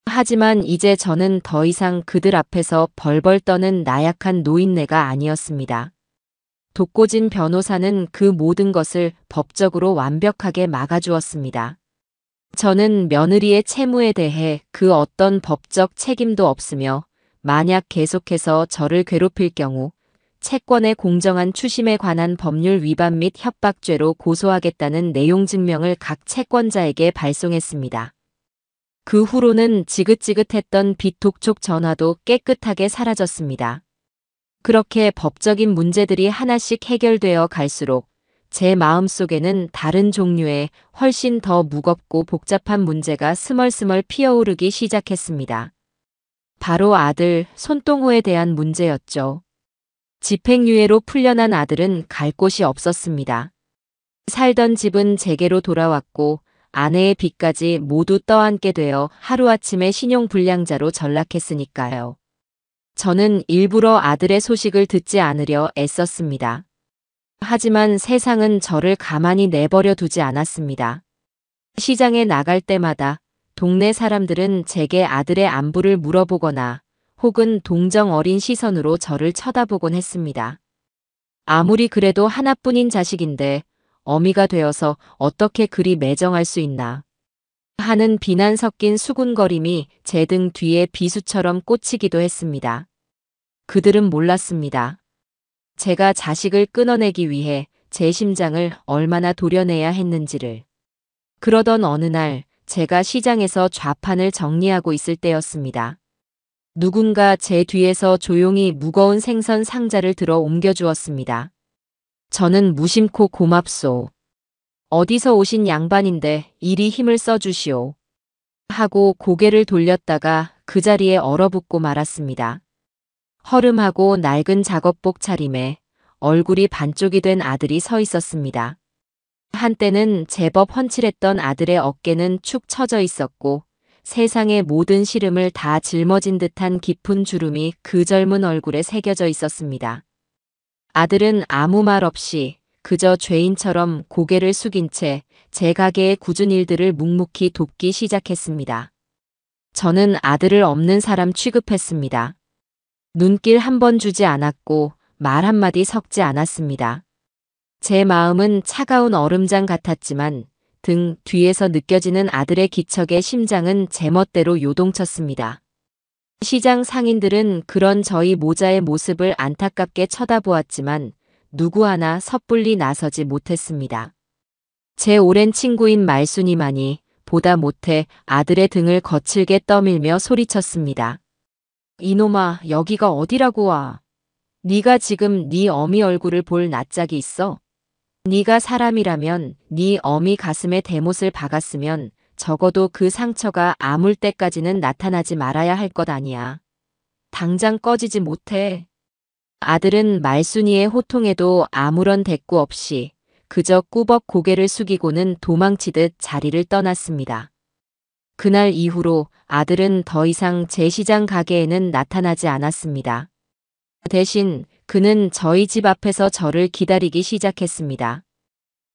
하지만 이제 저는 더 이상 그들 앞에서 벌벌 떠는 나약한 노인네가 아니었습니다. 독고진 변호사는 그 모든 것을 법적으로 완벽하게 막아주었습니다. 저는 며느리의 채무에 대해 그 어떤 법적 책임도 없으며 만약 계속해서 저를 괴롭힐 경우 채권의 공정한 추심에 관한 법률 위반 및 협박죄로 고소하겠다는 내용 증명을 각 채권자에게 발송했습니다. 그 후로는 지긋지긋했던 빚 독촉 전화도 깨끗하게 사라졌습니다. 그렇게 법적인 문제들이 하나씩 해결되어 갈수록 제 마음속에는 다른 종류의 훨씬 더 무겁고 복잡한 문제가 스멀스멀 피어오르기 시작했습니다. 바로 아들 손동호에 대한 문제였죠. 집행유예로 풀려난 아들은 갈 곳이 없었습니다. 살던 집은 제게로 돌아왔고 아내의 빚까지 모두 떠안게 되어 하루아침에 신용불량자로 전락했으니까요. 저는 일부러 아들의 소식을 듣지 않으려 애썼습니다. 하지만 세상은 저를 가만히 내버려 두지 않았습니다. 시장에 나갈 때마다 동네 사람들은 제게 아들의 안부를 물어보거나 혹은 동정 어린 시선으로 저를 쳐다보곤 했습니다. 아무리 그래도 하나뿐인 자식인데 어미가 되어서 어떻게 그리 매정할 수 있나 하는 비난 섞인 수군거림이 제 등 뒤에 비수처럼 꽂히기도 했습니다. 그들은 몰랐습니다. 제가 자식을 끊어내기 위해 제 심장을 얼마나 도려내야 했는지를. 그러던 어느 날 제가 시장에서 좌판을 정리하고 있을 때였습니다. 누군가 제 뒤에서 조용히 무거운 생선 상자를 들어 옮겨주었습니다. 저는 무심코 고맙소. 어디서 오신 양반인데 이리 힘을 써주시오. 하고 고개를 돌렸다가 그 자리에 얼어붙고 말았습니다. 허름하고 낡은 작업복 차림에 얼굴이 반쪽이 된 아들이 서 있었습니다. 한때는 제법 훤칠했던 아들의 어깨는 축 처져 있었고 세상의 모든 시름을 다 짊어진 듯한 깊은 주름이 그 젊은 얼굴에 새겨져 있었습니다. 아들은 아무 말 없이 그저 죄인처럼 고개를 숙인 채 제 가게의 굳은 일들을 묵묵히 돕기 시작했습니다. 저는 아들을 없는 사람 취급했습니다. 눈길 한 번 주지 않았고 말 한마디 섞지 않았습니다. 제 마음은 차가운 얼음장 같았지만 등 뒤에서 느껴지는 아들의 기척에 심장은 제멋대로 요동쳤습니다. 시장 상인들은 그런 저희 모자의 모습을 안타깝게 쳐다보았지만 누구 하나 섣불리 나서지 못했습니다. 제 오랜 친구인 말순이만이 보다 못해 아들의 등을 거칠게 떠밀며 소리쳤습니다. 이놈아, 여기가 어디라고 와. 네가 지금 네 어미 얼굴을 볼 낯짝이 있어? 네가 사람이라면 네 어미 가슴에 대못을 박았으면 적어도 그 상처가 아물 때까지는 나타나지 말아야 할 것 아니야. 당장 꺼지지 못해. 아들은 말순이의 호통에도 아무런 대꾸 없이 그저 꾸벅 고개를 숙이고는 도망치듯 자리를 떠났습니다. 그날 이후로 아들은 더 이상 제 시장 가게에는 나타나지 않았습니다. 대신 그는 저희 집 앞에서 저를 기다리기 시작했습니다.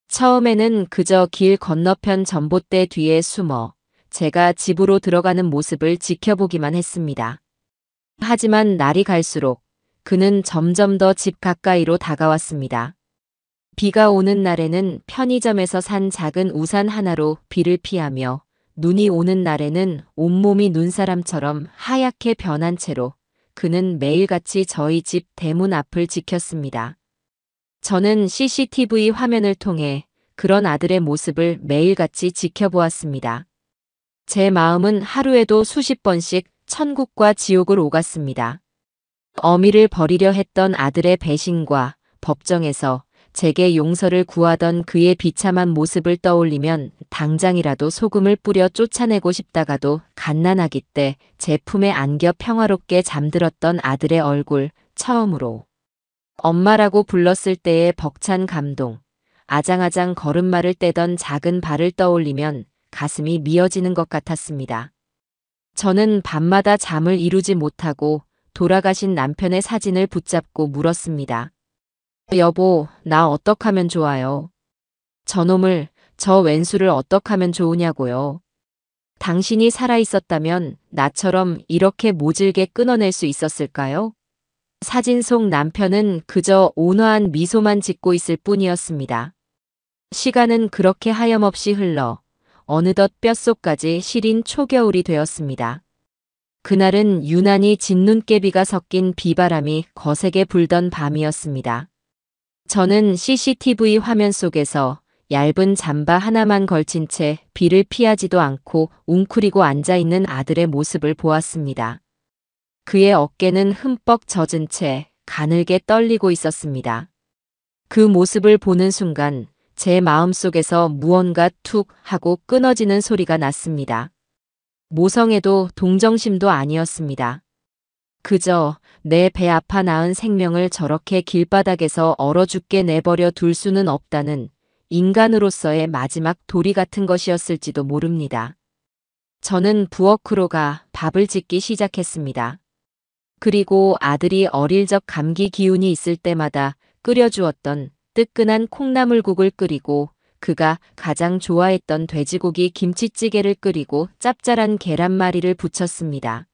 처음에는 그저 길 건너편 전봇대 뒤에 숨어 제가 집으로 들어가는 모습을 지켜보기만 했습니다. 하지만 날이 갈수록 그는 점점 더 집 가까이로 다가왔습니다. 비가 오는 날에는 편의점에서 산 작은 우산 하나로 비를 피하며 눈이 오는 날에는 온몸이 눈사람처럼 하얗게 변한 채로 그는 매일같이 저희 집 대문 앞을 지켰습니다. 저는 CCTV 화면을 통해 그런 아들의 모습을 매일같이 지켜보았습니다. 제 마음은 하루에도 수십 번씩 천국과 지옥을 오갔습니다. 어미를 버리려 했던 아들의 배신과 법정에서 제게 용서를 구하던 그의 비참한 모습을 떠올리면 당장이라도 소금을 뿌려 쫓아내고 싶다가도 갓난아기 때 제 품에 안겨 평화롭게 잠들었던 아들의 얼굴, 처음으로 엄마라고 불렀을 때의 벅찬 감동, 아장아장 걸음마를 떼던 작은 발을 떠올리면 가슴이 미어지는 것 같았습니다. 저는 밤마다 잠을 이루지 못하고 돌아가신 남편의 사진을 붙잡고 물었습니다. 여보, 나 어떡하면 좋아요? 저놈을, 저 왼수를 어떡하면 좋으냐고요? 당신이 살아있었다면 나처럼 이렇게 모질게 끊어낼 수 있었을까요? 사진 속 남편은 그저 온화한 미소만 짓고 있을 뿐이었습니다. 시간은 그렇게 하염없이 흘러 어느덧 뼛속까지 시린 초겨울이 되었습니다. 그날은 유난히 진눈깨비가 섞인 비바람이 거세게 불던 밤이었습니다. 저는 CCTV 화면 속에서 얇은 잠바 하나만 걸친 채 비를 피하지도 않고 웅크리고 앉아있는 아들의 모습을 보았습니다. 그의 어깨는 흠뻑 젖은 채 가늘게 떨리고 있었습니다. 그 모습을 보는 순간 제 마음속에서 무언가 툭 하고 끊어지는 소리가 났습니다. 모성애도 동정심도 아니었습니다. 그저 내 배 아파 낳은 생명을 저렇게 길바닥에서 얼어 죽게 내버려 둘 수는 없다는 인간으로서의 마지막 도리 같은 것이었을지도 모릅니다. 저는 부엌으로 가 밥을 짓기 시작했습니다. 그리고 아들이 어릴 적 감기 기운이 있을 때마다 끓여주었던 뜨끈한 콩나물국을 끓이고 그가 가장 좋아했던 돼지고기 김치찌개를 끓이고 짭짤한 계란말이를 부쳤습니다.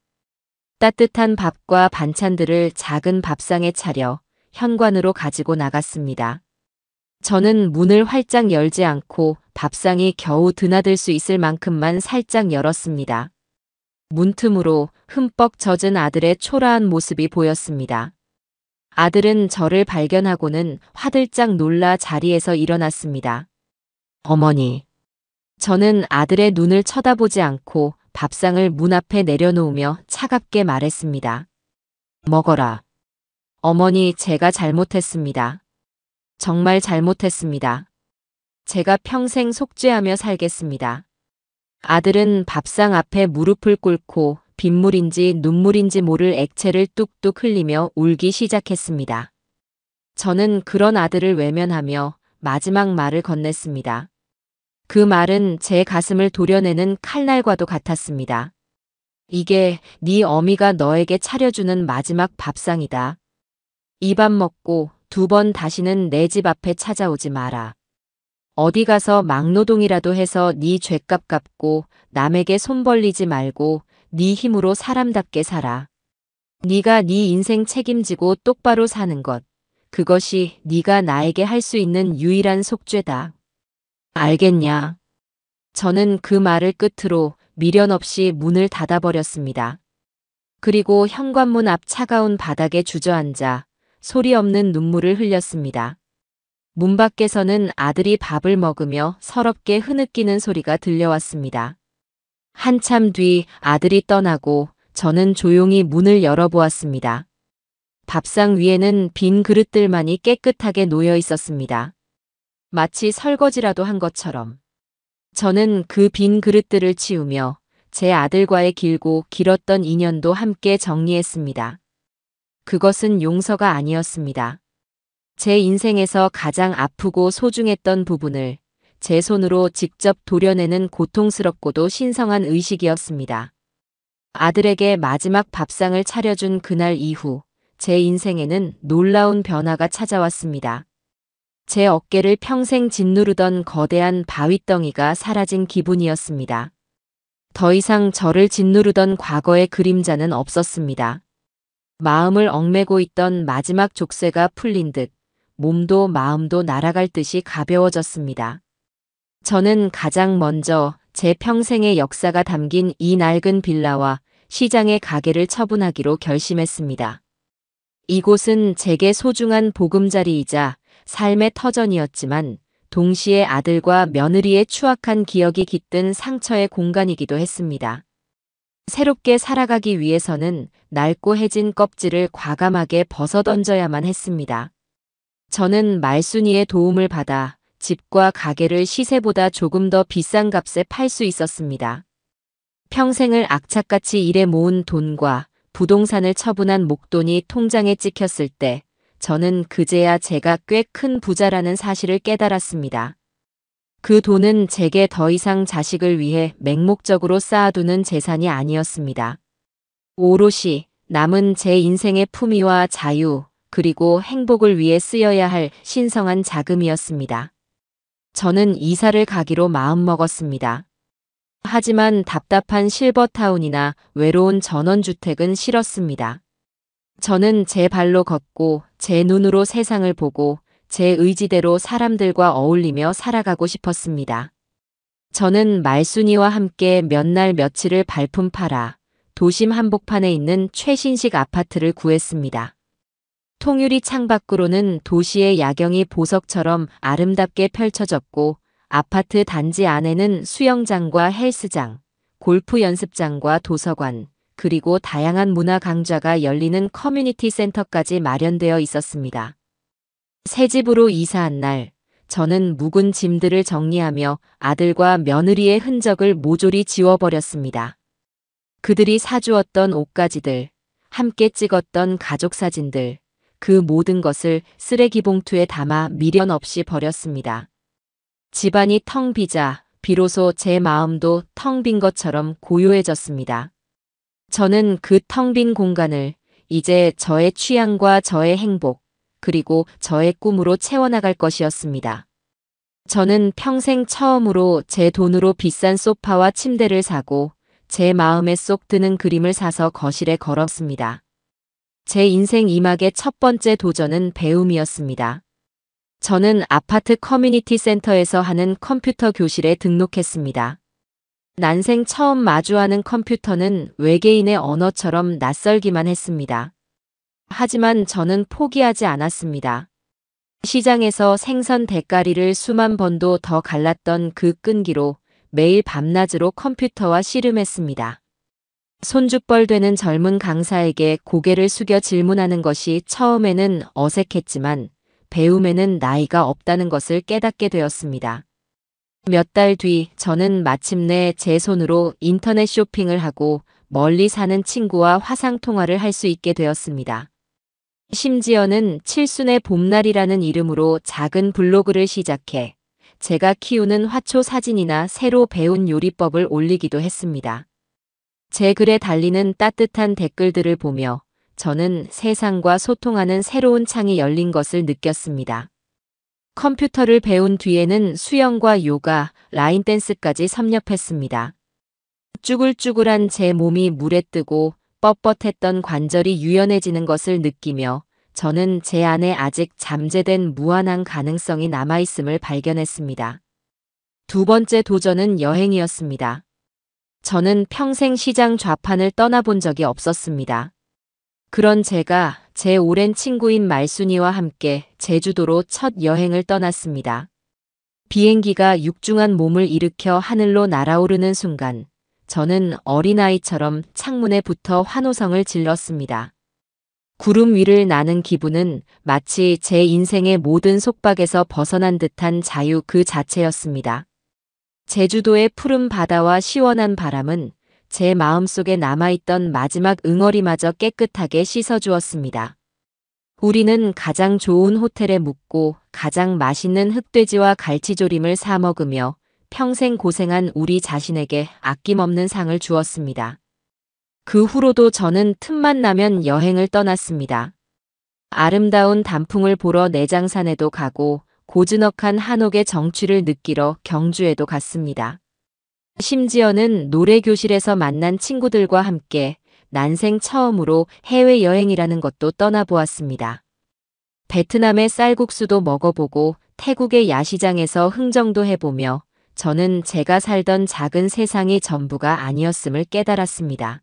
따뜻한 밥과 반찬들을 작은 밥상에 차려 현관으로 가지고 나갔습니다. 저는 문을 활짝 열지 않고 밥상이 겨우 드나들 수 있을 만큼만 살짝 열었습니다. 문틈으로 흠뻑 젖은 아들의 초라한 모습이 보였습니다. 아들은 저를 발견하고는 화들짝 놀라 자리에서 일어났습니다. 어머니. 저는 아들의 눈을 쳐다보지 않고 밥상을 문 앞에 내려놓으며 차갑게 말했습니다. 먹어라. 어머니, 제가 잘못했습니다. 정말 잘못했습니다. 제가 평생 속죄하며 살겠습니다. 아들은 밥상 앞에 무릎을 꿇고 빗물인지 눈물인지 모를 액체를 뚝뚝 흘리며 울기 시작했습니다. 저는 그런 아들을 외면하며 마지막 말을 건넸습니다. 그 말은 제 가슴을 도려내는 칼날과도 같았습니다. 이게 네 어미가 너에게 차려주는 마지막 밥상이다. 이 밥 먹고 2번 다시는 내 집 앞에 찾아오지 마라. 어디 가서 막노동이라도 해서 네 죗값 갚고 남에게 손 벌리지 말고 네 힘으로 사람답게 살아. 네가 네 인생 책임지고 똑바로 사는 것. 그것이 네가 나에게 할 수 있는 유일한 속죄다. 알겠냐? 저는 그 말을 끝으로 미련 없이 문을 닫아버렸습니다. 그리고 현관문 앞 차가운 바닥에 주저앉아 소리 없는 눈물을 흘렸습니다. 문 밖에서는 아들이 밥을 먹으며 서럽게 흐느끼는 소리가 들려왔습니다. 한참 뒤 아들이 떠나고 저는 조용히 문을 열어보았습니다. 밥상 위에는 빈 그릇들만이 깨끗하게 놓여 있었습니다. 마치 설거지라도 한 것처럼. 저는 그 빈 그릇들을 치우며 제 아들과의 길고 길었던 인연도 함께 정리했습니다. 그것은 용서가 아니었습니다. 제 인생에서 가장 아프고 소중했던 부분을 제 손으로 직접 도려내는 고통스럽고도 신성한 의식이었습니다. 아들에게 마지막 밥상을 차려준 그날 이후 제 인생에는 놀라운 변화가 찾아왔습니다. 제 어깨를 평생 짓누르던 거대한 바위덩이가 사라진 기분이었습니다. 더 이상 저를 짓누르던 과거의 그림자는 없었습니다. 마음을 얽매고 있던 마지막 족쇄가 풀린 듯 몸도 마음도 날아갈 듯이 가벼워졌습니다. 저는 가장 먼저 제 평생의 역사가 담긴 이 낡은 빌라와 시장의 가게를 처분하기로 결심했습니다. 이곳은 제게 소중한 보금자리이자 삶의 터전이었지만 동시에 아들과 며느리의 추악한 기억이 깃든 상처의 공간이기도 했습니다. 새롭게 살아가기 위해서는 낡고 해진 껍질을 과감하게 벗어던져야만 했습니다. 저는 말순이의 도움을 받아 집과 가게를 시세보다 조금 더 비싼 값에 팔 수 있었습니다. 평생을 악착같이 일해 모은 돈과 부동산을 처분한 목돈이 통장에 찍혔을 때 저는 그제야 제가 꽤 큰 부자라는 사실을 깨달았습니다. 그 돈은 제게 더 이상 자식을 위해 맹목적으로 쌓아두는 재산이 아니었습니다. 오롯이 남은 제 인생의 품위와 자유, 그리고 행복을 위해 쓰여야 할 신성한 자금이었습니다. 저는 이사를 가기로 마음먹었습니다. 하지만 답답한 실버타운이나 외로운 전원주택은 싫었습니다. 저는 제 발로 걷고 제 눈으로 세상을 보고 제 의지대로 사람들과 어울리며 살아가고 싶었습니다. 저는 말순이와 함께 몇 날 며칠을 발품 팔아 도심 한복판에 있는 최신식 아파트를 구했습니다. 통유리 창밖으로는 도시의 야경이 보석처럼 아름답게 펼쳐졌고 아파트 단지 안에는 수영장과 헬스장, 골프 연습장과 도서관, 그리고 다양한 문화 강좌가 열리는 커뮤니티 센터까지 마련되어 있었습니다. 새 집으로 이사한 날, 저는 묵은 짐들을 정리하며 아들과 며느리의 흔적을 모조리 지워버렸습니다. 그들이 사주었던 옷가지들, 함께 찍었던 가족 사진들, 그 모든 것을 쓰레기 봉투에 담아 미련 없이 버렸습니다. 집안이 텅 비자 비로소 제 마음도 텅 빈 것처럼 고요해졌습니다. 저는 그 텅 빈 공간을 이제 저의 취향과 저의 행복, 그리고 저의 꿈으로 채워나갈 것이었습니다. 저는 평생 처음으로 제 돈으로 비싼 소파와 침대를 사고 제 마음에 쏙 드는 그림을 사서 거실에 걸었습니다. 제 인생 2막의 첫 번째 도전은 배움이었습니다. 저는 아파트 커뮤니티 센터에서 하는 컴퓨터 교실에 등록했습니다. 난생 처음 마주하는 컴퓨터는 외계인의 언어처럼 낯설기만 했습니다. 하지만 저는 포기하지 않았습니다. 시장에서 생선 대가리를 수만 번도 더 갈랐던 그 끈기로 매일 밤낮으로 컴퓨터와 씨름했습니다. 손주뻘 되는 젊은 강사에게 고개를 숙여 질문하는 것이 처음에는 어색했지만 배움에는 나이가 없다는 것을 깨닫게 되었습니다. 몇 달 뒤 저는 마침내 제 손으로 인터넷 쇼핑을 하고 멀리 사는 친구와 화상통화를 할 수 있게 되었습니다. 심지어는 칠순의 봄날이라는 이름으로 작은 블로그를 시작해 제가 키우는 화초 사진이나 새로 배운 요리법을 올리기도 했습니다. 제 글에 달리는 따뜻한 댓글들을 보며 저는 세상과 소통하는 새로운 창이 열린 것을 느꼈습니다. 컴퓨터를 배운 뒤에는 수영과 요가, 라인 댄스까지 섭렵했습니다. 쭈글쭈글한 제 몸이 물에 뜨고 뻣뻣했던 관절이 유연해지는 것을 느끼며 저는 제 안에 아직 잠재된 무한한 가능성이 남아있음을 발견했습니다. 두 번째 도전은 여행이었습니다. 저는 평생 시장 좌판을 떠나본 적이 없었습니다. 그런 제가 제 오랜 친구인 말순이와 함께 제주도로 첫 여행을 떠났습니다. 비행기가 육중한 몸을 일으켜 하늘로 날아오르는 순간 저는 어린아이처럼 창문에 붙어 환호성을 질렀습니다. 구름 위를 나는 기분은 마치 제 인생의 모든 속박에서 벗어난 듯한 자유 그 자체였습니다. 제주도의 푸른 바다와 시원한 바람은 제 마음속에 남아있던 마지막 응어리마저 깨끗하게 씻어주었습니다. 우리는 가장 좋은 호텔에 묵고 가장 맛있는 흑돼지와 갈치조림을 사 먹으며 평생 고생한 우리 자신에게 아낌없는 상을 주었습니다. 그 후로도 저는 틈만 나면 여행을 떠났습니다. 아름다운 단풍을 보러 내장산에도 가고 고즈넉한 한옥의 정취를 느끼러 경주에도 갔습니다. 심지어는 노래교실에서 만난 친구들과 함께 난생 처음으로 해외여행이라는 것도 떠나보았습니다. 베트남의 쌀국수도 먹어보고 태국의 야시장에서 흥정도 해보며 저는 제가 살던 작은 세상이 전부가 아니었음을 깨달았습니다.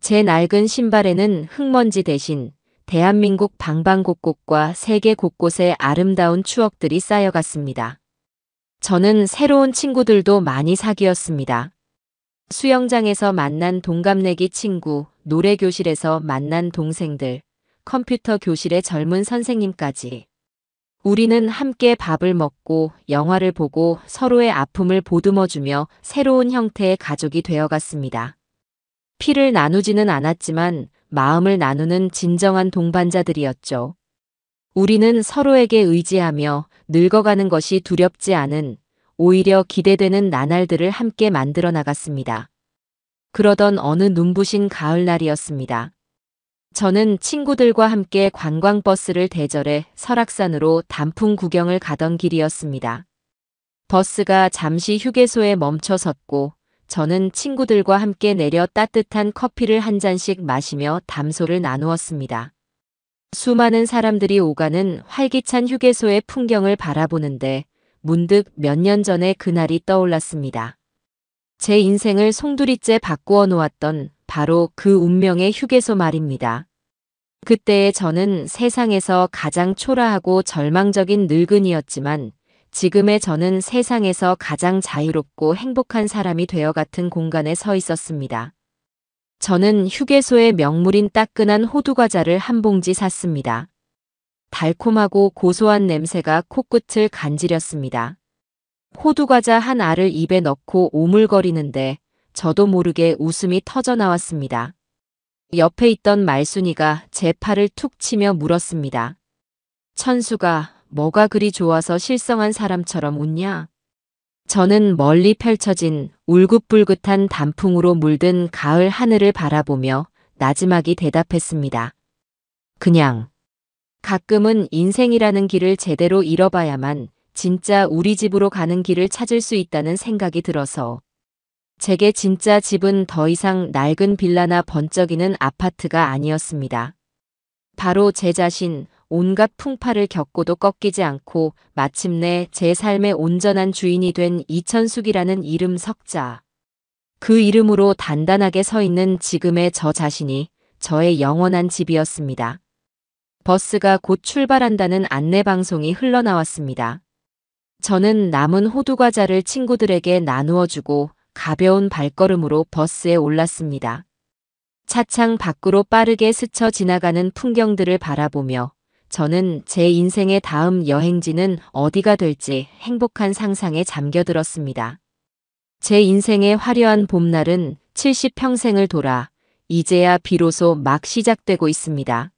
제 낡은 신발에는 흙먼지 대신 대한민국 방방곡곡과 세계 곳곳의 아름다운 추억들이 쌓여갔습니다. 저는 새로운 친구들도 많이 사귀었습니다. 수영장에서 만난 동갑내기 친구, 노래교실에서 만난 동생들, 컴퓨터 교실의 젊은 선생님까지. 우리는 함께 밥을 먹고 영화를 보고 서로의 아픔을 보듬어주며 새로운 형태의 가족이 되어갔습니다. 피를 나누지는 않았지만 마음을 나누는 진정한 동반자들이었죠. 우리는 서로에게 의지하며 늙어가는 것이 두렵지 않은, 오히려 기대되는 나날들을 함께 만들어 나갔습니다. 그러던 어느 눈부신 가을날이었습니다. 저는 친구들과 함께 관광버스를 대절해 설악산으로 단풍 구경을 가던 길이었습니다. 버스가 잠시 휴게소에 멈춰 섰고 저는 친구들과 함께 내려 따뜻한 커피를 한 잔씩 마시며 담소를 나누었습니다. 수많은 사람들이 오가는 활기찬 휴게소의 풍경을 바라보는데 문득 몇 년 전의 그날이 떠올랐습니다. 제 인생을 송두리째 바꾸어 놓았던 바로 그 운명의 휴게소 말입니다. 그때의 저는 세상에서 가장 초라하고 절망적인 늙은이였지만 지금의 저는 세상에서 가장 자유롭고 행복한 사람이 되어 같은 공간에 서 있었습니다. 저는 휴게소의 명물인 따끈한 호두과자를 한 봉지 샀습니다. 달콤하고 고소한 냄새가 코끝을 간지렸습니다. 호두과자 한 알을 입에 넣고 오물거리는데 저도 모르게 웃음이 터져 나왔습니다. 옆에 있던 말순이가 제 팔을 툭 치며 물었습니다. 천수가 뭐가 그리 좋아서 실성한 사람처럼 웃냐? 저는 멀리 펼쳐진 울긋불긋한 단풍으로 물든 가을 하늘을 바라보며 나지막이 대답했습니다. 그냥. 가끔은 인생이라는 길을 제대로 잃어봐야만 진짜 우리 집으로 가는 길을 찾을 수 있다는 생각이 들어서. 제게 진짜 집은 더 이상 낡은 빌라나 번쩍이는 아파트가 아니었습니다. 바로 제 자신, 온갖 풍파를 겪고도 꺾이지 않고 마침내 제 삶의 온전한 주인이 된 이천숙이라는 이름 석자. 그 이름으로 단단하게 서 있는 지금의 저 자신이 저의 영원한 집이었습니다. 버스가 곧 출발한다는 안내방송이 흘러나왔습니다. 저는 남은 호두과자를 친구들에게 나누어주고 가벼운 발걸음으로 버스에 올랐습니다. 차창 밖으로 빠르게 스쳐 지나가는 풍경들을 바라보며 저는 제 인생의 다음 여행지는 어디가 될지 행복한 상상에 잠겨들었습니다. 제 인생의 화려한 봄날은 70평생을 돌아 이제야 비로소 막 시작되고 있습니다.